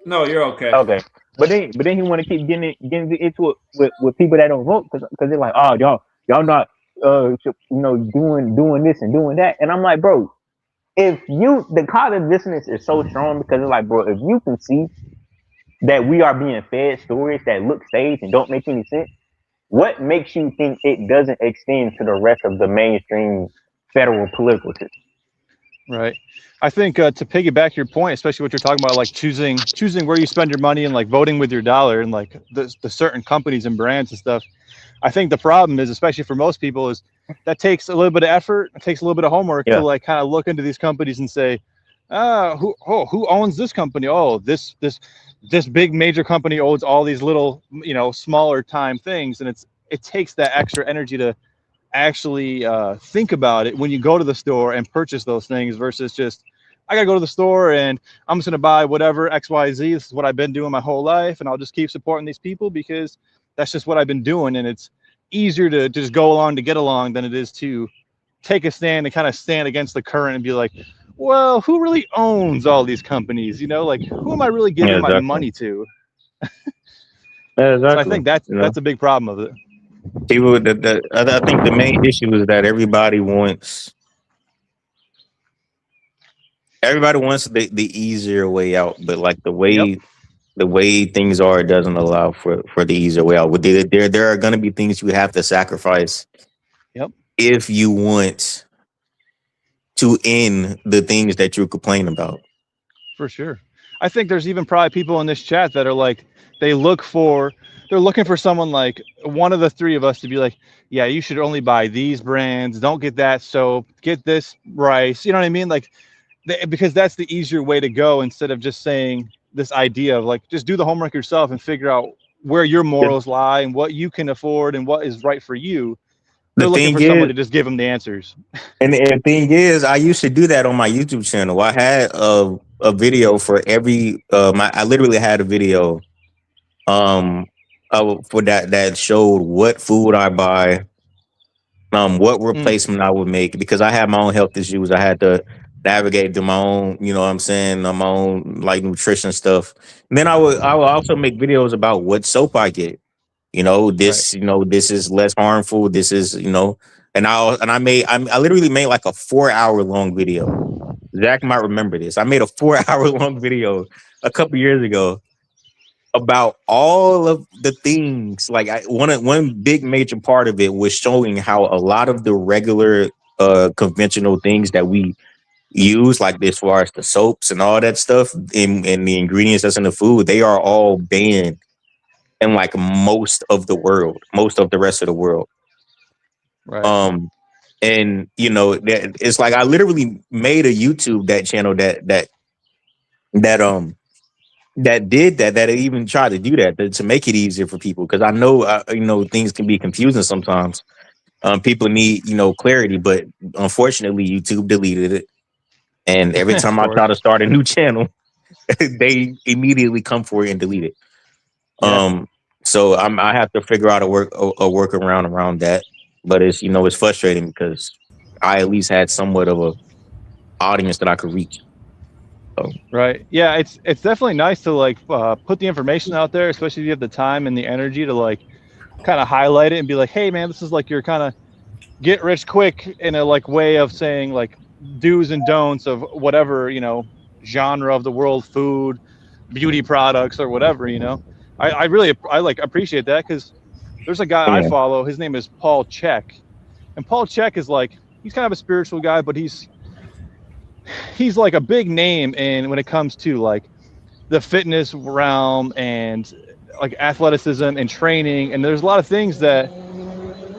No, you're okay.
Okay. But then he want to keep getting into it with people that don't vote, because they're like, oh, y'all not doing this and doing that. And I'm like, bro, the cognitive dissonance is so strong, because it's like, bro, if you can see that we are being fed stories that look staged and don't make any sense, what makes you think it doesn't extend to the rest of the mainstream federal political system?
Right. I think to piggyback your point, especially what you're talking about, like choosing where you spend your money and like voting with your dollar and like the certain companies and brands and stuff. I think the problem is, especially for most people, is that takes a little bit of effort. It takes a little bit of homework to like kind of look into these companies and say, who owns this company? Oh, this big major company owns all these little, smaller time things. And it takes that extra energy to actually think about it when you go to the store and purchase those things, versus just, I gotta go to the store and I'm just gonna buy whatever XYZ. This is what I've been doing my whole life, and I'll just keep supporting these people because that's just what I've been doing. And it's easier to just go along to get along than it is to take a stand and kind of stand against the current and be like, well, who really owns all these companies? Like, who am I really giving my money to? So I think that's a big problem of it.
People, I think the main issue is that everybody wants the easier way out, but like the way things are, it doesn't allow for the easier way out. There are going to be things you have to sacrifice if you want to end the things that you're complaining about.
For sure. I think there's even probably people in this chat that are like, they're looking for someone like one of the three of us to be like, yeah, you should only buy these brands. Don't get that soap. Get this rice. You know what I mean? Like, because that's the easier way to go instead of just saying this idea of like, just do the homework yourself and figure out where your morals lie and what you can afford and what is right for you. They're looking for someone to just give them the answers.
And the thing is, I used to do that on my YouTube channel. I had a video for every I literally had a video for that showed what food I buy, what replacement I would make, because I had my own health issues. I had to navigate through my own, you know what I'm saying, my own like nutrition stuff. And then I would also make videos about what soap I get. You know, this, you know, this is less harmful. This is, you know, and I literally made like a 4-hour long video. Zach might remember this. I made a 4-hour long video a couple years ago about all of the things. Like one big major part of it was showing how a lot of the regular conventional things that we use, like as far as the soaps and all that stuff and the ingredients that's in the food, they are all banned in like most of the rest of the world.
Right.
And you know, it's like I literally made a YouTube channel that did that even tried to do that to make it easier for people, because I know you know, things can be confusing sometimes. People need, you know, clarity, but unfortunately YouTube deleted it. And every time I try to start a new channel, they immediately come for it and delete it. Yeah. So I have to figure out a workaround around that. But it's, you know, it's frustrating because I at least had somewhat of a audience that I could reach. So.
Right. Yeah, it's definitely nice to like put the information out there, especially if you have the time and the energy to like kind of highlight it and be like, hey man, this is like your kind of get rich quick in a like way of saying like do's and don'ts of whatever, you know, genre of the world, food, beauty products or whatever, you know. I really like appreciate that, because there's a guy I follow, his name is Paul Check, and Paul Check is like, he's kind of a spiritual guy, but he's like a big name in when it comes to like the fitness realm and like athleticism and training, and there's a lot of things that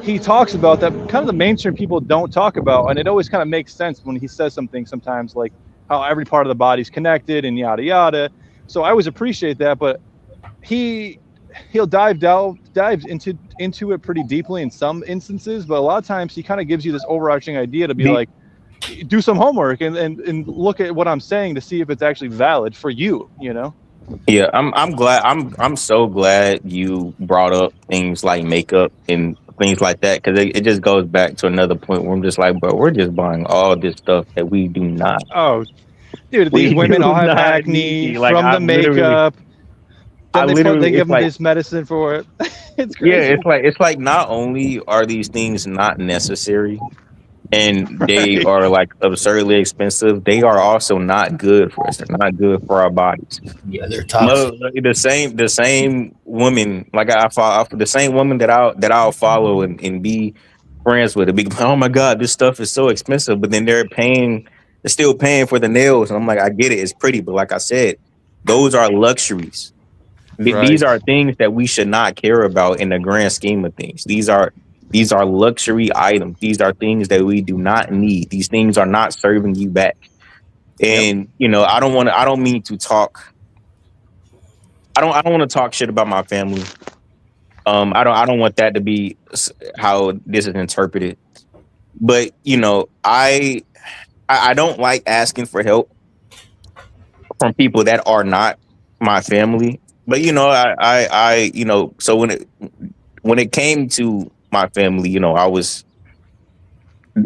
he talks about that kind of the mainstream people don't talk about, and it always kind of makes sense when he says something sometimes, like how every part of the body's connected and yada yada. So I always appreciate that, but he'll dive into it pretty deeply in some instances, but a lot of times he kind of gives you this overarching idea to be like, do some homework and look at what I'm saying to see if it's actually valid for you, you know?
Yeah, I'm glad. I'm so glad you brought up things like makeup and things like that, because it just goes back to another point where I'm just like, bro, we're just buying all this stuff that we do not.
Oh, dude, these women all have acne from the makeup. Then they give them this medicine for it. It's crazy.
Yeah, it's like not only are these things not necessary and they are like absurdly expensive, they are also not good for us. They're not good for our bodies.
Yeah, they're toxic.
The same woman, like I follow, the same woman that I'll follow and be friends with, oh my God, this stuff is so expensive, but then they're still paying for the nails. And I'm like, I get it, it's pretty, but like I said, those are luxuries. Right. These are things that we should not care about in the grand scheme of things. These are luxury items. These are things that we do not need. These things are not serving you back. And you know, I don't want to talk shit about my family. I don't want that to be how this is interpreted. But you know, I don't like asking for help from people that are not my family. But you know, I you know, so when it came to my family, you know, I was,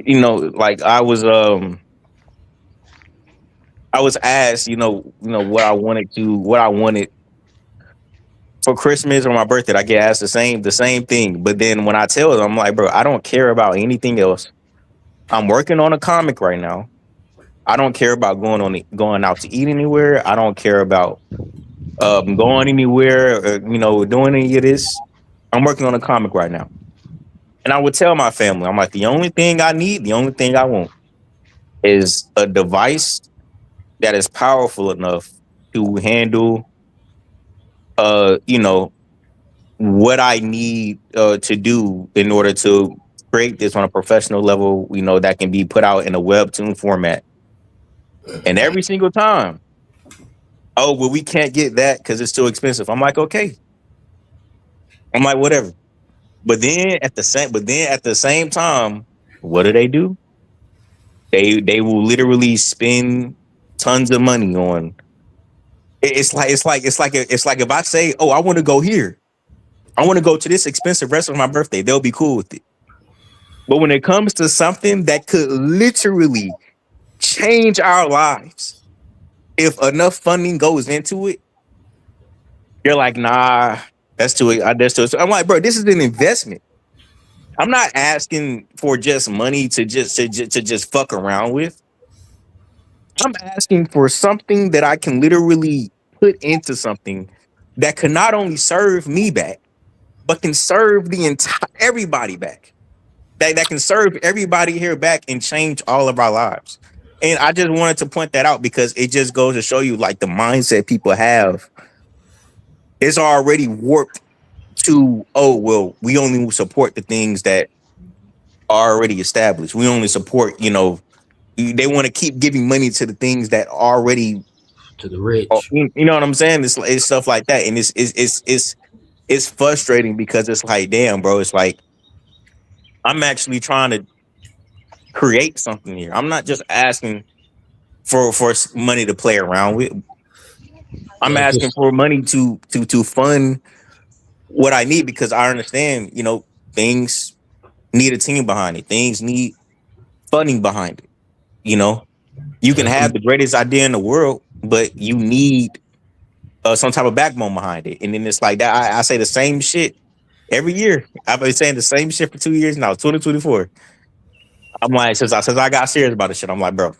you know, like I was asked, you know what I wanted for Christmas or my birthday. I get asked the same thing. But then when I tell them, I'm like, bro, I don't care about anything else. I'm working on a comic right now. I don't care about going out to eat anywhere. I don't care about going anywhere, or, you know, doing any of this. I'm working on a comic right now. And I would tell my family, I'm like, the only thing I need, the only thing I want is a device that is powerful enough to handle, you know, what I need to do in order to create this on a professional level, you know, that can be put out in a webtoon format. And every single time, oh, well, we can't get that because it's too expensive. I'm like, okay. I'm like, whatever. But then at the same time, what do? They will literally spend tons of money on. It's like if I say, oh, I want to go here, I want to go to this expensive restaurant for my birthday, they'll be cool with it. But when it comes to something that could literally change our lives, if enough funding goes into it, you're like, nah, that's too. I'm like, bro, this is an investment. I'm not asking for just money to just fuck around with. I'm asking for something that I can literally put into something that can not only serve me back, but can serve the entire everybody back. That can serve everybody here back and change all of our lives. And I just wanted to point that out because it just goes to show you, like, the mindset people have is already warped to, oh, well, we only support the things that are already established. We only support, you know, they want to keep giving money to the things that already
to the rich.
You know what I'm saying? It's stuff like that, and it's frustrating because it's like, damn, bro, it's like I'm actually trying to create something here. I'm not just asking for money to play around with. I'm asking for money to fund what I need because I understand, you know, things need a team behind it. Things need funding behind it. You know, you can have the greatest idea in the world, but you need some type of backbone behind it. And then it's like that. I say the same shit every year. I've been saying the same shit for 2 years now, 2024. I'm like, since I got serious about this shit, I'm like, bro,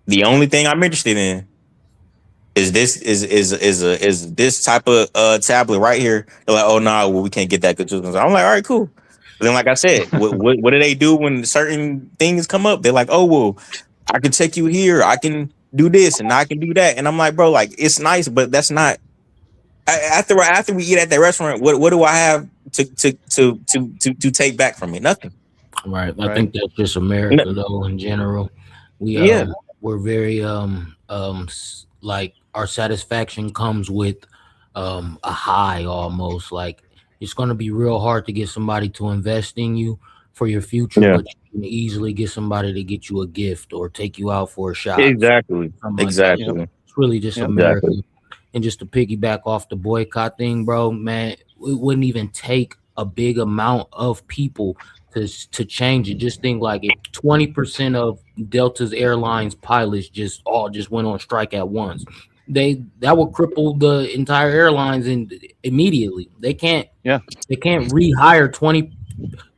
the only thing I'm interested in is this type of tablet right here. They're like, oh no, well, we can't get that. I'm like, all right, cool. But then, like I said, what do they do when certain things come up? They're like, oh, well, I can take you here. I can do this and I can do that. And I'm like, bro, like, it's nice, but that's not. After we eat at that restaurant, what do I have to take back from it? Nothing.
Right. I think that's just America, though, in general. We're very like our satisfaction comes with a high almost. Like it's going to be real hard to get somebody to invest in you for your future, but you can easily get somebody to get you a gift or take you out for a shot.
Exactly. Exactly.
Like it's really just America. Exactly. And just to piggyback off the boycott thing, bro, man, it wouldn't even take a big amount of people to change it. Just think like if 20% of Delta's airlines pilots just went on strike at once, that would cripple the entire airlines immediately. They can't rehire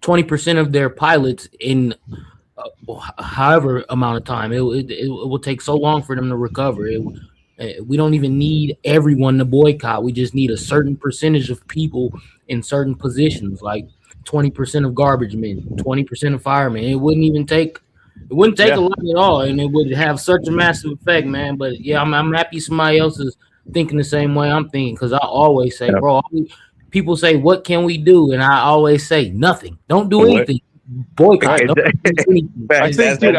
20% of their pilots in however amount of time. It will take so long for them to recover. We don't even need everyone to boycott. We just need a certain percentage of people in certain positions, like 20% of garbage men, 20% of firemen. It wouldn't take a lot at all, and it would have such a massive effect, man. But yeah, I'm happy somebody else is thinking the same way I'm thinking, because I always say, bro, people say, what can we do? And I always say, nothing. Don't do anything. Boycott. Don't do anything.
I think, dude,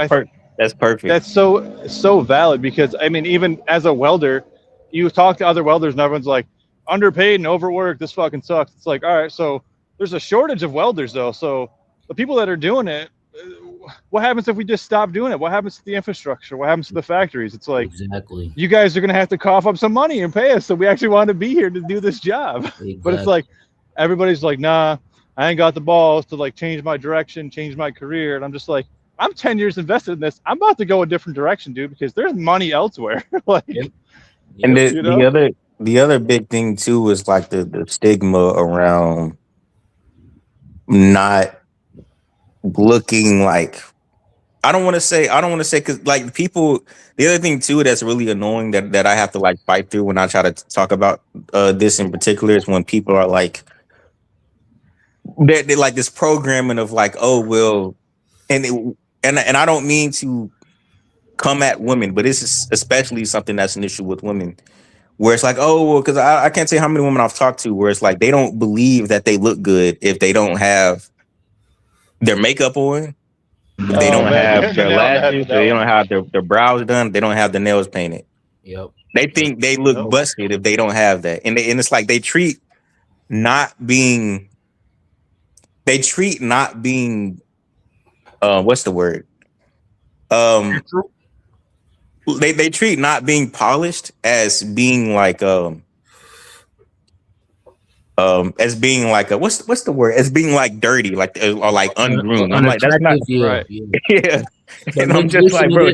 that's perfect.
That's so valid, because I mean, even as a welder, you talk to other welders and everyone's like, underpaid and overworked, this fucking sucks. It's like, all right, so there's a shortage of welders though. So the people that are doing it, what happens if we just stop doing it? What happens to the infrastructure? What happens to the factories? It's like,
exactly,
you guys are gonna have to cough up some money and pay us so we actually want to be here to do this job. Exactly. But it's like everybody's like, nah, I ain't got the balls to like change my direction, change my career. And I'm just like, I'm 10 years invested in this. I'm about to go a different direction, dude, because there's money elsewhere. Like,
and the other big thing too is like the stigma around not looking like, I don't want to say because like people, the other thing too that's really annoying that I have to like fight through when I try to talk about this in particular is when people are like, they're like this programming of like, oh well, and I don't mean to come at women, but this is especially something that's an issue with women, where it's like, oh, well, because I can't say how many women I've talked to where it's like they don't believe that they look good if they don't have their makeup on, if they don't have their lashes, they don't have their brows done, they don't have their nails painted.
Yep.
They think they look busted if they don't have that. And it's like they treat not being what's the word? They treat not being polished as being like as being like a what's the word? As being like dirty, like or like ungroomed. I'm like, that's not right. Yeah. And I'm just like, bro,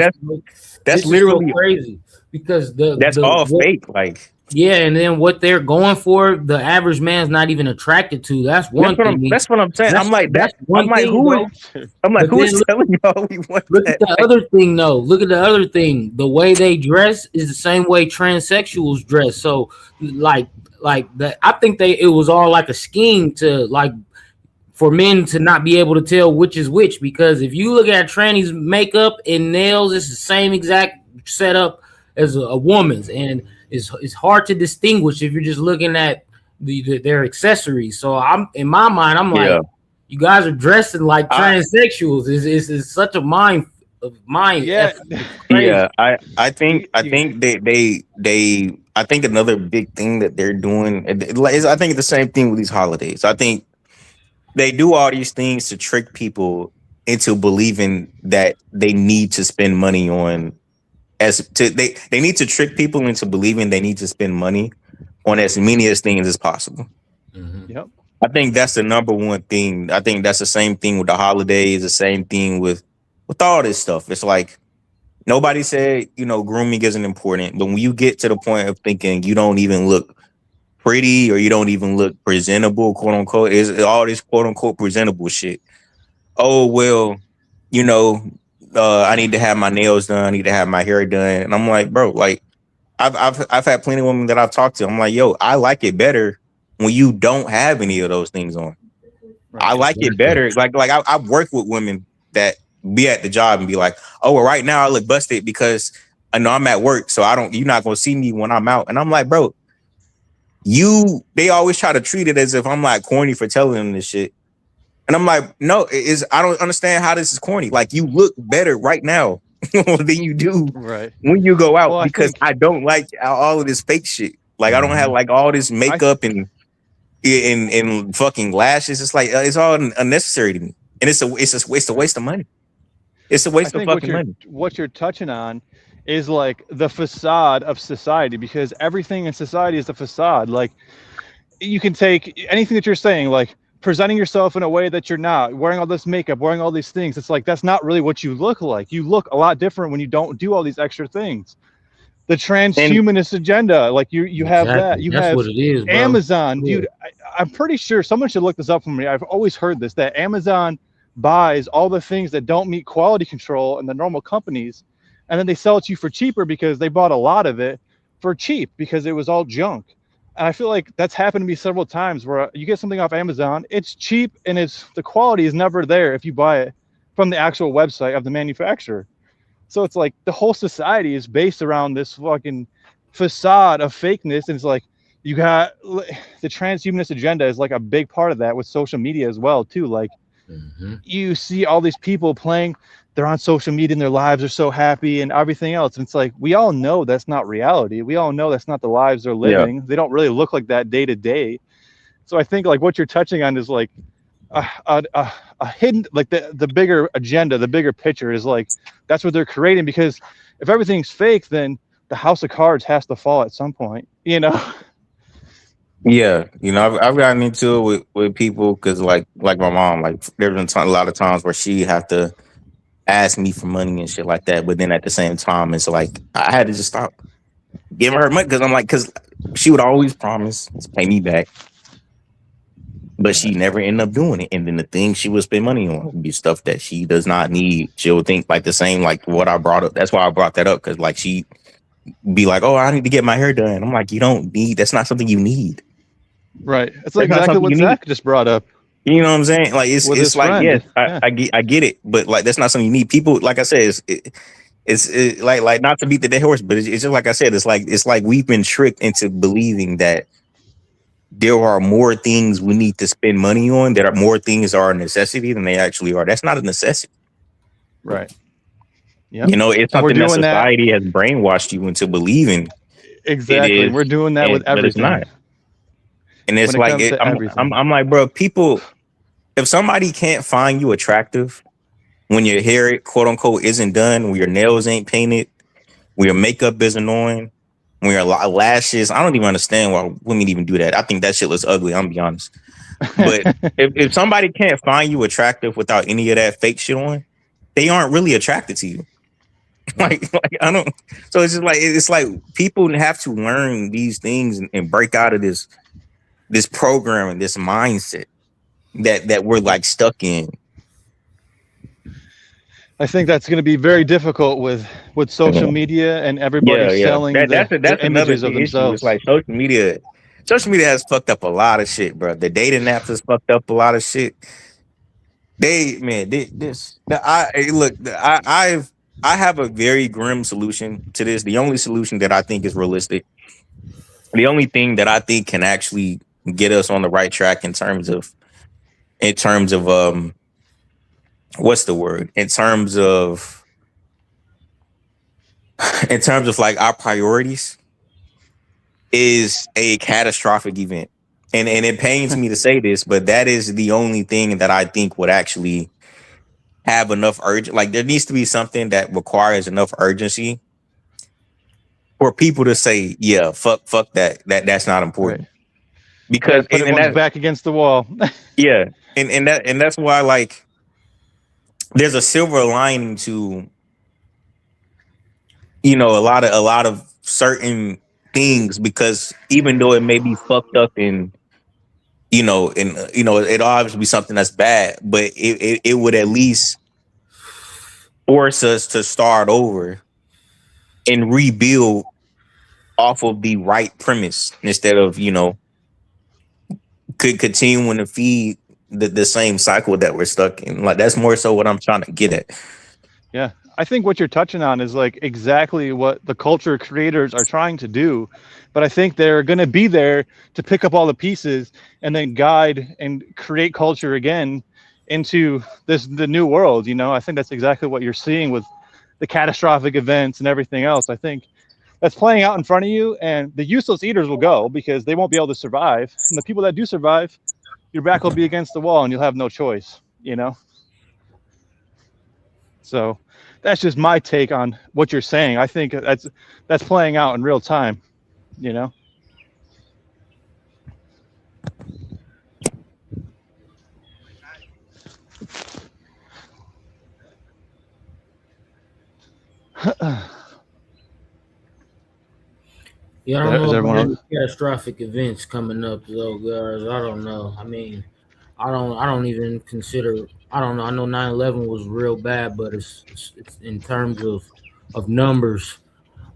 that's literally
so crazy because
that's all fake. Like,
yeah, and then what they're going for, the average man's not even attracted to. That's one thing.
That's what I'm saying. I'm like, who is telling y'all we want
Look
that?
at the other thing, though. Look at the other thing. The way they dress is the same way transsexuals dress. So, like that, I think it was all like a scheme to like for men to not be able to tell which is which. Because if you look at trannies' makeup and nails, it's the same exact setup as a woman's, and it's hard to distinguish if you're just looking at their accessories. So I'm in my mind, I'm like, you guys are dressing like transsexuals. It's such a mind.
Yeah, yeah. I think another big thing that they're doing is I think the same thing with these holidays. I think they do all these things to trick people into believing that they need to spend money on. They need to trick people into believing they need to spend money on as many things as possible.
Mm-hmm. Yep.
I think that's the number one thing. I think that's the same thing with the holidays, the same thing with all this stuff. It's like nobody said, grooming isn't important, but when you get to the point of thinking you don't even look pretty or you don't even look presentable, quote unquote, is all this quote unquote presentable shit. Oh, well, I need to have my nails done. I need to have my hair done. And I'm like, bro, like I've had plenty of women that I've talked to. I'm like, yo, I like it better when you don't have any of those things on. Right. I like it better. Like I've worked with women that be at the job and be like, oh, well, right now I look busted because I know I'm at work. So you're not going to see me when I'm out. And I'm like, bro, they always try to treat it as if I'm like corny for telling them this shit. And I'm like, no, I don't understand how this is corny. Like, you look better right now than you do when you go out, because I don't like all of this fake shit. Like, I don't have like all this makeup and fucking lashes. It's like it's all unnecessary to me, and it's a waste of money. It's a waste of fucking money.
What you're touching on is like the facade of society, because everything in society is a facade. Like, you can take anything that you're saying, like presenting yourself in a way that you're not, wearing all this makeup, wearing all these things. It's like, that's not really what you look like. You look a lot different when you don't do all these extra things. The transhumanist agenda, like you have that. You have what it is, bro. Amazon, dude. I'm pretty sure someone should look this up for me. I've always heard this, that Amazon buys all the things that don't meet quality control in the normal companies, and then they sell it to you for cheaper because they bought a lot of it for cheap because it was all junk. And I feel like that's happened to me several times where you get something off Amazon, it's cheap and the quality is never there if you buy it from the actual website of the manufacturer. So it's like the whole society is based around this fucking facade of fakeness. And it's like, you got the transhumanist agenda is like a big part of that with social media as well too. Like, you see all these people playing, they're on social media and their lives are so happy and everything else. And it's like, we all know that's not reality. We all know that's not the lives they're living. They don't really look like that day to day. So I think like what you're touching on is like a hidden, like the bigger agenda, the bigger picture is like, that's what they're creating, because if everything's fake, then the house of cards has to fall at some point,
Yeah, I've gotten into it with people because like my mom, like there's been a lot of times where she have to ask me for money and shit like that, but then at the same time it's like I had to just stop giving her money because she would always promise to pay me back, but she never ended up doing it. And then the things she would spend money on would be stuff that she does not need. She'll think like the same, like what I brought up. That's why I brought that up, because like she be like, oh, I need to get my hair done. I'm like, that's not something you need.
Right. It's like exactly what Zach just brought up.
You know what I'm saying? Like it's like, yes, I get it, but like that's not something you need. People, like I said, it's like not to beat the dead horse, but it's just like I said, it's like we've been tricked into believing that there are more things we need to spend money on, that are more things are a necessity than they actually are. That's not a necessity.
Right.
Yep. You know, it's something that society has brainwashed you into believing.
Exactly. We're doing that with everything.
But it's not. And it's like, I'm like, bro, people, if somebody can't find you attractive when your hair, quote unquote, isn't done, when your nails ain't painted, when your makeup is annoying, when your lashes, I don't even understand why women even do that. I think that shit looks ugly. I'm gonna be honest. But if somebody can't find you attractive without any of that fake shit on, they aren't really attracted to you. like I don't. So it's like people have to learn these things and break out of this program and this mindset that we're like stuck in.
I think that's going to be very difficult with social media and everybody selling that's images of themselves.
It's like social media has fucked up a lot of shit, bro. The dating apps has fucked up a lot of shit. I have a very grim solution to this. The only solution that I think is realistic, the only thing that I think can actually get us on the right track in terms of what's the word? In terms of like our priorities, is a catastrophic event. And it pains me to say this, but that is the only thing that I think would actually have enough urgency. Like, there needs to be something that requires enough urgency for people to say, yeah, fuck that's not important. Right. Because
put everyone's back against the wall.
Yeah. And that's why, like, there's a silver lining to, you know, a lot of certain things, because even though it may be fucked up and it obviously be something that's bad, but it would at least force us to start over and rebuild off of the right premise instead of, continuing to feed the same cycle that we're stuck in. Like, that's more so what I'm trying to get at.
Yeah. I think what you're touching on is like exactly what the culture creators are trying to do. But I think they're going to be there to pick up all the pieces and then guide and create culture again into the new world. I think that's exactly what you're seeing with the catastrophic events and everything else. I think that's playing out in front of you, and the useless eaters will go because they won't be able to survive. And the people that do survive, your back will be against the wall and you'll have no choice, So that's just my take on what you're saying. I think that's playing out in real time,
Yeah, I don't know about any catastrophic events coming up though, guys. I don't know. I mean, I don't even consider. I don't know. I know 9/11 was real bad, but it's in terms of numbers.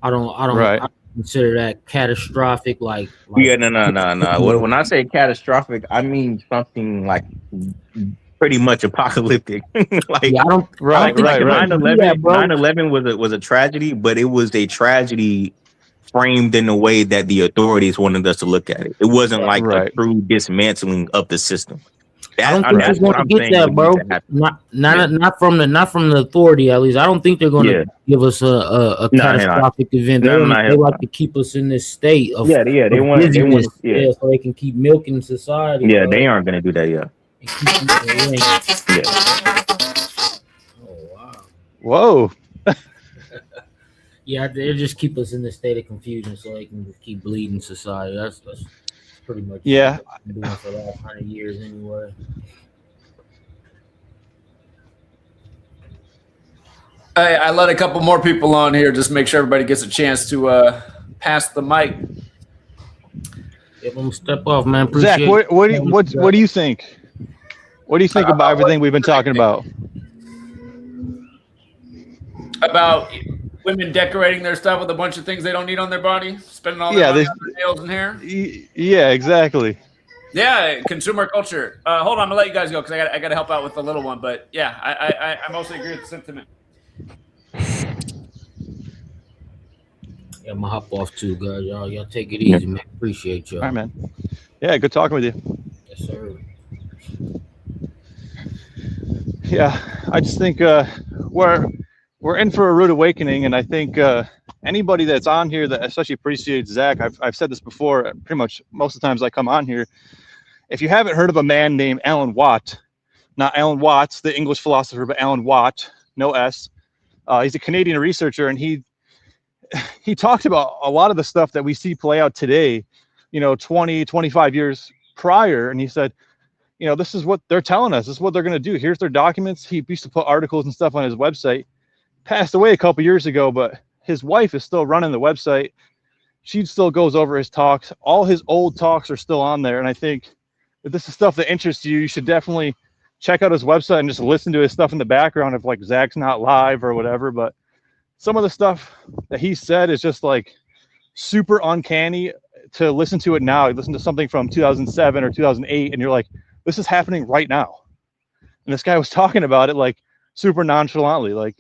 I don't consider that catastrophic. Like
yeah, no. When I say catastrophic, I mean something like pretty much apocalyptic. Like,
yeah, I don't.
Right. 9/11 was a tragedy, but it was a tragedy framed in a way that the authorities wanted us to look at it. It wasn't like a true dismantling of the system.
I don't think they're going to get that, bro. Not from the authority, at least. I don't think they're going to give us a catastrophic event. They like to keep us in this state of
they want
so they can keep milking society.
Yeah, bro. They aren't going to do that.
Oh wow.
Whoa.
Yeah, they just keep us in this state of confusion so they can just keep bleeding society. That's pretty much what they've been doing for the last 100 years anyway.
I let a couple more people on here, just make sure everybody gets a chance to pass the mic.
Give them a step off, man. Appreciate
Zach, what do you think? What do you think about everything we've been talking about?
About women decorating their stuff with a bunch of things they don't need on their body, spending all their money on their nails and hair.
Yeah, exactly.
Yeah, consumer culture. Hold on, I'm gonna let you guys go because I got to help out with the little one. But yeah, I mostly agree with the sentiment.
Yeah, I'm gonna hop off too, guys. Y'all take it easy, man. Appreciate y'all.
All right, man. Yeah, good talking with you.
Yes, sir.
Yeah, I just think we're in for a rude awakening, and I think anybody that's on here that especially appreciates Zach, I've said this before, pretty much most of the times I come on here. If you haven't heard of a man named Alan Watt, not Alan Watts, the English philosopher, but Alan Watt, no S. He's a Canadian researcher, and he talked about a lot of the stuff that we see play out today, 20, 25 years prior, and he said, this is what they're telling us. This is what they're going to do. Here's their documents. He used to put articles and stuff on his website. Passed away a couple years ago, but his wife is still running the website. She still goes over his talks. All his old talks are still on there. And I think if this is stuff that interests you, you should definitely check out his website and just listen to his stuff in the background if like Zach's not live or whatever. But some of the stuff that he said is just like super uncanny to listen to it now. You listen to something from 2007 or 2008 and you're like, this is happening right now. And this guy was talking about it like super nonchalantly, like,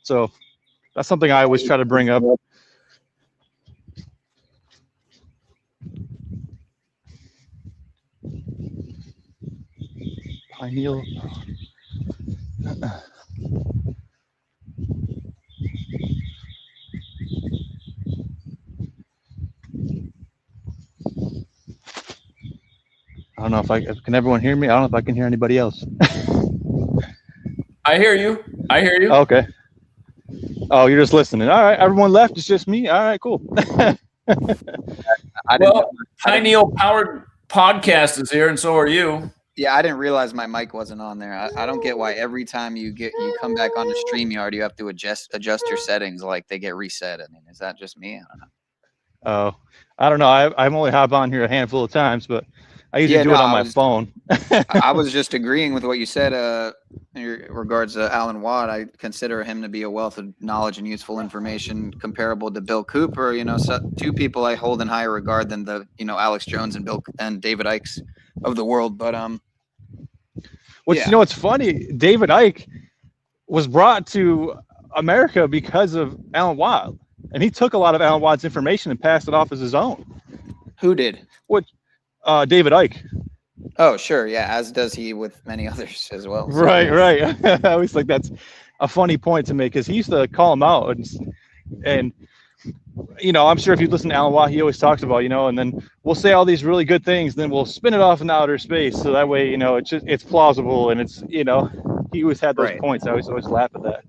so that's something I always try to bring up. Pineal. I don't know if can everyone hear me? I don't know if I can hear anybody else.
I hear you. I hear you.
Okay. Oh, you're just listening. All right. Everyone left. It's just me. All right, cool.
Well, Neil Powered Podcast is here, and so are you.
Yeah, I didn't realize my mic wasn't on there. I don't get why every time you come back on the StreamYard, you have to adjust your settings like they get reset. I mean, is that just me? I don't know.
Oh, I don't know. I've only hopped on here a handful of times, but I usually do it on my phone.
I was just agreeing with what you said in regards to Alan Watt. I consider him to be a wealth of knowledge and useful information comparable to Bill Cooper. Two people I hold in higher regard than the Alex Jones and David Icke's of the world. But
what's funny, David Icke was brought to America because of Alan Watt, and he took a lot of Alan Watt's information and passed it off as his own.
Who did?
David Icke.
Oh, sure. Yeah. As does he with many others as well. So.
Right. I always think that's a funny point to make because he used to call him out and I'm sure if you listen to Alan Watt, he always talks about, and then we'll say all these really good things, then we'll spin it off in outer space. So that way, it's plausible and it's, he always had those points. I always laugh at that.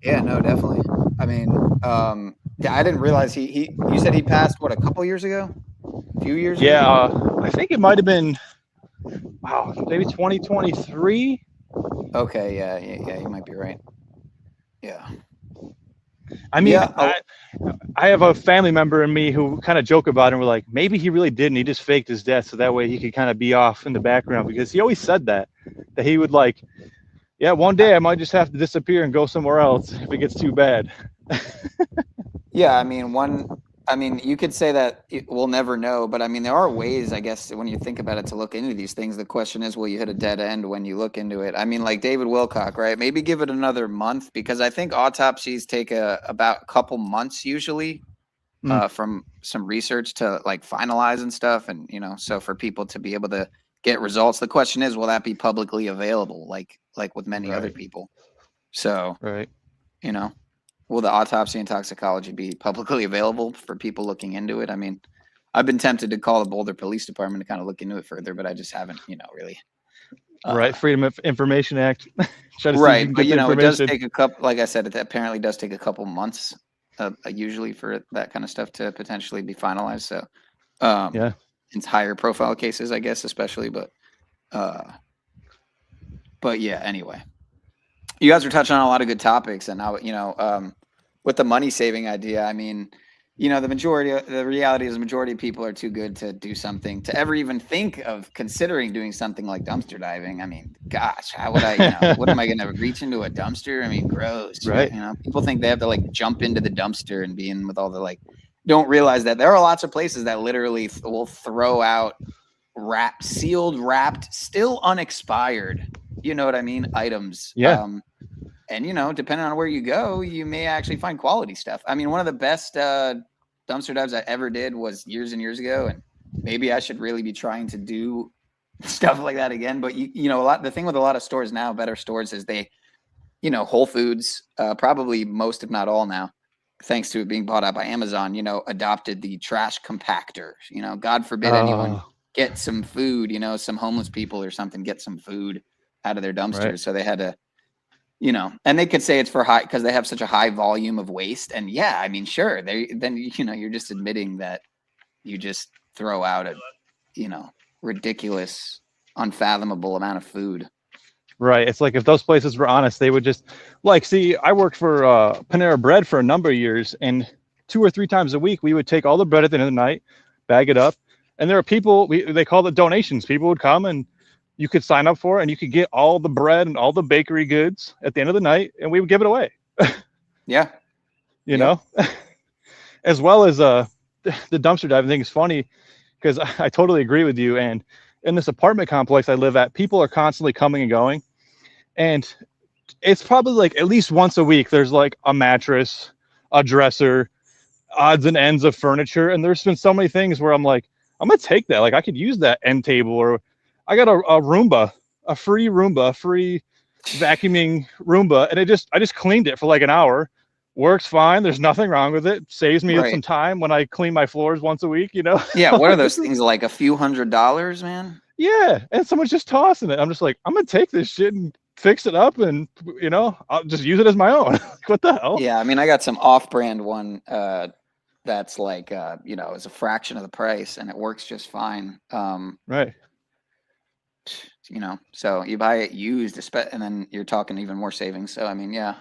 Yeah, no, definitely. I mean, I didn't realize you said he passed a couple years ago? A few years ago?
I think it might have been, maybe 2023.
Okay, yeah, you might be right. Yeah.
I mean, I have a family member and me who kind of joke about it. And we're like, maybe he really didn't. He just faked his death so that way he could kind of be off in the background because he always said that he would one day I might just have to disappear and go somewhere else if it gets too bad.
Yeah, I mean, you could say that we'll never know, but I mean, there are ways, I guess, when you think about it, to look into these things. The question is, will you hit a dead end when you look into it? I mean, like David Wilcock, right? Maybe give it another month because I think autopsies take about a couple months usually from some research to finalize and stuff. And, so for people to be able to get results, the question is, will that be publicly available? Like with many other people. So, will the autopsy and toxicology be publicly available for people looking into it? I mean, I've been tempted to call the Boulder Police Department to kind of look into it further, but I just haven't, really.
Right. Freedom of Information Act.
Right. But, it does take a couple, like I said, it apparently does take a couple months usually for that kind of stuff to potentially be finalized. So, in higher profile cases, I guess, especially, but yeah, anyway. You guys are touching on a lot of good topics, and how with the money saving idea. I mean, the reality is the majority of people are too good to do something to ever even think of considering doing something like dumpster diving. I mean, gosh, how would I? What am I going to reach into a dumpster? I mean, gross.
Right.
People think they have to jump into the dumpster and be in with all the Don't realize that there are lots of places that literally will throw out sealed, wrapped, still unexpired. You know what I mean? Items.
Yeah.
And, depending on where you go, you may actually find quality stuff. I mean, one of the best dumpster dives I ever did was years and years ago. And maybe I should really be trying to do stuff like that again. But, the thing with a lot of stores now, better stores, is they, Whole Foods, probably most, if not all now, thanks to it being bought out by Amazon, adopted the trash compactor. God forbid anyone get some food, some homeless people or something get some food out of their dumpsters. Right. So they had to, and they could say it's for high because they have such a high volume of waste. And yeah, I mean, sure, then you're just admitting that you just throw out a, ridiculous, unfathomable amount of food.
Right. It's like if those places were honest, they would just see, I worked for Panera Bread for a number of years, and 2 or 3 times a week, we would take all the bread at the end of the night, bag it up. And there are people, they call it donations. People would come and you could sign up for it, and you could get all the bread and all the bakery goods at the end of the night, and we would give it away.
Yeah.
You know, as well as the dumpster diving thing is funny because I totally agree with you. And in this apartment complex I live at, people are constantly coming and going. And it's probably like at least once a week, there's like a mattress, a dresser, odds and ends of furniture. And there's been so many things where I'm like, I'm going to take that. Like I could use that end table, or I got a Roomba, a free vacuuming Roomba. And I just cleaned it for like an hour. Works fine. There's nothing wrong with it. Saves me some time when I clean my floors once a week,
Yeah. What are those things, like a few $100s, man?
Yeah. And someone's just tossing it. I'm just like, I'm going to take this shit and fix it up and, I'll just use it as my own. What the hell?
Yeah. I mean, I got some off-brand one that's like, it's a fraction of the price and it works just fine.
Right.
So you buy it used, and then you're talking even more savings. So, I mean, yeah,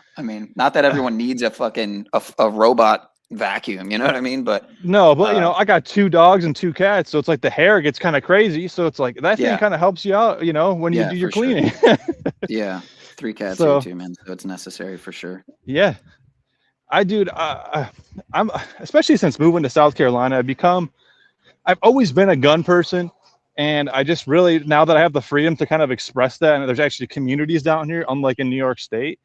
not that everyone needs a fucking a robot vacuum, you know what I mean? But
no, but I got 2 dogs and 2 cats, so it's like the hair gets kind of crazy. So it's like that thing kind of helps you out, when you do your cleaning.
Sure. Yeah, 3 cats here too, man. So it's necessary for sure.
Yeah, I'm especially since moving to South Carolina, I've always been a gun person. And I just really, now that I have the freedom to kind of express that, and there's actually communities down here, unlike in New York State,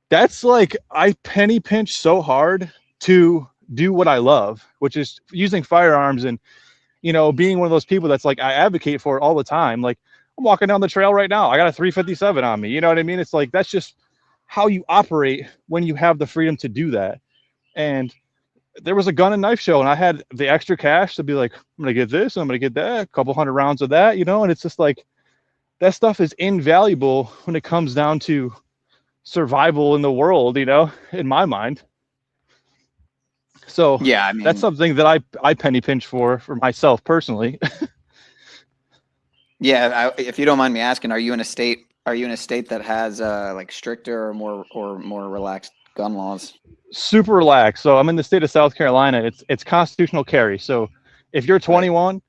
that's like, I penny pinch so hard to do what I love, which is using firearms and, being one of those people that's like, I advocate for it all the time. Like I'm walking down the trail right now. I got a 357 on me. You know what I mean? It's like, that's just how you operate when you have the freedom to do that. And there was a gun and knife show, and I had the extra cash to be like, I'm going to get this, I'm going to get that, a couple hundred rounds of that, and it's just like, that stuff is invaluable when it comes down to survival in the world, in my mind. So
yeah,
that's something that I penny pinch for myself personally.
Yeah. If you don't mind me asking, are you in a state that has like stricter or more relaxed gun laws?
Super relaxed. So I'm in the state of South Carolina. It's constitutional carry. So if you're 21,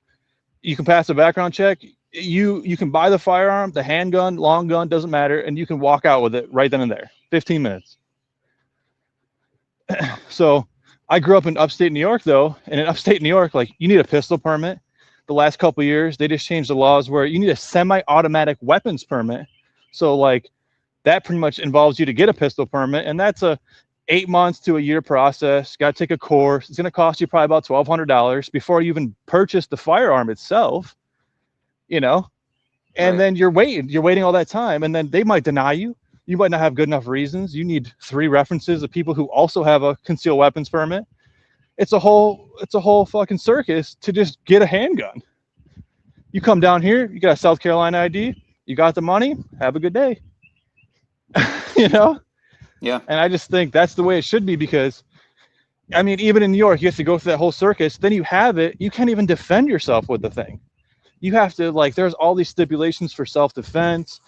you can pass a background check. You can buy the firearm, the handgun, long gun, doesn't matter, and you can walk out with it right then and there. 15 minutes. So I grew up in upstate New York, though, and in upstate New York, like, you need a pistol permit. The last couple of years, they just changed the laws where you need a semi-automatic weapons permit. So like, that pretty much involves you to get a pistol permit, and that's a 8 months to a year process. Got to take a course. It's going to cost you probably about $1,200 before you even purchase the firearm itself, and then you're waiting all that time, and then they might deny you. You might not have good enough reasons. You need 3 references of people who also have a concealed weapons permit. It's a whole fucking circus to just get a handgun. You come down here, you got a South Carolina ID, you got the money, have a good day.
Yeah.
And I just think that's the way it should be, because even in New York, you have to go through that whole circus. Then you have it. You can't even defend yourself with the thing. You have to, there's all these stipulations for self-defense,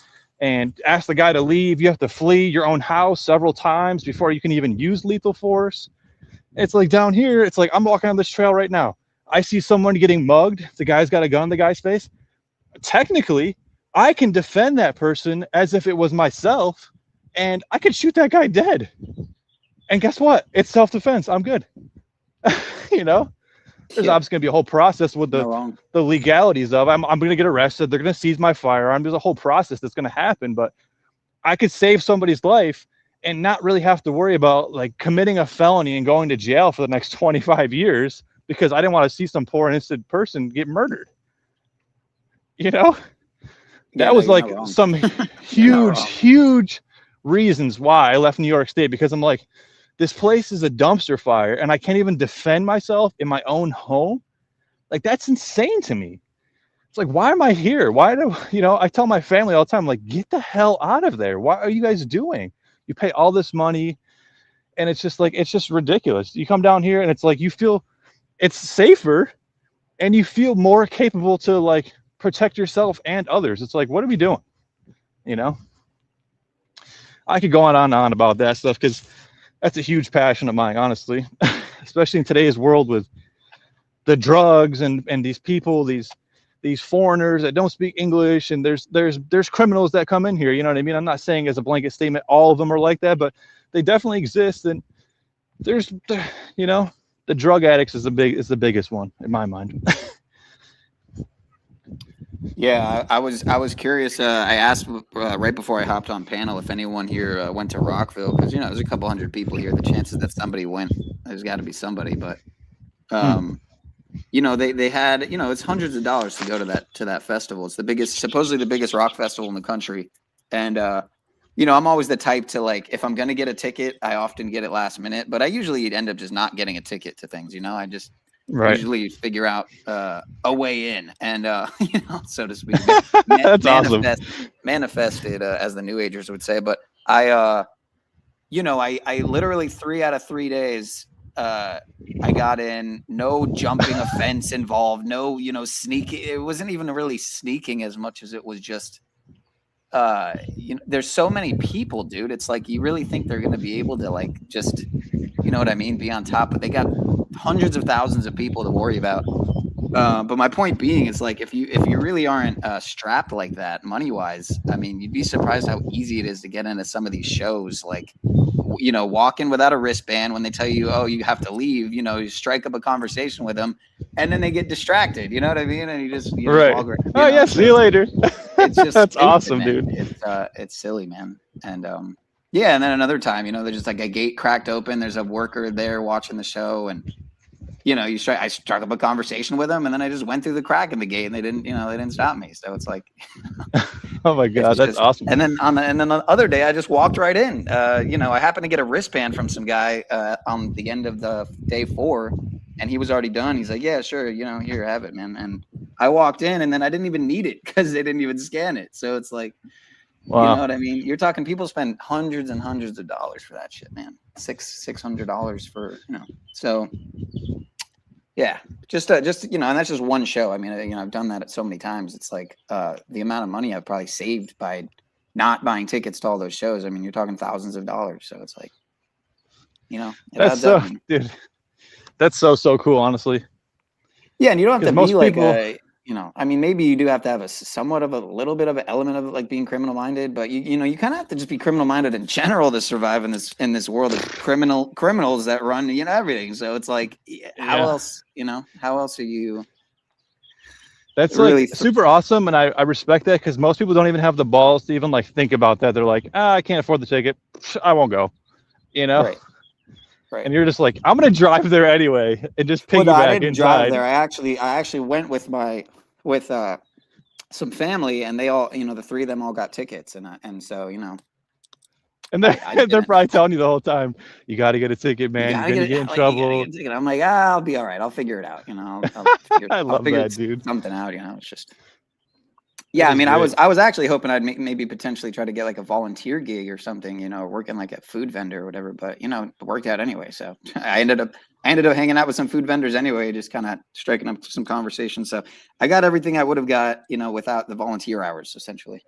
and ask the guy to leave. You have to flee your own house several times before you can even use lethal force. It's like down here, it's like I'm walking on this trail right now. I see someone getting mugged. The guy's got a gun in the guy's face. Technically, I can defend that person as if it was myself, and I could shoot that guy dead. And guess what? It's self-defense. I'm good. There's obviously going to be a whole process with the legalities of I'm going to get arrested. They're going to seize my firearm. There's a whole process that's going to happen. But I could save somebody's life and not really have to worry about like committing a felony and going to jail for the next 25 years because I didn't want to see some poor innocent person get murdered. You know, that was like some huge reasons why I left New York State, because I'm like, this place is a dumpster fire and I can't even defend myself in my own home. Like, that's insane to me. It's like, why am I here? Why do, you know, I tell my family all the time, like, get the hell out of there. What are you guys doing? You pay all this money and it's just like, it's just ridiculous. You come down here and it's like, you feel it's safer and you feel more capable to like protect yourself and others. It's like, what are we doing? You know, I could go on and on about that stuff because that's a huge passion of mine, honestly, especially in today's world with the drugs and these people, these foreigners that don't speak English, and there's criminals that come in here. You know what I mean? I'm not saying as a blanket statement all of them are like that, but they definitely exist. And there's, you know, the drug addicts is the biggest one in my mind.
Yeah, I was curious. I asked right before I hopped on panel if anyone here went to Rockville, because you know there's a couple hundred people here. The chances that somebody went, there's got to be somebody. But you know, they had, you know, it's hundreds of dollars to go to that festival. It's the biggest, supposedly the biggest rock festival in the country. And you know, I'm always the type to like, if I'm gonna get a ticket, I often get it last minute. But I usually end up just not getting a ticket to things. You know, I just usually figure out a way in, and you know, so to speak.
That's awesome.
Manifested, as the New Agers would say. But I you know, I literally 3 out of 3 days, I got in, no jumping a fence involved, no, you know, sneaking. It wasn't even really sneaking as much as it was just, you know, there's so many people, dude. It's like, you really think they're going to be able to like, just, you know what I mean? Be on top, but they got hundreds of thousands of people to worry about. But my point being is like, if you really aren't strapped like that money wise, I mean, you'd be surprised how easy it is to get into some of these shows. Like, you know, walk in without a wristband when they tell you, oh, you have to leave, you know, you strike up a conversation with them and then they get distracted. You know what I mean? And you just walk around,
oh yeah, see you later.
It's just
that's
stupid,
awesome,
man.
dude.
It's silly, man. And yeah, and then another time, you know, there's just like a gate cracked open, there's a worker there watching the show, and you know, I struck up a conversation with them, and then I just went through the crack in the gate, and they didn't stop me. So it's like,
oh my god, that's awesome.
And then on the other day, I just walked right in. You know, I happened to get a wristband from some guy on the end of the day 4, and he was already done. He's like, yeah, sure, you know, here, have it, man. And I walked in, and then I didn't even need it because they didn't even scan it. So it's like, wow. You know what I mean? You're talking people spend hundreds and hundreds of dollars for that shit, man. $600 for, you know, so. Yeah, just you know, and that's just one show. I mean, you know, I've done that so many times. It's like the amount of money I've probably saved by not buying tickets to all those shows. I mean, you're talking thousands of dollars. So it's like, you know,
that's so, dude. That's so cool, honestly.
Yeah, and you don't have to be like a, you know, I mean, maybe you do have to have a somewhat of a little bit of an element of like being criminal minded, but you know, you kind of have to just be criminal minded in general to survive in this world of criminals that run, you know, everything. So it's like, how else, you know, how else are you?
That's really like super awesome, and I respect that, because most people don't even have the balls to even like think about that. They're like, I can't afford the ticket, I won't go, you know. Right. And you're just like, I'm gonna drive there anyway and just piggyback inside.
I didn't drive there. I actually went with some family, and they all, you know, the 3 of them all got tickets, and so, you know.
And they're probably telling you the whole time, you got to get a ticket, man. You're gonna get in trouble.
I'm like, I'll be all right. I'll figure it out. You know, I'll figure that, dude. Something out. You know, it's just. Yeah, I mean, great. I was actually hoping I'd maybe potentially try to get like a volunteer gig or something, you know, working like a food vendor or whatever. But you know, it worked out anyway. So I ended up hanging out with some food vendors anyway, just kind of striking up some conversation. So I got everything I would have got, you know, without the volunteer hours, essentially.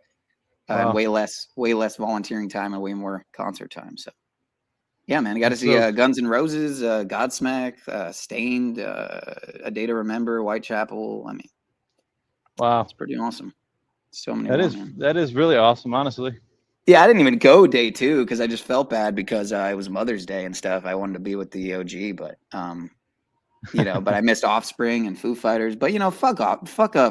Wow. Way less volunteering time and way more concert time. So yeah, man, I got to see Guns N' Roses, Godsmack, Stained, A Day to Remember, Whitechapel. I mean,
wow,
it's pretty awesome. So many.
That is really awesome, honestly.
Yeah, I didn't even go day 2 because I just felt bad because it was Mother's Day and stuff. I wanted to be with the OG, but you know, but I missed Offspring and Foo Fighters. But you know, fuck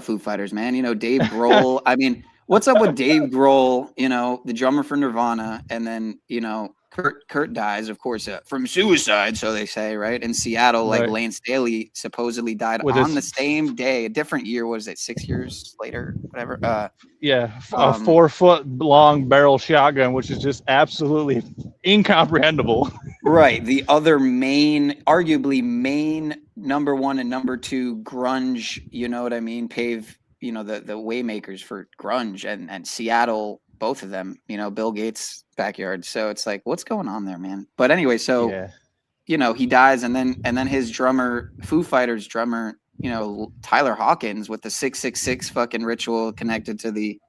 Foo Fighters, man. You know, Dave Grohl. I mean, What's up with Dave Grohl, you know, the drummer for Nirvana, and then, you know, Kurt dies, of course, from suicide, so they say, right? In Seattle, like
Right.
Lane Staley supposedly died
With
on
his-
the same day, a different year. Was it 6 years later? Whatever.
Yeah, a 4-foot long barrel shotgun, which is just absolutely incomprehensible.
Right. The other arguably main number one and number two grunge, you know what I mean? You know, the waymakers for grunge and Seattle, both of them, you know, Bill Gates' backyard. So it's like, what's going on there, man? But anyway, so,
Yeah.
you know, he dies, and then his drummer, Foo Fighters drummer, you know, Tyler Hawkins, with the 666 fucking ritual connected to the,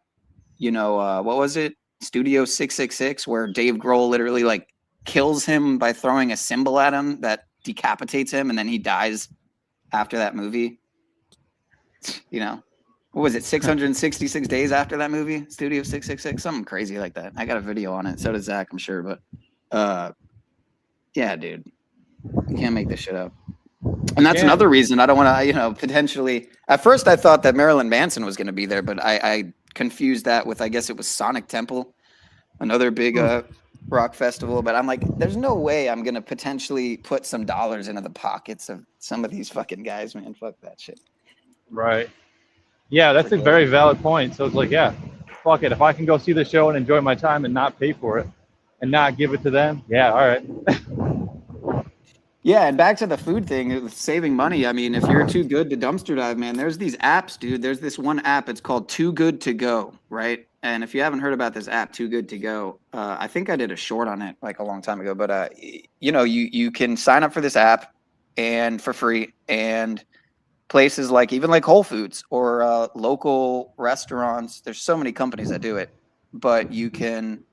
you know, what was it? Studio 666, where Dave Grohl literally like kills him by throwing a symbol at him that decapitates him, and then he dies after that movie. You know, what was it? 666 days after that movie, Studio 666, something crazy like that. I got a video on it. So does Zach, I'm sure. But yeah, dude, you can't make this shit up. And that's another reason I don't want to, you know, potentially. At first, I thought that Marilyn Manson was going to be there, but I confused that with, I guess it was Sonic Temple, another big rock festival. But I'm like, there's no way I'm going to potentially put some dollars into the pockets of some of these fucking guys, man. Fuck that shit.
Right. Yeah, that's a very valid point. So it's like, yeah, fuck it. If I can go see the show and enjoy my time and not pay for it and not give it to them, yeah, all right.
Yeah, and back to the food thing, saving money. I mean, if you're too good to dumpster dive, man, there's these apps, dude. There's this one app. It's called Too Good to Go, right? And if you haven't heard about this app, Too Good to Go, I think I did a short on it like a long time ago. But you know, you can sign up for this app and for free, and places like even like Whole Foods or local restaurants. There's so many companies that do it, but you can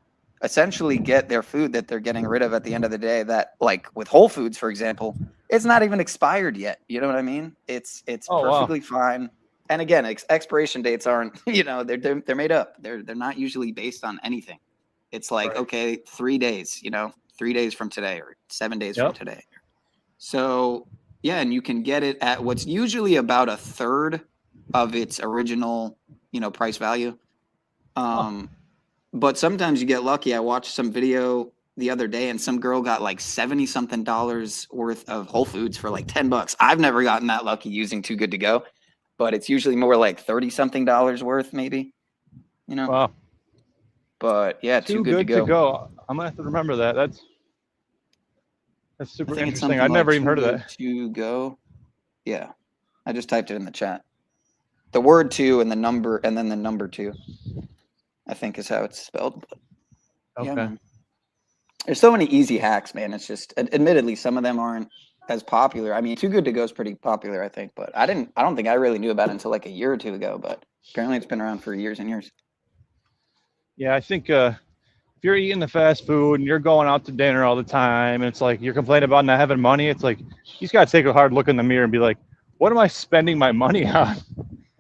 essentially get their food that they're getting rid of at the end of the day, that like with Whole Foods, for example, it's not even expired yet. You know what I mean? It's perfectly fine. And again, expiration dates aren't, you know, they're made up. They're not usually based on anything. It's like, okay, 3 days, you know, 3 days from today or 7 days from today. So yeah, and you can get it at what's usually about a third of its original, you know, price value. But sometimes you get lucky. I watched some video the other day, and some girl got like $70-something worth of Whole Foods for like $10. I've never gotten that lucky using Too Good to Go, but it's usually more like $30-something worth, maybe. You know.
Wow.
But yeah,
Too Good to Go. I'm gonna have to remember that. That's super interesting. I've never even heard of that.
To Go. Yeah, I just typed it in the chat. The word two and the number, and then the number two, I think is how it's spelled.
Okay.
Yeah, man. There's so many easy hacks, man. It's just, admittedly, some of them aren't as popular. I mean, Too Good to Go is pretty popular, I think, but I don't think I really knew about it until like a year or two ago, but apparently it's been around for years and years.
Yeah, I think if you're eating the fast food and you're going out to dinner all the time, and it's like you're complaining about not having money, it's like you just got to take a hard look in the mirror and be like, what am I spending my money on?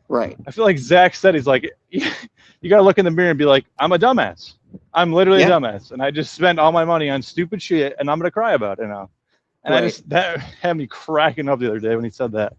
Right.
I feel like Zach said, he's like, you got to look in the mirror and be like, I'm a dumbass. I'm literally a dumbass. And I just spent all my money on stupid shit, and I'm going to cry about it now. And that had me cracking up the other day when he said that.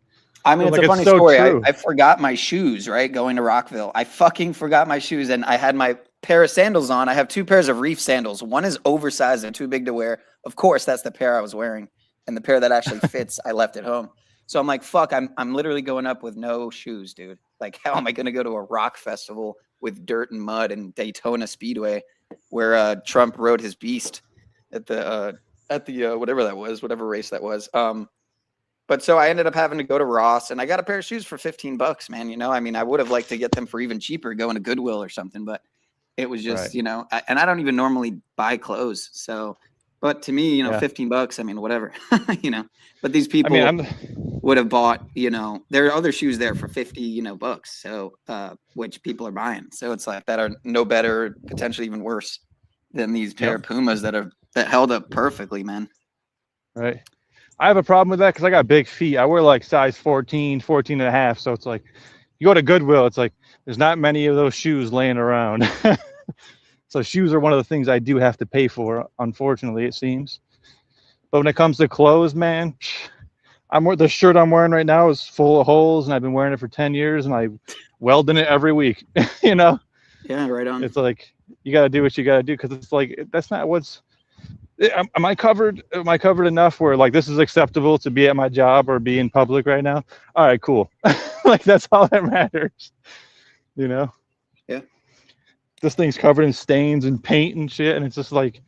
I mean, it's
like,
a funny
so
story.
true.
I forgot my shoes, right? Going to Rockville. I fucking forgot my shoes, and I had my pair of sandals on. I have two pairs of Reef sandals. One is oversized and too big to wear. Of course, that's the pair I was wearing. And the pair that actually fits, I left at home. So I'm like, fuck, I'm literally going up with no shoes, dude. Like, how am I going to go to a rock festival with dirt and mud and Daytona Speedway where Trump rode his beast at the whatever that was, whatever race that was. But so I ended up having to go to Ross, and I got a pair of shoes for $15, man. You know, I mean, I would have liked to get them for even cheaper, going to Goodwill or something, but it was just, you know, and I don't even normally buy clothes. So, but to me, you know, $15, I mean, whatever, you know, but these people would have bought, you know, there are other shoes there for 50, you know, bucks. So, which people are buying. So it's like that are no better, potentially even worse than these pair of Pumas that held up perfectly, man.
Right. I have a problem with that because I got big feet. I wear like size 14, 14 and a half. So it's like, you go to Goodwill, it's like, there's not many of those shoes laying around. So shoes are one of the things I do have to pay for, unfortunately, it seems. But when it comes to clothes, man, the shirt I'm wearing right now is full of holes, and I've been wearing it for 10 years, and I weld in it every week, you know?
Yeah, right on.
It's like you got to do what you got to do, because it's like that's not what's. Am I covered? Am I covered enough where like this is acceptable to be at my job or be in public right now? All right, cool. Like that's all that matters, you know.
Yeah.
This thing's covered in stains and paint and shit, and it's just like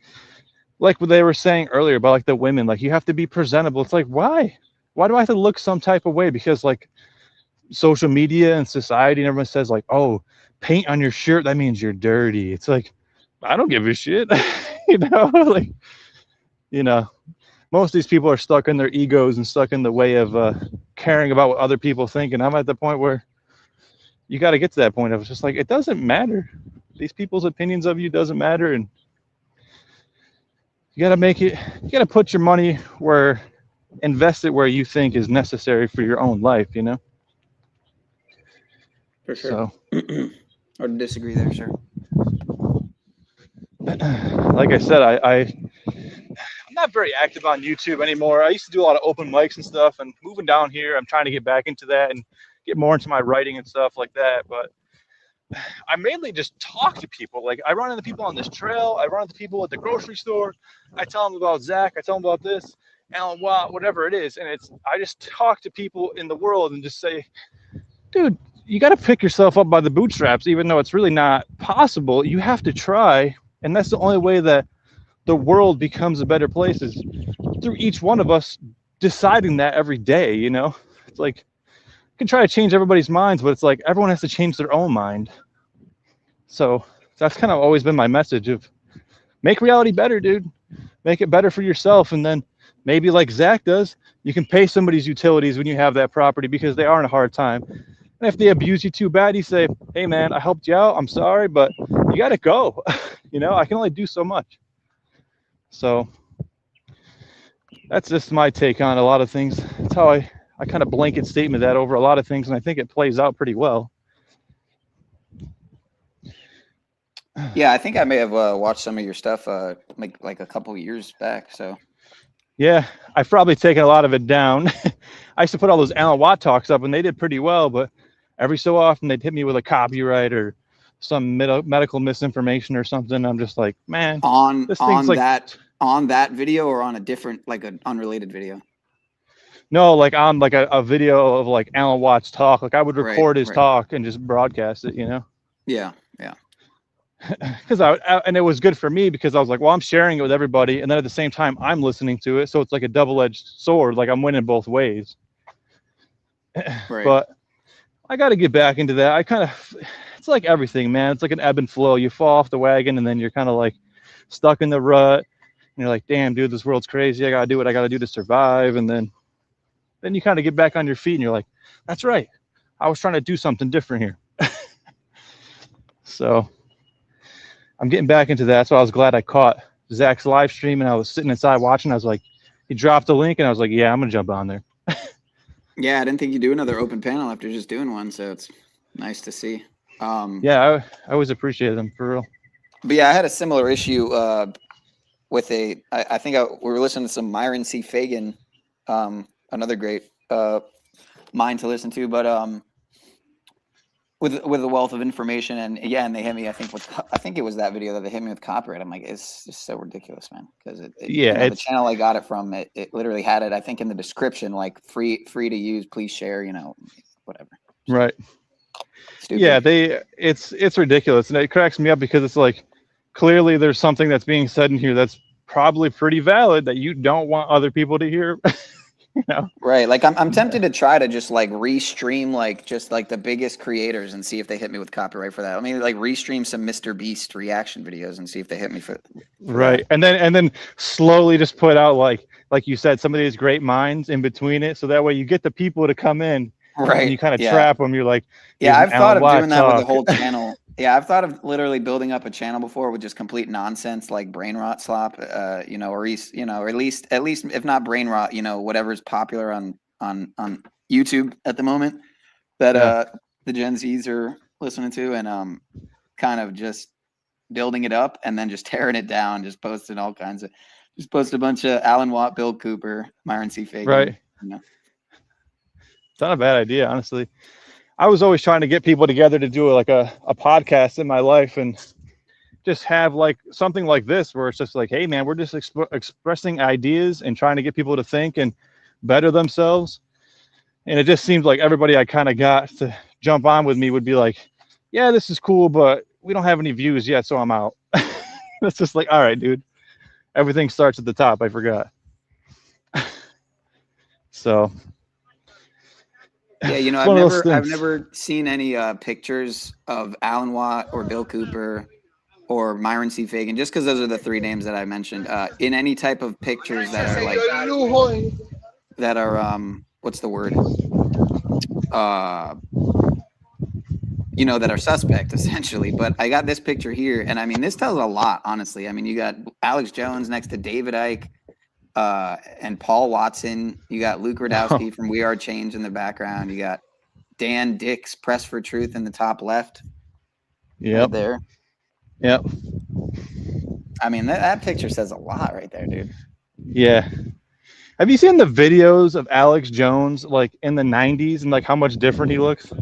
what they were saying earlier about like the women, like you have to be presentable. It's like why do I have to look some type of way? Because like social media and society and everyone says like, oh, paint on your shirt, that means you're dirty. It's like I don't give a shit. You know, like, you know, most of these people are stuck in their egos and stuck in the way of caring about what other people think. And I'm at the point where you got to get to that point of it's just like, it doesn't matter. These people's opinions of you doesn't matter. And you got to you got to put your money invest it where you think is necessary for your own life, you know?
For sure.
So,
or disagree there, sure.
Like I said, I'm not very active on YouTube anymore. I used to do a lot of open mics and stuff, and moving down here, I'm trying to get back into that and get more into my writing and stuff like that. But I mainly just talk to people. Like I run into people on this trail. I run into people at the grocery store. I tell them about Zach. I tell them about this, Alan Watt, whatever it is. And I just talk to people in the world and just say, dude, you got to pick yourself up by the bootstraps, even though it's really not possible. You have to try. And that's the only way that the world becomes a better place, is through each one of us deciding that every day, you know? It's like, you can try to change everybody's minds, but it's like everyone has to change their own mind. So that's kind of always been my message of make reality better, dude. Make it better for yourself. And then maybe like Zach does, you can pay somebody's utilities when you have that property because they are in a hard time. And if they abuse you too bad, you say, hey man, I helped you out. I'm sorry, but you got to go. You know, I can only do so much. So that's just my take on a lot of things. That's how I kind of blanket statement that over a lot of things. And I think it plays out pretty well.
Yeah, I think I may have watched some of your stuff like a couple years back. So
yeah, I've probably taken a lot of it down. I used to put all those Alan Watt talks up and they did pretty well, but every so often they'd hit me with a copyright or some medical misinformation or something. I'm just like, man,
on that video or on a different, like an unrelated video?
No, like on like a video of like Alan Watt's talk. Like I would record his talk and just broadcast it, you know?
Yeah.
Because and it was good for me because I was like, well, I'm sharing it with everybody, and then at the same time I'm listening to it, so it's like a double-edged sword. Like I'm winning both ways.
Right.
But I got to get back into that. It's like everything, man. It's like an ebb and flow. You fall off the wagon, and then you're kind of like stuck in the rut, and you're like, damn, dude, this world's crazy. I gotta do what I gotta do to survive, and then you kind of get back on your feet, and you're like, that's right. I was trying to do something different here. So I'm getting back into that. So I was glad I caught Zach's live stream and I was sitting inside watching. I was like, he dropped the link and I was like, yeah, I'm going to jump on there.
Yeah. I didn't think you'd do another open panel after just doing one. So it's nice to see.
Yeah, I always appreciate them for real.
But yeah, I had a similar issue with I think we were listening to some Myron C. Fagan, another great mind to listen to, but with a wealth of information, and they hit me. I think it was that video that they hit me with copyright. I'm like, it's just so ridiculous, man. Because the channel I got it from, it literally had it, I think, in the description, like free to use, please share, whatever.
Right.
Stupid.
Yeah, it's ridiculous, and it cracks me up because it's like clearly there's something that's being said in here that's probably pretty valid that you don't want other people to hear.
Right. Like I'm tempted to try to just like restream just the biggest creators and see if they hit me with copyright for that. I mean, like restream some Mr. Beast reaction videos and see if they hit me for
right. That. And then slowly just put out like you said, some of these great minds in between it, so that way you get the people to come in.
Right.
And you kind of trap them. You're like,
yeah, I've thought of doing that with the whole channel. Yeah, I've thought of literally building up a channel before with just complete nonsense like brain rot slop, or at least if not brain rot, whatever's popular on YouTube at the moment that the Gen Zs are listening to, and kind of just building it up and then just tearing it down, just posting all kinds of, just post a bunch of Alan Watt, Bill Cooper, Myron C. Fagan.
Right. It's not a bad idea, honestly. I was always trying to get people together to do like a podcast in my life, and just have like something like this where it's just like, hey man, we're just expressing ideas and trying to get people to think and better themselves. And it just seems like everybody I kind of got to jump on with me would be like, yeah, this is cool, but we don't have any views yet, so I'm out. It's just like, all right, dude, everything starts at the top. I forgot. So
yeah, you know, I've never seen any pictures of Alan Watt or Bill Cooper or Myron C. Fagan, just because those are the three names that I mentioned, in any type of pictures that are like, that are, what's the word? You know, that are suspect essentially. But I got this picture here, and I mean, this tells a lot, honestly. I mean, you got Alex Jones next to David Icke, and Paul Watson. You got Luke Radowski from We Are Change in the background. You got Dan Dix, Press for Truth in the top left.
Yep.
Right there.
Yep.
I mean, that picture says a lot right there, dude.
Yeah. Have you seen the videos of Alex Jones like in the 90s and like how much different he looks?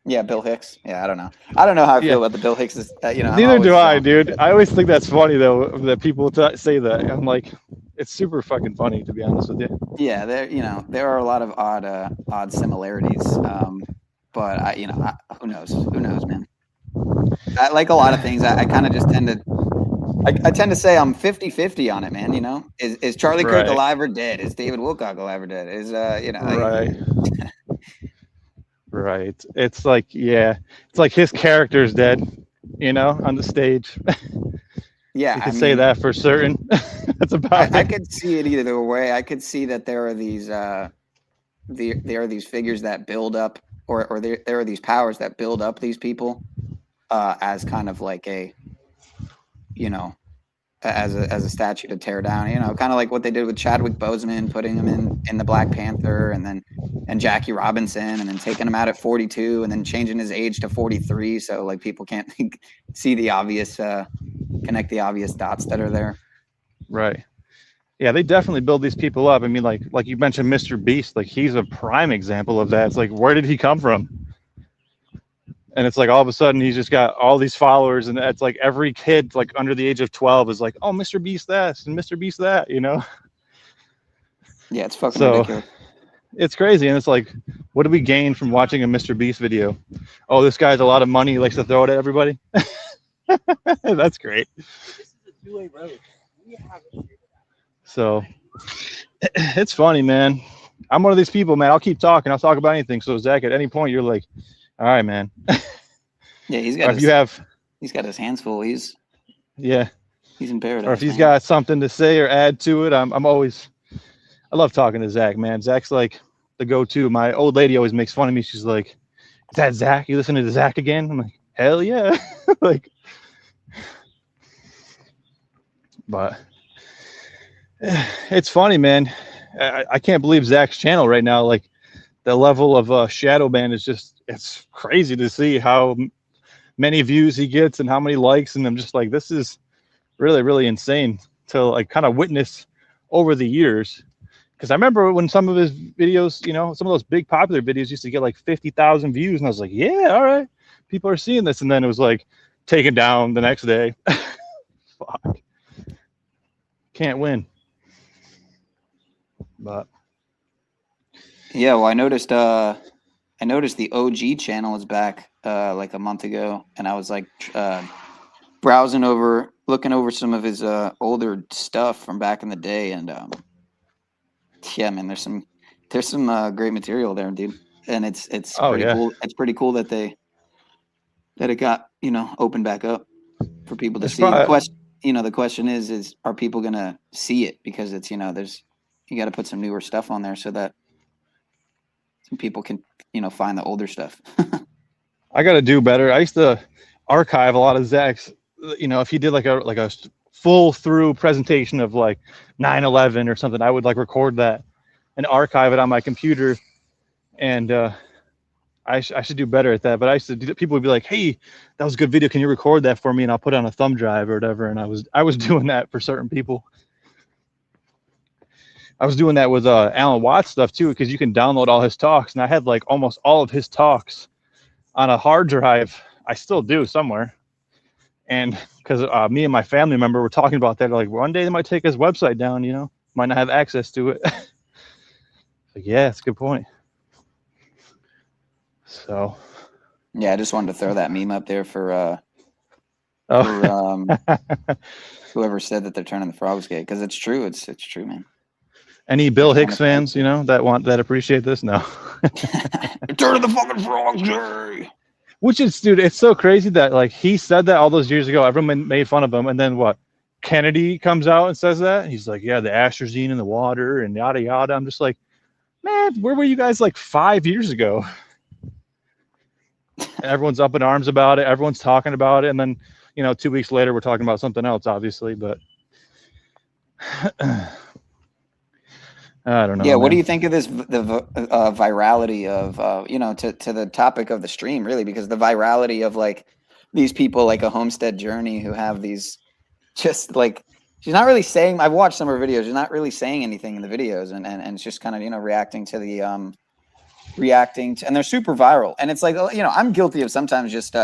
Yeah, Bill Hicks. Yeah, I don't know. I don't know how I feel about the Bill Hicks. You know,
neither do I, dude. I always think that's funny though that people say that. I'm like, it's super fucking funny to be honest with you.
Yeah, there are a lot of odd similarities. But who knows? Who knows, man? I like a lot of things. I kind of just tend to. I tend to say I'm 50-50 on it, man. You know, is Charlie Kirk alive or dead? Is David Wilcock alive or dead? Is
right. Right. It's like, yeah, it's like his character's dead, you know, on the stage.
Yeah,
you can say that for certain. That's about it.
I could see it either way. I could see that there are these there are these figures that build up, or there are these powers that build up these people as kind of like a, you know, as a statue to tear down, you know, kind of like what they did with Chadwick Boseman, putting him in the Black Panther, and Jackie Robinson, and then taking him out at 42 and then changing his age to 43. So like people can't see the obvious, connect the obvious dots that are there.
Right. Yeah, they definitely build these people up. I mean, like you mentioned Mr. Beast, like he's a prime example of that. It's like, where did he come from? And it's like all of a sudden he's just got all these followers, and it's like every kid like under the age of 12 is like, oh, Mr. Beast this and Mr. Beast that, you know?
Yeah, it's fucking ridiculous.
It's crazy. And it's like, what do we gain from watching a Mr. Beast video? Oh, this guy's a lot of money, he likes to throw it at everybody. That's great. So it's funny, man. I'm one of these people, man. I'll keep talking. I'll talk about anything. So Zach, at any point you're like, all right, man.
Yeah, he's got he's got his hands full. He's in paradise.
Or if he's got something to say or add to it, I love talking to Zach, man. Zach's like the go-to. My old lady always makes fun of me. She's like, is that Zach? You listening to Zach again? I'm like, hell yeah. Like, but it's funny, man. I can't believe Zach's channel right now. Like the level of shadow ban is just, it's crazy to see how many views he gets and how many likes. And I'm just like, this is really, really insane to like kind of witness over the years. Because I remember when some of his videos, you know, some of those big popular videos used to get like 50,000 views. And I was like, yeah, all right, people are seeing this. And then it was like taken down the next day. Fuck. Can't win. But
yeah, well, I noticed the OG channel is back like a month ago, and I was like browsing over, looking over some of his older stuff from back in the day, and yeah, man, there's some great material there, dude, and it's pretty cool. It's pretty cool that it got, you know, opened back up for people to see. The question is are people gonna see it? Because it's, you know, you got to put some newer stuff on there so that some people can, you know, find the older stuff.
I got to do better. I used to archive a lot of Zach's, you know, if he did like a full through presentation of like 9/11 or something, I would like record that and archive it on my computer. And I should do better at that. But I used to people would be like, hey, that was a good video. Can you record that for me? And I'll put it on a thumb drive or whatever. And I was doing that for certain people. I was doing that with Alan Watts stuff too, because you can download all his talks, and I had like almost all of his talks on a hard drive. I still do somewhere. And because me and my family member were talking about that, like one day they might take his website down, you know, might not have access to it. Like, yeah, it's a good point. So,
yeah, I just wanted to throw that meme up there for whoever said that they're turning the frogs gay, because it's true. It's true, man.
Any Bill Hicks fans, you know, that appreciate this? No.
Turning the fucking frogs gay.
Which is, dude, it's so crazy that like he said that all those years ago. Everyone made fun of him, and then what? Kennedy comes out and says that. He's like, yeah, the atrazine in the water and yada yada. I'm just like, man, where were you guys like 5 years ago? Everyone's up in arms about it. Everyone's talking about it. And then, you know, 2 weeks later, we're talking about something else, obviously. But I don't know.
Yeah, what
man.
do you think of this, the virality of, you know, to the topic of the stream, really? Because the virality of like these people like a Homestead Journey who have these just like, she's not really saying, I've watched some of her videos, she's not really saying anything in the videos, and it's just kind of, you know, reacting to, and they're super viral. And it's like, you know, I'm guilty of sometimes just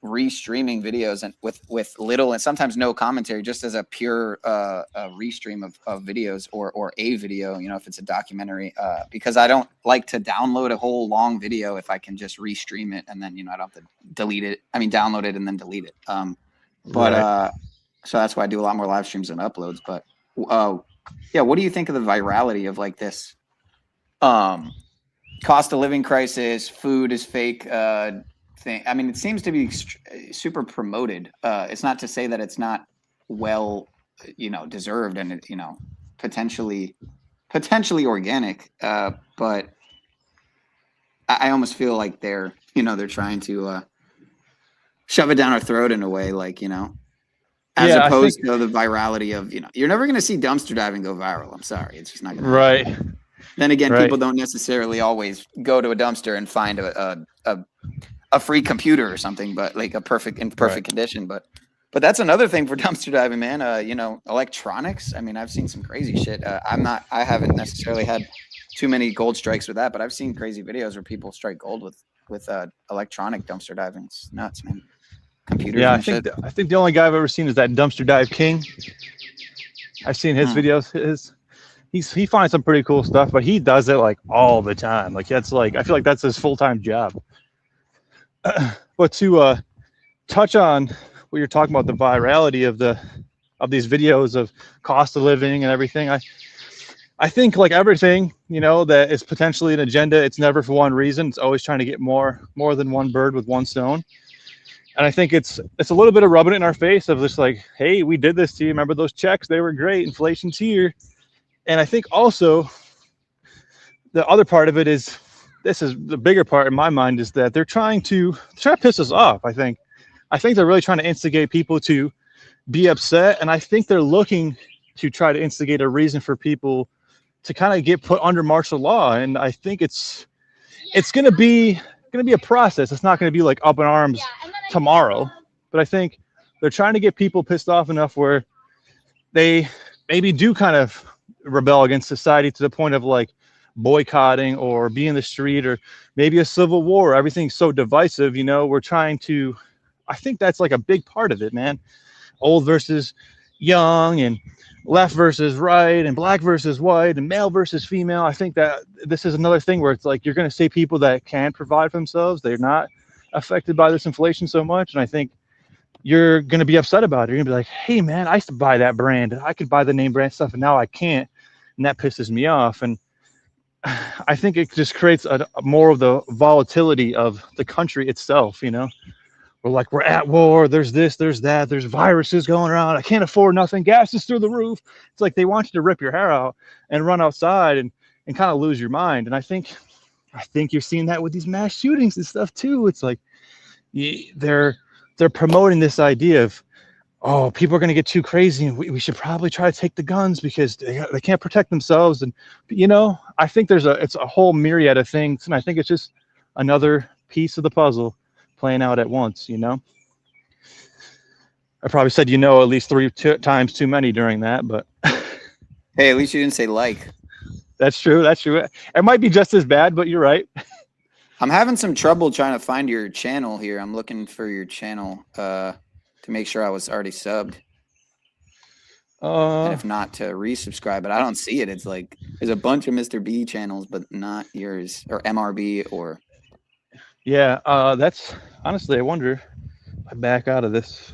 restreaming videos and with little and sometimes no commentary, just as a pure restream of videos or a video, you know, if it's a documentary, because I don't like to download a whole long video if I can just restream it and then, you know, I don't have to delete it. I mean, download it and then delete it. So that's why I do a lot more live streams than uploads. But yeah, what do you think of the virality of like this cost of living crisis, food is fake thing? I mean, it seems to be super promoted. It's not to say that it's not well, you know, deserved and, you know, potentially organic. But I almost feel like they're trying to shove it down our throat in a way, like, you know, as opposed to the virality of, you know, you're never going to see dumpster diving go viral. I'm sorry. It's just not going to
right.
happen. Then again, people don't necessarily always go to a dumpster and find a free computer or something, but like in perfect condition. But that's another thing for dumpster diving, man. You know, electronics. I mean, I've seen some crazy shit. I haven't necessarily had too many gold strikes with that, but I've seen crazy videos where people strike gold with electronic dumpster diving. It's nuts, man. Computers.
Yeah,
and
I think the only guy I've ever seen is that Dumpster Dive King. I've seen his videos. He finds some pretty cool stuff, but he does it like all the time. Like that's like, I feel like that's his full-time job. But to touch on what you're talking about, the virality of these videos of cost of living and everything, I think like everything, you know, that is potentially an agenda, it's never for one reason. It's always trying to get more than one bird with one stone. And I think it's a little bit of rubbing it in our face of just like, hey, we did this to you. Remember those checks? They were great. Inflation's here. And I think also the other part of it is, this is the bigger part in my mind, is that they're trying to piss us off. I think they're really trying to instigate people to be upset. And I think they're looking to try to instigate a reason for people to kind of get put under martial law. And I think it's going to be a process. It's not going to be like up in arms tomorrow, but I think they're trying to get people pissed off enough where they maybe do kind of rebel against society to the point of like boycotting or be in the street, or maybe a civil war. Everything's so divisive, you know. We're trying to, I think that's like a big part of it, man. Old versus young, and left versus right, and black versus white, and male versus female. I think that this is another thing where it's like you're going to see people that can provide for themselves, they're not affected by this inflation so much, and I think you're going to be upset about it. You're going to be like, hey man, I used to buy that brand, I could buy the name brand stuff, and now I can't, and that pisses me off. And I think it just creates a more of the volatility of the country itself, you know. We're at war, there's this, there's that, there's viruses going around, I can't afford nothing, gas is through the roof. It's like they want you to rip your hair out and run outside and kind of lose your mind. And I think you're seeing that with these mass shootings and stuff too. It's like they're promoting this idea of, oh, people are going to get too crazy and we should probably try to take the guns because they can't protect themselves. And, you know, I think it's a whole myriad of things. And I think it's just another piece of the puzzle playing out at once, you know. I probably said, you know, at least 3 times too many during that, but
Hey, at least you didn't say like.
That's true. That's true. It might be just as bad, but you're right.
I'm having some trouble trying to find your channel here. I'm looking for your channel to make sure I was already subbed. And if not, to resubscribe. But I don't see it. It's like there's a bunch of Mr. B channels, but not yours or MRB or.
Yeah, that's honestly, I wonder if I back out of this.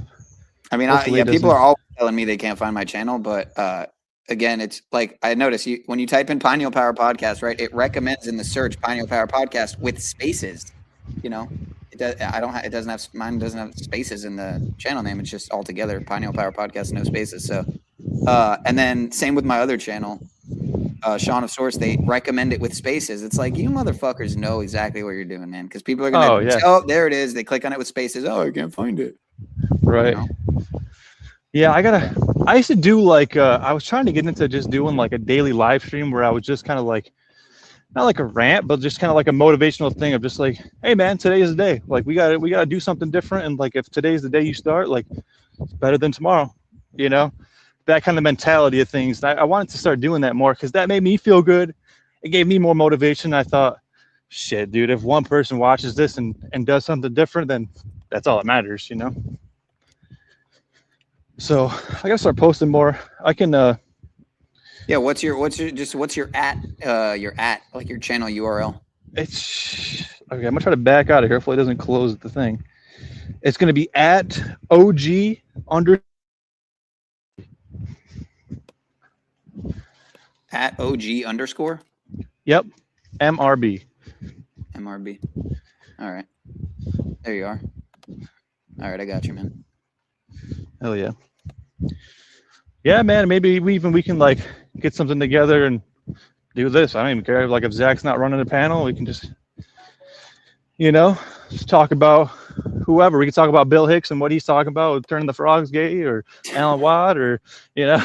I mean, people are always telling me they can't find my channel, but again, it's like I noticed when you type in Pineal Power Podcast, right? It recommends in the search Pineal Power Podcast with spaces. You know, it does. It doesn't have mine. Doesn't have spaces in the channel name. It's just all together Pineal Power Podcast, no spaces. So, and then same with my other channel, Sean of Source. They recommend it with spaces. It's like you motherfuckers know exactly what you're doing, man. Because people are gonna. Oh, there it is. They click on it with spaces. Oh, I can't find it.
Right.
You know?
Yeah, I used to do like I was trying to get into just doing like a daily live stream where I was just kind of like, not like a rant, but just kind of like a motivational thing of just like, hey man, today is the day. Like we gotta do something different, and like if today's the day you start, like it's better than tomorrow, you know, that kind of mentality of things. I wanted to start doing that more because that made me feel good. It gave me more motivation. I thought, shit, dude, if one person watches this and does something different, then that's all that matters, you know. So I gotta start posting more. I can
yeah, what's your like your channel URL?
It's okay. I'm gonna try to back out of here. Hopefully it doesn't close the thing. It's gonna be at OG under
at OG underscore.
Yep. MRB.
MRB. All right. There you are. All right, I got you, man.
Hell yeah. Yeah, man. Maybe we can like get something together and do this. I don't even care. Like if Zach's not running the panel, we can just, you know, just talk about whoever. We can talk about Bill Hicks and what he's talking about, turning the frogs gay, or Alan Watt, or you know.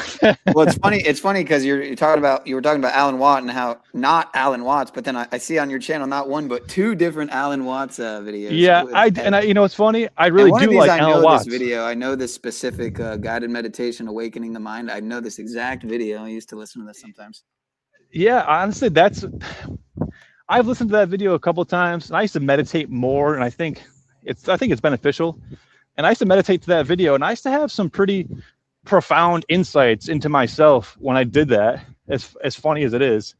Well, it's funny. It's funny because you were talking about Alan Watt and how not Alan Watts, but then I see on your channel not one but two different Alan Watts videos.
Yeah, I you know, it's funny. I really do like Alan Watts.
This video. I know this specific guided meditation, awakening the mind. I know this exact video. I used to listen to this sometimes.
Yeah, honestly, I've listened to that video a couple of times, and I used to meditate more, and I think it's beneficial. And I used to meditate to that video, and I used to have some pretty profound insights into myself when I did that, as funny as it is.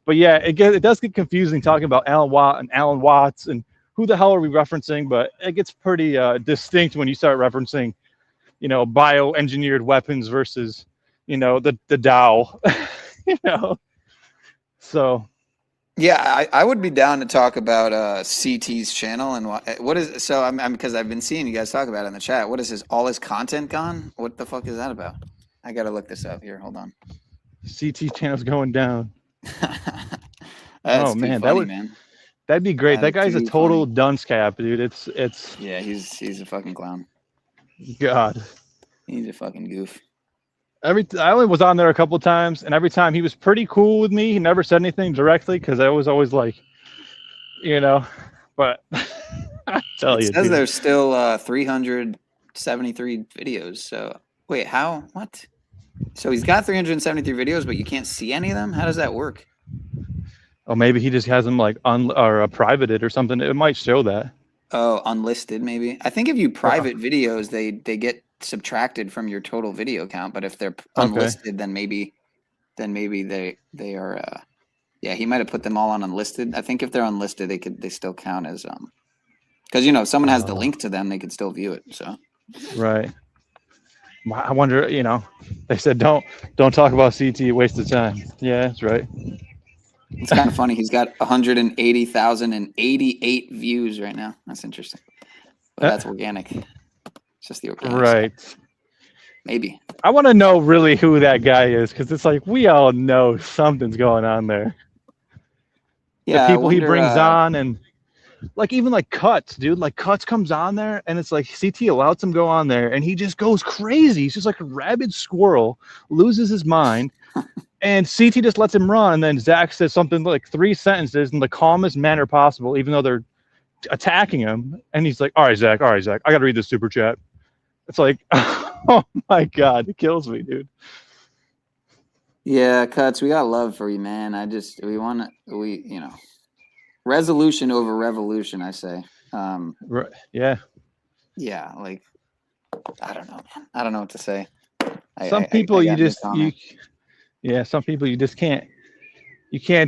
But yeah, it does get confusing talking about Alan Watt and Alan Watts and who the hell are we referencing, but it gets pretty distinct when you start referencing, you know, bioengineered weapons versus, you know, the Tao, you know. So
yeah, I would be down to talk about CT's channel and what is so I'm because I've been seeing you guys talk about it in the chat. What is his all his content gone? What the fuck is that about? I gotta look this up here. Hold on.
CT channel's going down.
Oh
man,
funny,
that'd be great. That guy's a total dunce cap, dude. It's
yeah, he's a fucking clown.
God,
he's a fucking goof.
I only was on there a couple of times, and every time he was pretty cool with me. He never said anything directly because I was always like, you know, but I tell you,
it says
dude.
There's still 373 videos. So wait, how? What? So he's got 373 videos, but you can't see any of them? How does that work?
Oh, maybe he just has them like privated or something. It might show that.
Oh, unlisted maybe. I think if you private videos, they get subtracted from your total video count. But if they're unlisted, then maybe they are. Yeah, he might have put them all on unlisted. I think if they're unlisted, they still count as because you know if someone has the link to them, they could still view it. So
right. I wonder, you know, they said don't talk about CT, waste of time. Yeah, that's right.
It's kind of funny. He's got 180,088 views right now. That's interesting. But that's organic. It's just the organic.
Right.
Stuff. Maybe.
I want to know really who that guy is because it's like we all know something's going on there.
Yeah.
The people he brings on and like even like Cuts, dude. Like Cuts comes on there and it's like CT allowed him go on there and he just goes crazy. He's just like a rabid squirrel, loses his mind. And CT just lets him run, and then Zach says something like 3 sentences in the calmest manner possible, even though they're attacking him. And he's like, all right, Zach, I got to read this super chat. It's like, oh my God, it kills me, dude.
Yeah, Cuts, we got love for you, man. Resolution over revolution, I say.
Yeah.
Yeah, like, I don't know, man. I don't know what to say.
Some people you just can't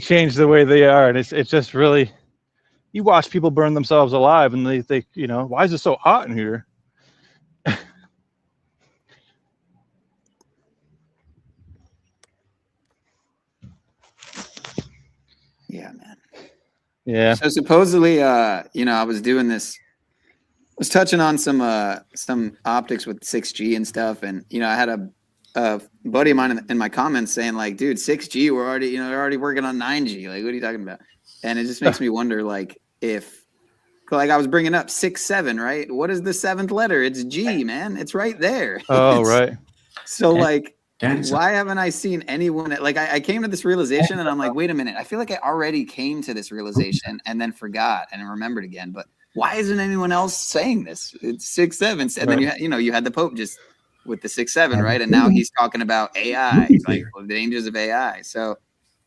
change the way they are, and it's just really, you watch people burn themselves alive, and they think, why is it so hot in here?
Yeah, man.
Yeah.
So supposedly, I was doing this. I was touching on some optics with 6G and stuff, and I had a buddy of mine in my comments saying like, "Dude, 6G, we're already working on 9G. Like, what are you talking about?" And it just makes me wonder, like, if, like, I was bringing up 6-7, right? What is the seventh letter? It's G, man. It's right there.
Oh, right.
So like, why haven't I seen anyone? Like, I came to this realization, and I'm like, wait a minute. I feel like I already came to this realization and then forgot and remembered again, but why isn't anyone else saying this? It's 6-7, and then you had the Pope just with the 6-7, right? And now he's talking about AI, like the dangers of AI. So,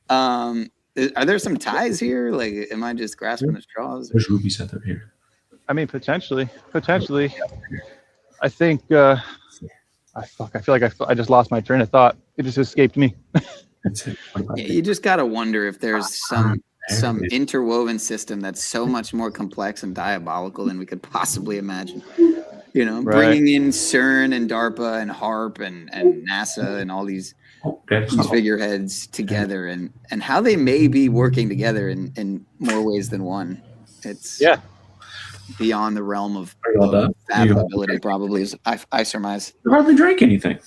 are there some ties here? Like, am I just grasping at straws?
There's Ruby Center here.
I mean, potentially. I think. I feel like I just lost my train of thought. It just escaped me.
Yeah, you just gotta wonder if there's some interwoven system that's so much more complex and diabolical than we could possibly imagine. Bringing in CERN and DARPA and HARP and NASA and all these figureheads together, and how they may be working together in more ways than one. It's beyond the realm of fathomability, probably, as I surmise.
You hardly drank anything.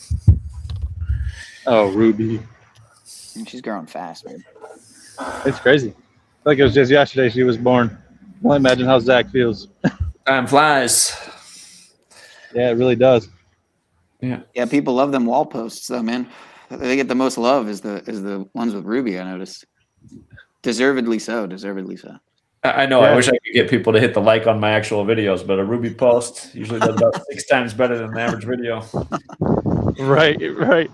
Oh, Ruby.
She's growing fast, man.
It's crazy. Like it was just yesterday she was born. Well, imagine how Zach feels.
Time flies.
Yeah, it really does.
Yeah, people love them wall posts though, man. They get the most love is the ones with Ruby, I noticed. Deservedly so.
I know. I wish I could get people to hit the like on my actual videos, but a Ruby post usually does about 6 times better than an average video.
Right. You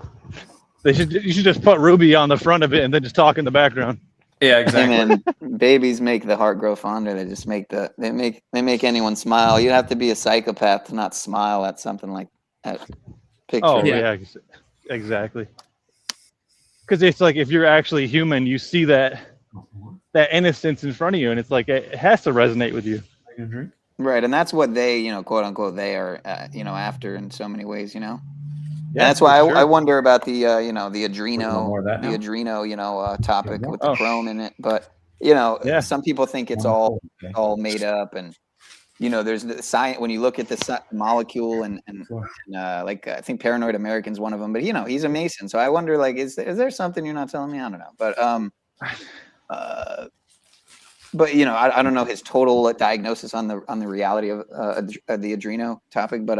should just put Ruby on the front of it and then just talk in the background.
Yeah, exactly.
And then babies make the heart grow fonder. They just make they make anyone smile. You have to be a psychopath to not smile at something like that picture.
Oh yeah, exactly. Because it's like, if you're actually human, you see that innocence in front of you, and it's like it has to resonate with you.
Right, and that's what they, quote unquote, they are, after in so many ways, Yeah, and that's why I wonder about the, the Adreno, topic with the chrome in it. But some people think it's all made up, and there's the science when you look at the molecule, and like I think Paranoid American's one of them. But he's a Mason, so I wonder, like, is there something you're not telling me? I don't know, but I don't know his total diagnosis on the reality of the Adreno topic, but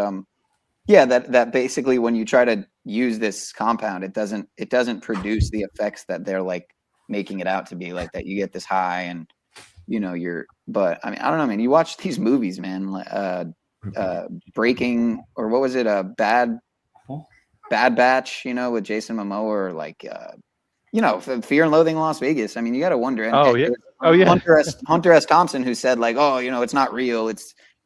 that basically when you try to use this compound, it doesn't produce the effects that they're like making it out to be, like that you get this high and but I mean, I don't know, man. You watch these movies, man, Breaking, or what was it, Bad Batch, with Jason Momoa, or like Fear and Loathing in Las Vegas. I mean, you got to wonder. Hunter S. Thompson, who said like, it's not real.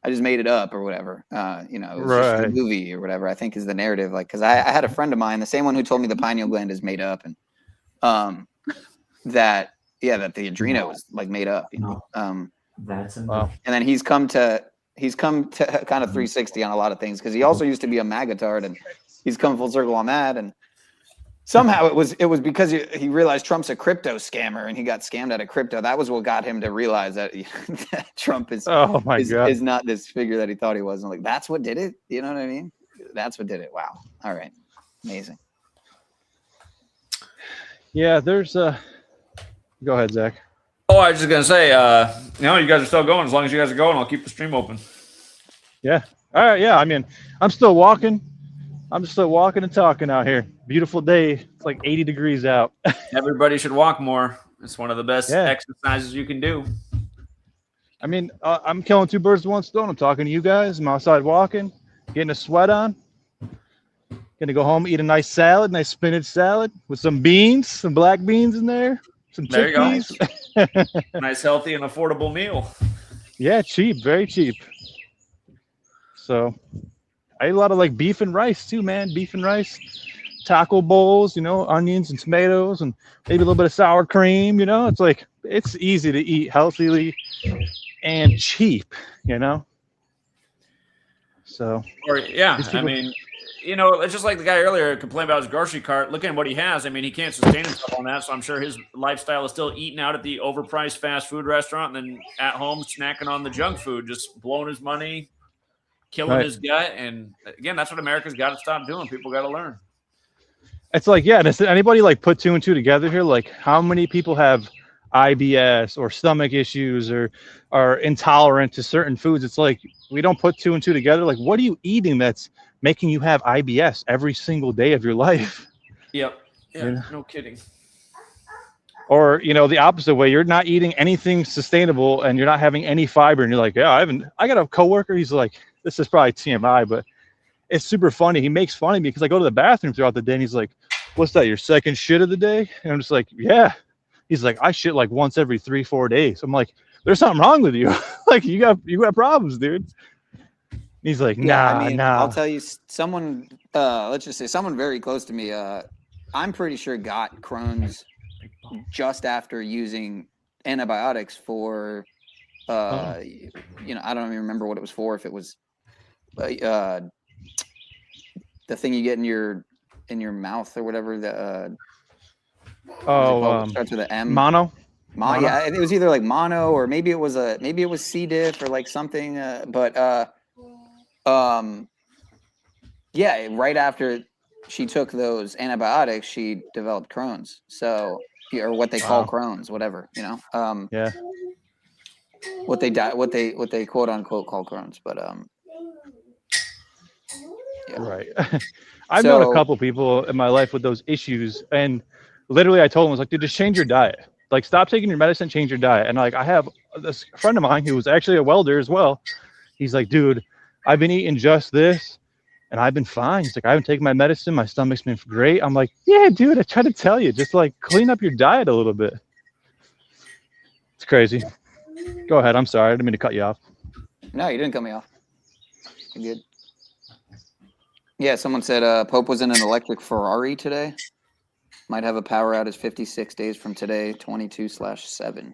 I just made it up or whatever. It was just a movie or whatever, I think is the narrative. Like, because I had a friend of mine, the same one who told me the pineal gland is made up, and that the Adreno is like made up.
That's
and then he's come to kind of 360 on a lot of things, because he also used to be a magatard, and he's come full circle on that. And somehow it was because he realized Trump's a crypto scammer, and he got scammed out of crypto. That was what got him to realize that Trump is not this figure that he thought he was. And like, that's what did it. You know what I mean? That's what did it. Wow. All right. Amazing.
Yeah, there's go ahead, Zach.
Oh, I was just gonna say, you guys are still going. As long as you guys are going, I'll keep the stream open.
Yeah. All right. Yeah. I mean, I'm still walking. I'm just still walking and talking out here. Beautiful day. It's like 80 degrees out.
Everybody should walk more. It's one of the best exercises you can do.
I mean, I'm killing 2 birds with 1 stone. I'm talking to you guys. I'm outside walking, getting a sweat on, getting Gonna go home, eat a nice salad, nice spinach salad with some beans, some black beans in there, some
There you go.
chickpeas.
Nice, healthy, and affordable meal.
Yeah, cheap, very cheap. So I ate a lot of like beef and rice too, man. Beef and rice, taco bowls, you know, onions and tomatoes, and maybe a little bit of sour cream. You know, it's like it's easy to eat healthily and cheap. You know. So.
Or yeah, I mean, you know, it's just like the guy earlier complained about his grocery cart. Look at what he has. I mean, he can't sustain himself on that. So I'm sure his lifestyle is still eating out at the overpriced fast food restaurant and then at home snacking on the junk food, just blowing his money, killing his gut. And again, that's what America's got to stop doing. People got to learn.
It's like, yeah, does anybody like put two and two together here? Like how many people have IBS or stomach issues or are intolerant to certain foods? It's like, we don't put two and two together. Like, what are you eating that's making you have IBS every single day of your life?
Yep. Yeah,
You know?
no kidding.
Or, you know, the opposite way, you're not eating anything sustainable and you're not having any fiber. And you're like, yeah, I got a coworker. He's like, this is probably TMI, but it's super funny. He makes fun of me because I go to the bathroom throughout the day and he's like, what's that, your second shit of the day? And I'm just like, yeah. He's like, I shit like once every 3-4 days. I'm like, there's something wrong with you. Like you got problems, dude. He's like, nah.
I'll tell you, someone, let's just say someone very close to me, I'm pretty sure got Crohn's just after using antibiotics for, you know, I don't even remember what it was for. If it was the thing you get in your mouth or whatever. Starts with an M.
Mono.
Yeah, it was either like mono or maybe it was C. diff or like something. Yeah, right after she took those antibiotics, she developed Crohn's. So, or what they call Crohn's, whatever, you know.
Yeah.
What they quote unquote call Crohn's, but yeah.
Right. I've known a couple people in my life with those issues, and literally I told them, I was like, dude, just change your diet. Like, stop taking your medicine, change your diet. And like, I have this friend of mine who was actually a welder as well. He's like, dude, I've been eating just this and I've been fine. He's like, I haven't taken my medicine. My stomach's been great. I'm like, yeah, dude, I try to tell you, just like clean up your diet a little bit. It's crazy. Go ahead. I'm sorry. I didn't mean to cut you off.
No, you didn't cut me off. You did. Yeah, someone said Pope was in an electric Ferrari today. Might have a power outage 56 days from today, 22/7.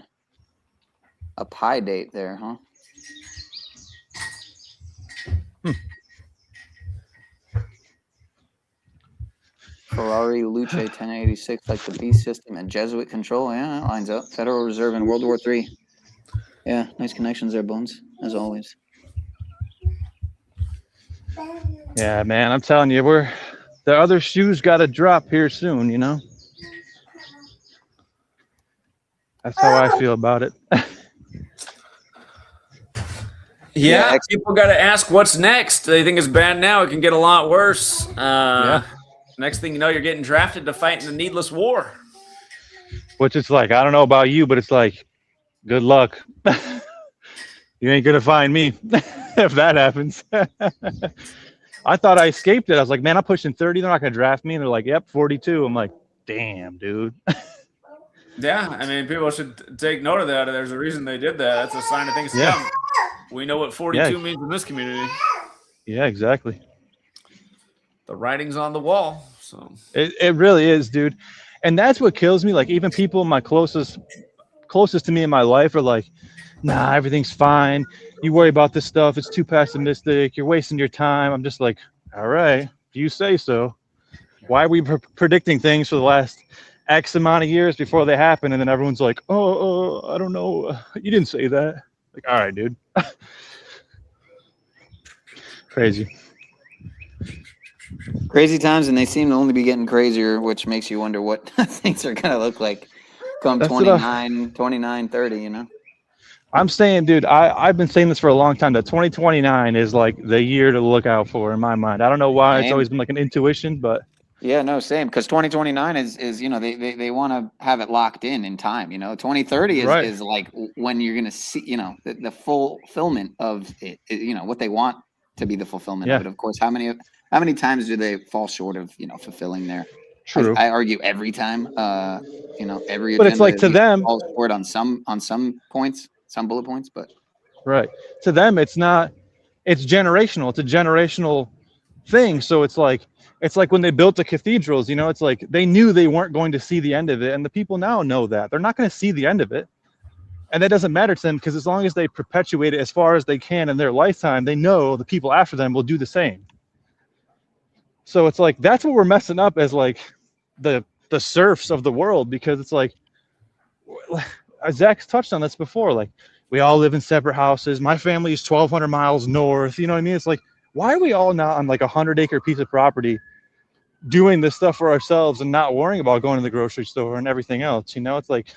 A pi date there, huh? Ferrari Luce 1086, like the B system and Jesuit control. Yeah, that lines up. Federal Reserve in World War III. Yeah, nice connections there, Bones, as always.
Yeah, man, I'm telling you, the other shoes got to drop here soon, you know? That's how I feel about it.
Yeah, people got to ask what's next. They think it's bad now. It can get a lot worse. Next thing you know, you're getting drafted to fight in a needless war.
Which it's like, I don't know about you, but it's like, good luck. You ain't going to find me if that happens. I thought I escaped it. I was like, man, I'm pushing 30. They're not going to draft me. And they're like, yep, 42. I'm like, damn, dude.
Yeah, I mean, people should take note of that. There's a reason they did that. That's a sign of things to come. We know what 42 means in this community.
Yeah, exactly.
The writing's on the wall. So
it really is, dude. And that's what kills me. Like, even people my closest to me in my life are like, nah, everything's fine. You worry about this stuff. It's too pessimistic. You're wasting your time. I'm just like, all right, if you say so. Why are we predicting things for the last X amount of years before they happen? And then everyone's like, oh, I don't know. You didn't say that. Like, all right, dude. Crazy.
Crazy times, and they seem to only be getting crazier, which makes you wonder what things are going to look like come 29, 30, you know?
I'm saying, dude, I've been saying this for a long time, that 2029 is like the year to look out for in my mind. I don't know why. It's always been like an intuition, but
yeah, no, same. Because 2029 is you know, they want to have it locked in time. You know, 2030 is like when you're going to see, you know, the fulfillment of it, you know, what they want to be the fulfillment
Yeah.
of it. Of course, how many times do they fall short of, you know, fulfilling their?
True.
I argue every time. You know, every
But it's
agenda
like
at
to
least
them,
falls short on some points, some bullet points, but
right? To them, it's not. It's generational. It's a generational thing. So it's like when they built the cathedrals. You know, it's like they knew they weren't going to see the end of it, and the people now know that they're not going to see the end of it. And that doesn't matter to them, because as long as they perpetuate it as far as they can in their lifetime, they know the people after them will do the same. So it's like that's what we're messing up as like the serfs of the world, because it's like Zach's touched on this before. Like, we all live in separate houses. My family is 1,200 miles north. You know what I mean? It's like, why are we all not on like a 100-acre piece of property doing this stuff for ourselves and not worrying about going to the grocery store and everything else? You know, it's like,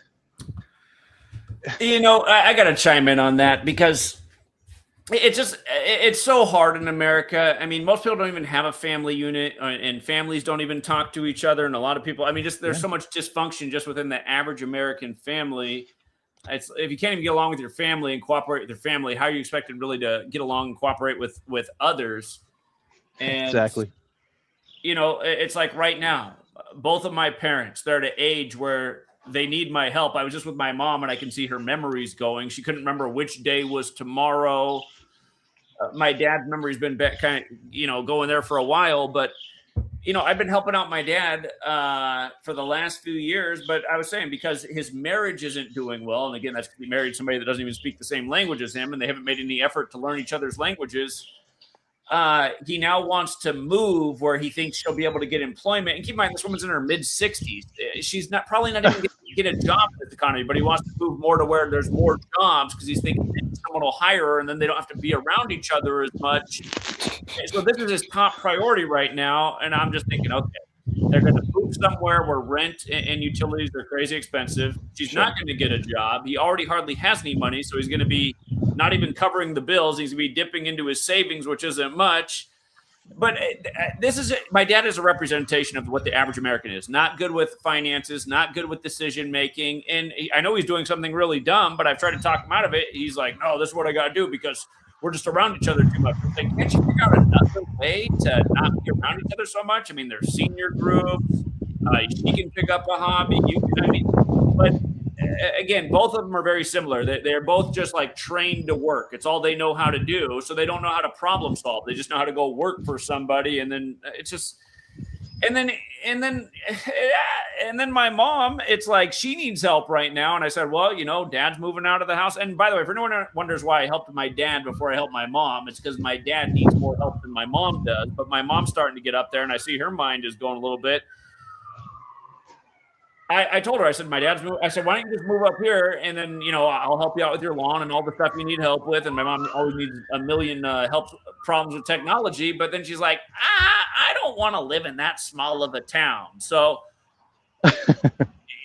you know, I got to chime in on that, because it's so hard in America. I mean, most people don't even have a family unit, and families don't even talk to each other. And a lot of people, I mean, there's so much dysfunction just within the average American family. It's, if you can't even get along with your family and cooperate with your family, how are you expected really to get along and cooperate with others? And
exactly.
You know, it's like right now, both of my parents, they're at an age where they need my help. I was just with my mom, and I can see her memories going. She couldn't remember which day was tomorrow. My dad's memory's been back, kind of, you know, going there for a while. But, you know, I've been helping out my dad for the last few years. But I was saying, because his marriage isn't doing well, and again, that's because he married somebody that doesn't even speak the same language as him, and they haven't made any effort to learn each other's languages. He now wants to move where he thinks she'll be able to get employment. And keep in mind, this woman's in her mid-60s. She's probably not even going to get a job in this economy, but he wants to move more to where there's more jobs, because he's thinking maybe someone will hire her, and then they don't have to be around each other as much. And so this is his top priority right now. And I'm just thinking, okay, they're going to move somewhere where rent and utilities are crazy expensive. She's not going to get a job. He already hardly has any money, so he's going to be not even covering the bills. He's going to be dipping into his savings, which isn't much. But this is my dad is a representation of what the average American is. Not good with finances, not good with decision making. And I know he's doing something really dumb, but I've tried to talk him out of it. He's like, no, this is what I got to do because we're just around each other too much. I'm like, can't you figure out another way to not be around each other so much? I mean, there's senior groups. She can pick up a hobby. You can, I mean, but again, both of them are very similar. They're both just like trained to work. It's all they know how to do. So they don't know how to problem solve. They just know how to go work for somebody. And then it's just, and then my mom, it's like she needs help right now. And I said, well, you know, dad's moving out of the house. And by the way, if anyone wonders why I helped my dad before I helped my mom, it's because my dad needs more help than my mom does. But my mom's starting to get up there, and I see her mind is going a little bit. I told her, I said, my dad's moving. I said, why don't you just move up here, and then, you know, I'll help you out with your lawn and all the stuff you need help with. And my mom always needs a million problems with technology. But then she's like, I don't want to live in that small of a town. So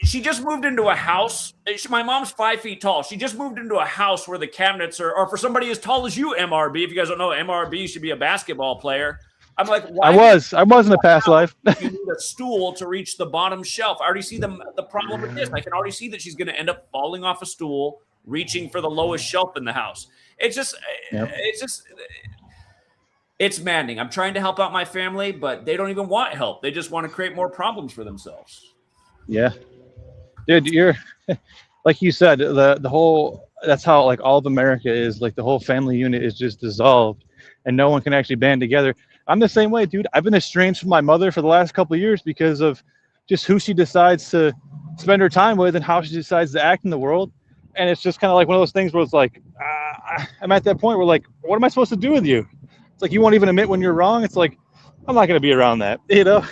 she just moved into a house. My mom's 5 feet tall. She just moved into a house where the cabinets are for somebody as tall as you, MRB. If you guys don't know, MRB should be a basketball player. I'm like, why?
I was in a past life.
You need a stool to reach the bottom shelf. I already see the problem with this. I can already see that she's going to end up falling off a stool, reaching for the lowest shelf in the house. It's just, it's maddening. I'm trying to help out my family, but they don't even want help. They just want to create more problems for themselves.
Yeah, dude, you're like you said, the whole, that's how like all of America is. Like the whole family unit is just dissolved, and no one can actually band together. I'm the same way, dude. I've been estranged from my mother for the last couple of years because of just who she decides to spend her time with and how she decides to act in the world. And it's just kind of like one of those things where it's like, I'm at that point where like, what am I supposed to do with you? It's like, you won't even admit when you're wrong. It's like, I'm not going to be around that, you know?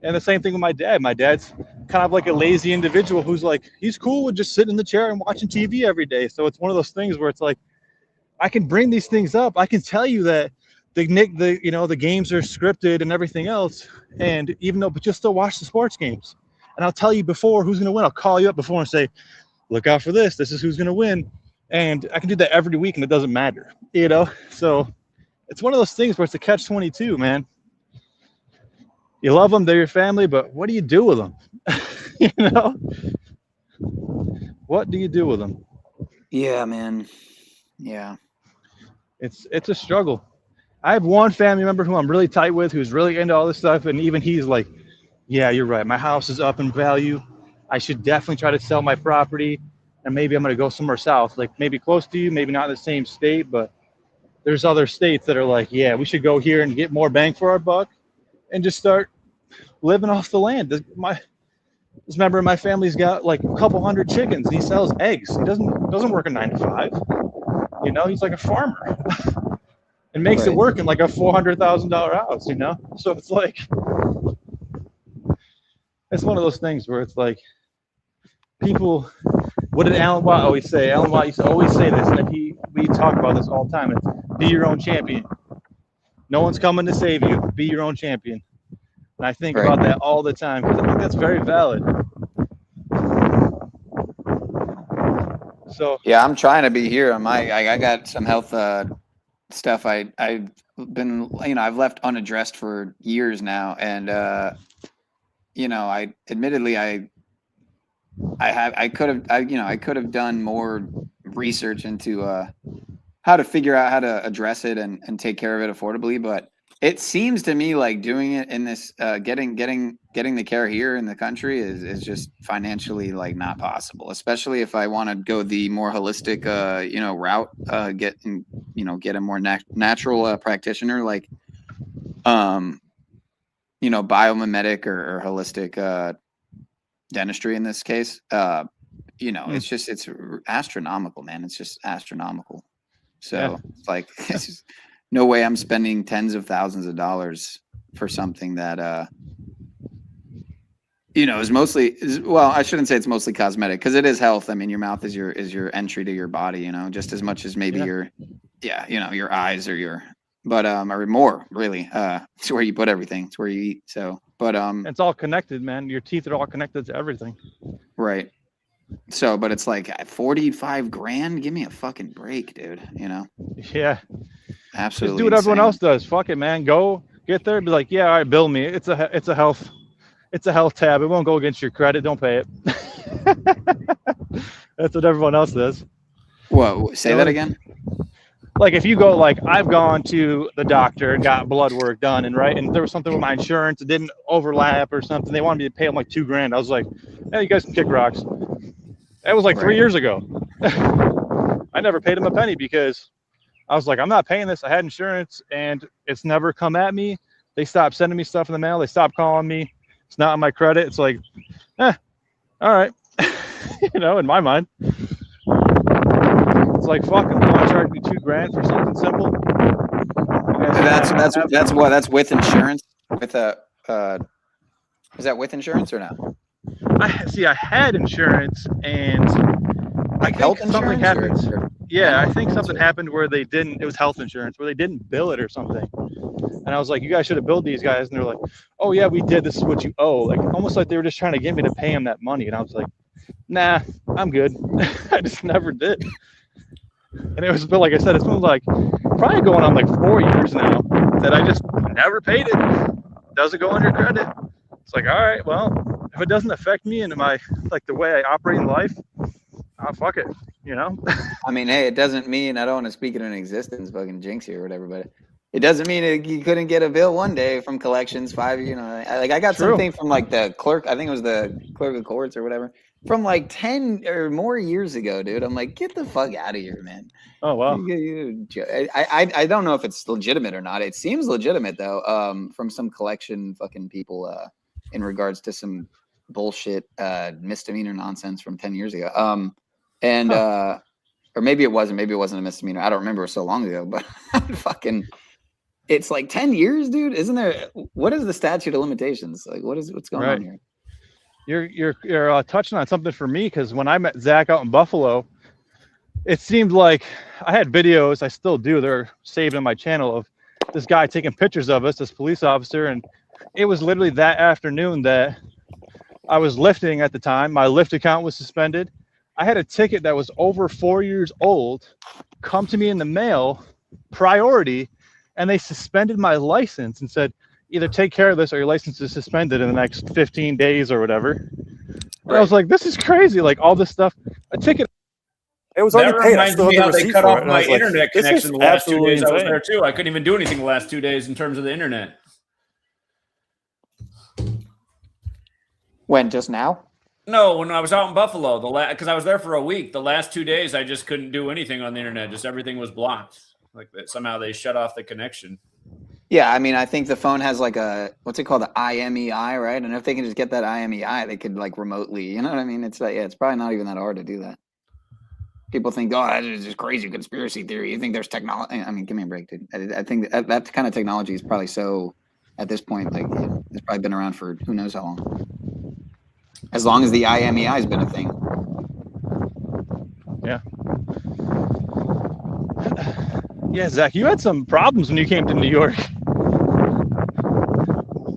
And the same thing with my dad. My dad's kind of like a lazy individual who's like, he's cool with just sitting in the chair and watching TV every day. So it's one of those things where it's like, I can bring these things up. I can tell you that the games are scripted and everything else, and but you'll still watch the sports games, and I'll tell you before who's going to win. I'll call you up before and say, look out for this. This is who's going to win, and I can do that every week, and it doesn't matter, you know. So it's one of those things where it's a catch-22, man. You love them, they're your family, but what do you do with them? You know, what do you do with them?
Yeah, man. Yeah.
It's a struggle. I have one family member who I'm really tight with, who's really into all this stuff, and even he's like, yeah, you're right. My house is up in value. I should definitely try to sell my property, and maybe I'm going to go somewhere south, like maybe close to you, maybe not in the same state, but there's other states that are like, yeah, we should go here and get more bang for our buck and just start living off the land. This member of my family's got like a couple hundred chickens, and he sells eggs. He doesn't work a 9 to 5. You know, he's like a farmer. And makes it work in like a $400,000 house, you know? So it's like, it's one of those things where it's like, people, what did Alan Watt always say? Alan Watt used to always say this, and we talk about this all the time. It's be your own champion. No one's coming to save you. Be your own champion. And I think about that all the time because I think that's very valid. So
yeah, I'm trying to be here. I got some health stuff I've been, you know, I've left unaddressed for years now, and you know, I could have done more research into how to figure out how to address it and take care of it affordably, but it seems to me like doing it in this getting the care here in the country is just financially like not possible, especially if I want to go the more holistic you know, route, get a more natural practitioner like you know, biomimetic or holistic dentistry in this case. You know, it's astronomical, man. It's just astronomical. So it's like it's just, no way I'm spending tens of thousands of dollars for something that you know, well, I shouldn't say it's mostly cosmetic because it is health. I mean, your mouth is your entry to your body, you know, just as much as maybe your you know, your eyes or your or more really. It's where you put everything. It's where you eat. So but
it's all connected, man. Your teeth are all connected to everything.
Right. So, but it's like 45 grand. Give me a fucking break, dude. You know?
Yeah.
Absolutely.
Just do what everyone else does. Fuck it, man. Go get there. Be like, yeah, all right, bill me. It's a health tab. It won't go against your credit. Don't pay it. That's what everyone else does.
Whoa, say that again.
Like if you go, like I've gone to the doctor and got blood work done, and there was something with my insurance, it didn't overlap or something. They wanted me to pay them like $2,000. I was like, hey, you guys can kick rocks. That was like 3 years ago. I never paid them a penny because I was like, I'm not paying this. I had insurance and it's never come at me. They stopped sending me stuff in the mail. They stopped calling me. It's not on my credit. It's like, all right. You know, in my mind, it's like, fuck, if they want to charge me $2,000 for something simple.
That's with insurance. With is that with insurance or no?
I had insurance and
like health insurance.
Something happened. Yeah, I think something happened where they didn't. It was health insurance where they didn't bill it or something. And I was like, you guys should have billed these guys. And they're like, oh yeah, we did. This is what you owe. Like almost like they were just trying to get me to pay them that money. And I was like, nah, I'm good. I just never did. And it was, but like I said, it's been like probably going on like 4 years now that I just never paid it. Doesn't go on your credit. It's like, all right, well, if it doesn't affect me and my like the way I operate in life, fuck it, you know.
I mean, hey, it doesn't mean I don't want to speak it in existence, fucking jinx you or whatever, but it doesn't mean you couldn't get a bill one day from collections 5. You know, like I got something from like the clerk. I think it was the clerk of courts or whatever from like 10 or more years ago, dude. I'm like, get the fuck out of here, man.
Oh wow.
I don't know if it's legitimate or not. It seems legitimate though. From some collection fucking people in regards to some bullshit misdemeanor nonsense from 10 years ago. Or maybe it wasn't a misdemeanor. I don't remember, it was so long ago, but fucking it's like 10 years, dude. Isn't there, what is the statute of limitations? Like what's going on here?
You're touching on something for me, because when I met Zach out in Buffalo, it seemed like I had videos, I still do, they're saved on my channel, of this guy taking pictures of us, this police officer, and it was literally that afternoon that I was lifting at the time. My Lyft account was suspended. I had a ticket that was over 4 years old come to me in the mail, priority, and they suspended my license and said, either take care of this or your license is suspended in the next 15 days or whatever. And I was like, this is crazy. Like all this stuff, a ticket
It was
That
already paid. I
reminds
still
me
have
how
the
they
receipt
cut
for it.
off
And I
my
was like,
internet
this is
connection the last 2
absolutely
days I was there
insane.
too. I couldn't even do anything the last 2 days in terms of the internet.
When, just now?
No, when I was out in Buffalo, because I was there for a week. The last 2 days, I just couldn't do anything on the internet. Just everything was blocked. Like that, somehow they shut off the connection.
Yeah, I mean, I think the phone has like a, what's it called, the IMEI, right? And if they can just get that IMEI, they could like remotely, you know what I mean? It's like, yeah, it's probably not even that hard to do that. People think, oh, that is just crazy conspiracy theory. You think there's technology? I mean, give me a break, dude. I think that kind of technology is probably so, at this point, like, it's probably been around for who knows how long. As long as the IMEI has been a thing.
Yeah. Yeah, Zach, you had some problems when you came to New York.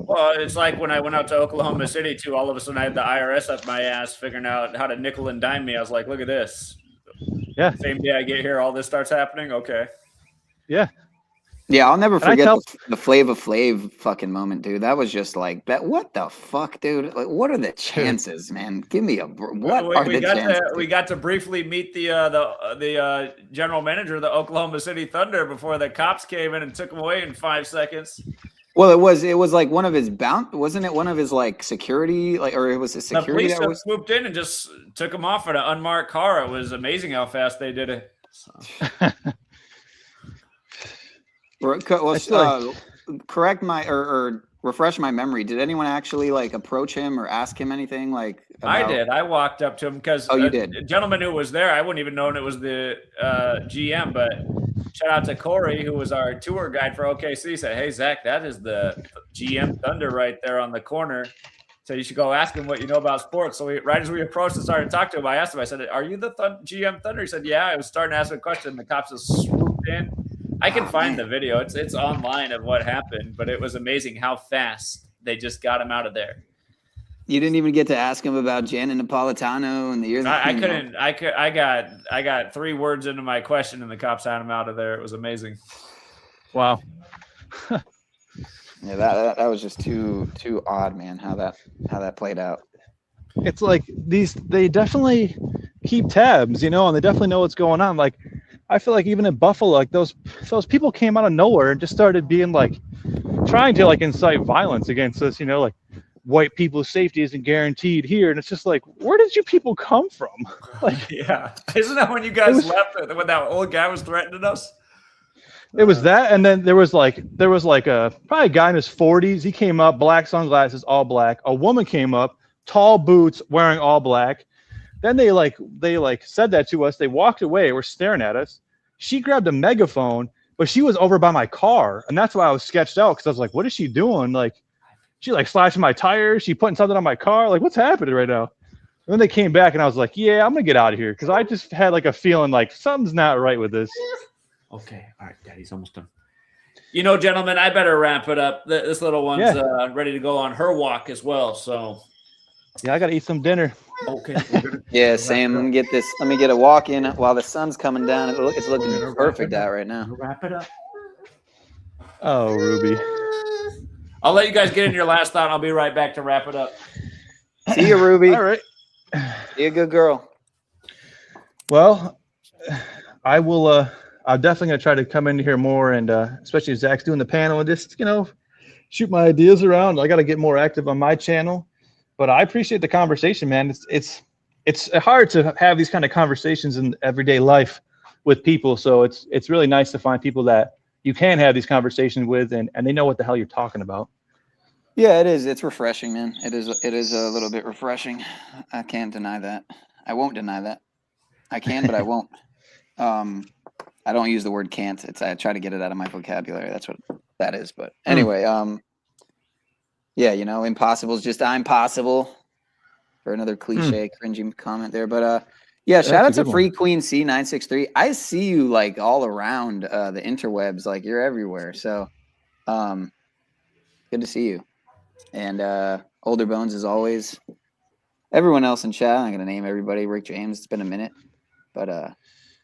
Well, it's like when I went out to Oklahoma City too. All of a sudden, I had the IRS up my ass figuring out how to nickel and dime me. I was like, look at this.
Yeah.
Same day I get here, all this starts happening. Okay.
Yeah.
Yeah, I'll never
And I
forget
tell-
the Flava Flav fucking moment, dude. That was just like that. What the fuck, dude? Like, what are the chances, man? Give me a what are the chances?
We got to briefly meet the general manager of the Oklahoma City Thunder before the cops came in and took him away in 5 seconds.
Well, it was like one of his wasn't it one of his like security, like, or it was a
The
security
police
that was
swooped in and just took him off in an unmarked car. It was amazing how fast they did it. So.
correct my or refresh my memory. Did anyone actually like approach him or ask him anything? Like
I did. I walked up to him because
you did.
A gentleman who was there, I wouldn't even known it was the GM, but shout out to Corey, who was our tour guide for OKC. He said, hey, Zach, that is the GM Thunder right there on the corner. So you should go ask him what you know about sports. So right as we approached and started to talk to him, I asked him, I said, are you the GM Thunder? He said, yeah. I was starting to ask him a question. The cops just swooped in. I can find the video. It's online of what happened, but it was amazing how fast they just got him out of there.
You didn't even get to ask him about Janet Napolitano and the year that
I couldn't. I got 3 words into my question, and the cops had him out of there. It was amazing.
Wow.
Yeah, that was just too odd, man. How that played out.
It's like they definitely keep tabs, you know, and they definitely know what's going on. Like, I feel like even in Buffalo, like those people came out of nowhere and just started being like trying to like incite violence against us, you know, like white people's safety isn't guaranteed here. And it's just like, where did you people come from? Like,
yeah. Isn't that when you guys left when that old guy was threatening us?
It was that, and then there was like a probably a guy in his 40s. He came up, black sunglasses, all black. A woman came up, tall boots, wearing all black. Then they said that to us. They walked away. Were staring at us. She grabbed a megaphone, but she was over by my car, and that's why I was sketched out, because I was like, "What is she doing?" Like, she like slashing my tires. She putting something on my car. Like, what's happening right now? And then they came back, and I was like, "Yeah, I'm gonna get out of here," because I just had like a feeling like something's not right with this.
Okay, all right, Daddy's almost done.
You know, gentlemen, I better wrap it up. This little one's ready to go on her walk as well. So,
yeah, I gotta eat some dinner.
Okay.
Yeah, Sam. Let me get this. Let me get a walk in while the sun's coming down. It's looking perfect out right now.
Wrap it up.
Oh, Ruby.
I'll let you guys get in your last thought. I'll be right back to wrap it up.
See you, Ruby.
All right.
Be a good girl.
Well, I will. I'm definitely gonna try to come in here more, and especially if Zach's doing the panel, and just, you know, shoot my ideas around. I got to get more active on my channel, but I appreciate the conversation, man. It's hard to have these kind of conversations in everyday life with people, so it's really nice to find people that you can have these conversations with, and they know what the hell you're talking about.
Yeah, it is. It's refreshing, man. It is a little bit refreshing. I can't deny that. I won't deny that. I can, but I won't. I don't use the word can't. I try to get it out of my vocabulary. That's what that is. But anyway, yeah, you know, impossible is just I'm possible, for another cliche, cringy comment there. But yeah, shout out to Free Queen C963. I see you like all around the interwebs, like you're everywhere. So good to see you. And Older Bones as always. Everyone else in chat, I'm gonna name everybody. Rick James, it's been a minute. But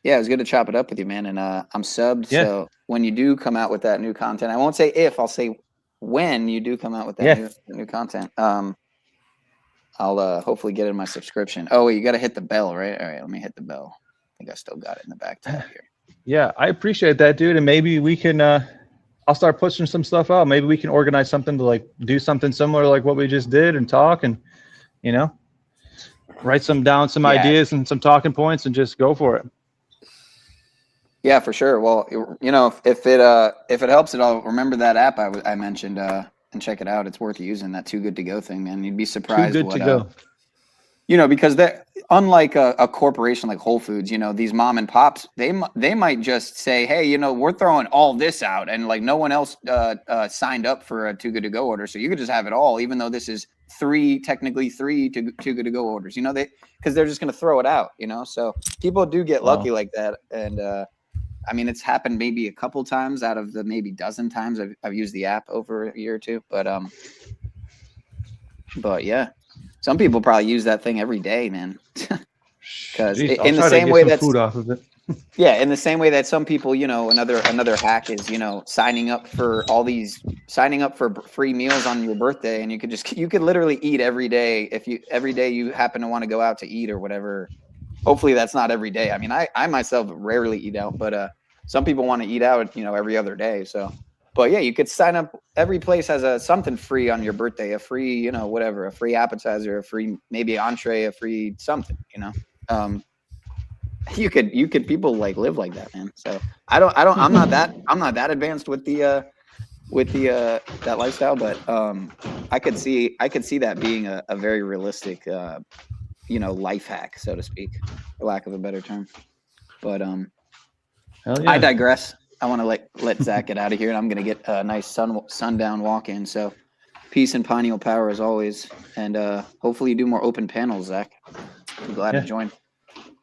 yeah, it was good to chop it up with you, man. And I'm subbed. Yeah. So when you do come out with that new content, I won't say if, I'll say when you do come out with that new content. I'll hopefully get in my subscription. Oh, wait, you got to hit the bell, right? All right, let me hit the bell. think I still got it in the back tab here.
Yeah, I appreciate that, dude. And maybe we can, I'll start pushing some stuff out. Maybe we can organize something to like do something similar like what we just did and talk and, you know, write some ideas and some talking points and just go for it.
Yeah, for sure. Well, you know, if it helps at all, remember that app I mentioned and check it out. It's worth using, that Too Good to Go thing, man. You'd be surprised.
Too good to go.
You know, because unlike a corporation like Whole Foods, you know, these mom and pops, they might just say, hey, you know, we're throwing all this out, and like no one else signed up for a Too Good to Go order, so you could just have it all, even though this is technically three Too Good to Go orders. You know, because they're just going to throw it out. You know, so people do get lucky like that, and I mean, it's happened maybe a couple times out of the maybe dozen times I've used the app over a year or two, but yeah. Some people probably use that thing every day, man. Because in the same way that's food off of it. Yeah, in the same way that some people, you know, another hack is, you know, signing up for free meals on your birthday, and you could literally eat every day every day you happen to want to go out to eat or whatever. Hopefully that's not every day. I mean, I myself rarely eat out, but some people want to eat out, you know, every other day. So. But yeah, you could sign up. Every place has something free on your birthday, a free, you know, whatever, a free appetizer, a free maybe entree, a free something, you know. You could people like live like that, man. So I'm not that advanced with the that lifestyle, but I could see that being a very realistic you know, life hack, so to speak, for lack of a better term. But
Hell yeah.
I digress. I want to let Zach get out of here, and I'm going to get a nice sundown walk in. So peace and pineal power as always. And hopefully you do more open panels, Zach. I'm glad to join.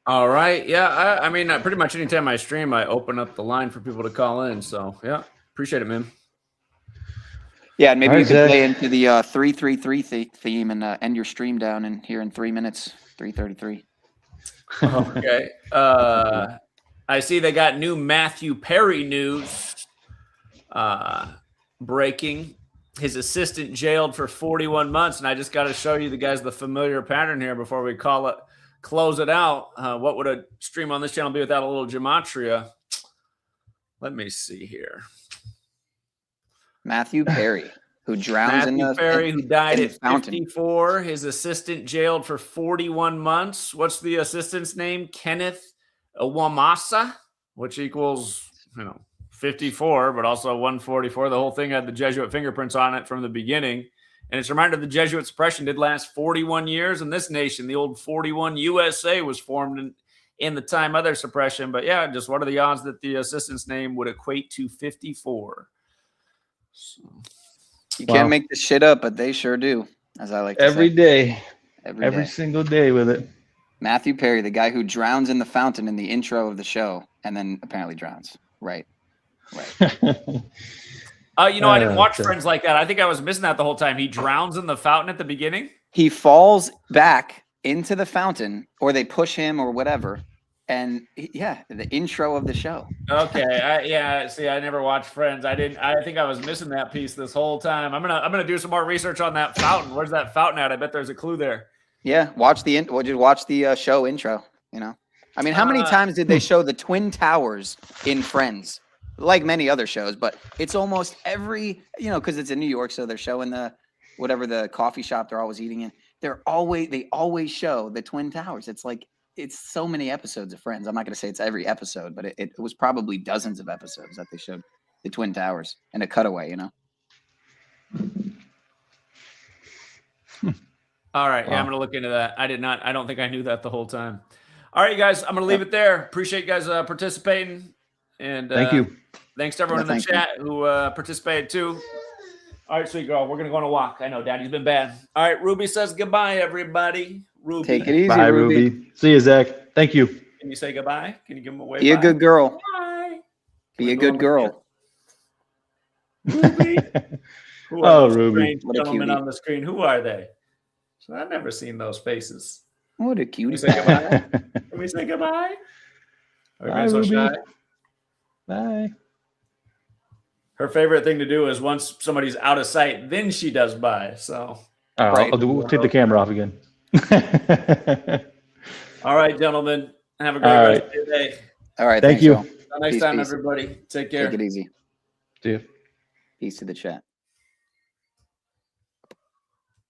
All right. Yeah. I mean, pretty much anytime I stream, I open up the line for people to call in. So yeah, appreciate it, man.
Yeah. And maybe you could play into the 333 theme and end your stream down in here in 3 minutes, 3:33.
Okay. I see they got new Matthew Perry news breaking. His assistant jailed for 41 months. And I just got to show you the guys the familiar pattern here before we close it out. What would a stream on this channel be without a little gematria? Let me see here.
Matthew Perry, who drowns
Matthew Perry, who died at 54. His assistant jailed for 41 months. What's the assistant's name? Kenneth Wamasa, which equals, you know, 54, but also 144. The whole thing had the Jesuit fingerprints on it from the beginning. And it's a reminder the Jesuit suppression did last 41 years in this nation. The old 41 USA was formed in the time of their suppression. But yeah, just what are the odds that the assistant's name would equate to 54? So,
you can't make this shit up, but they sure do, as I like to say.
Every day. Every single day with it.
Matthew Perry, the guy who drowns in the fountain in the intro of the show and then apparently drowns. Right.
You know, I didn't watch Friends like that. I think I was missing that the whole time. He drowns in the fountain at the beginning.
He falls back into the fountain, or they push him or whatever. And the intro of the show.
Okay. See, I never watched Friends. I think I was missing that piece this whole time. I'm gonna do some more research on that fountain. Where's that fountain at? I bet there's a clue there.
Yeah, watch the show intro. You know, I mean, how many times did they show the Twin Towers in Friends? Like many other shows, but it's almost every, you know, because it's in New York, so they're showing the coffee shop they're always eating in. They always show the Twin Towers. It's so many episodes of Friends. I'm not going to say it's every episode, but it was probably dozens of episodes that they showed the Twin Towers in a cutaway. You know.
All right. Wow. Yeah, I'm going to look into that. I don't think I knew that the whole time. All right, you guys, I'm going to leave it there. Appreciate you guys participating. And
thank you.
Thanks to everyone in the chat who participated too. All right, sweet girl. We're going to go on a walk. I know Daddy's been bad. All right. Ruby says goodbye, everybody. Ruby.
Take it easy,
Bye,
Ruby.
See you, Zach. Thank you.
Can you say goodbye? Can you give him a wave?
Be a good girl.
Bye.
Be a good girl.
Ruby.
Ruby.
What a gentleman on the screen. Who are they? So I've never seen those faces.
What a cutie.
Can we say goodbye? Can we say goodbye?
Bye, Ruby. So bye.
Her favorite thing to do is once somebody's out of sight, then she does bye. So
I'll take the camera off again.
All right, gentlemen. Have a great
All
rest
right.
of your day.
All right.
Thank
Thanks,
you.
y'all.
Until next
Peace,
time,
peace.
everybody. Take care.
Take it easy.
See you.
Peace to the chat.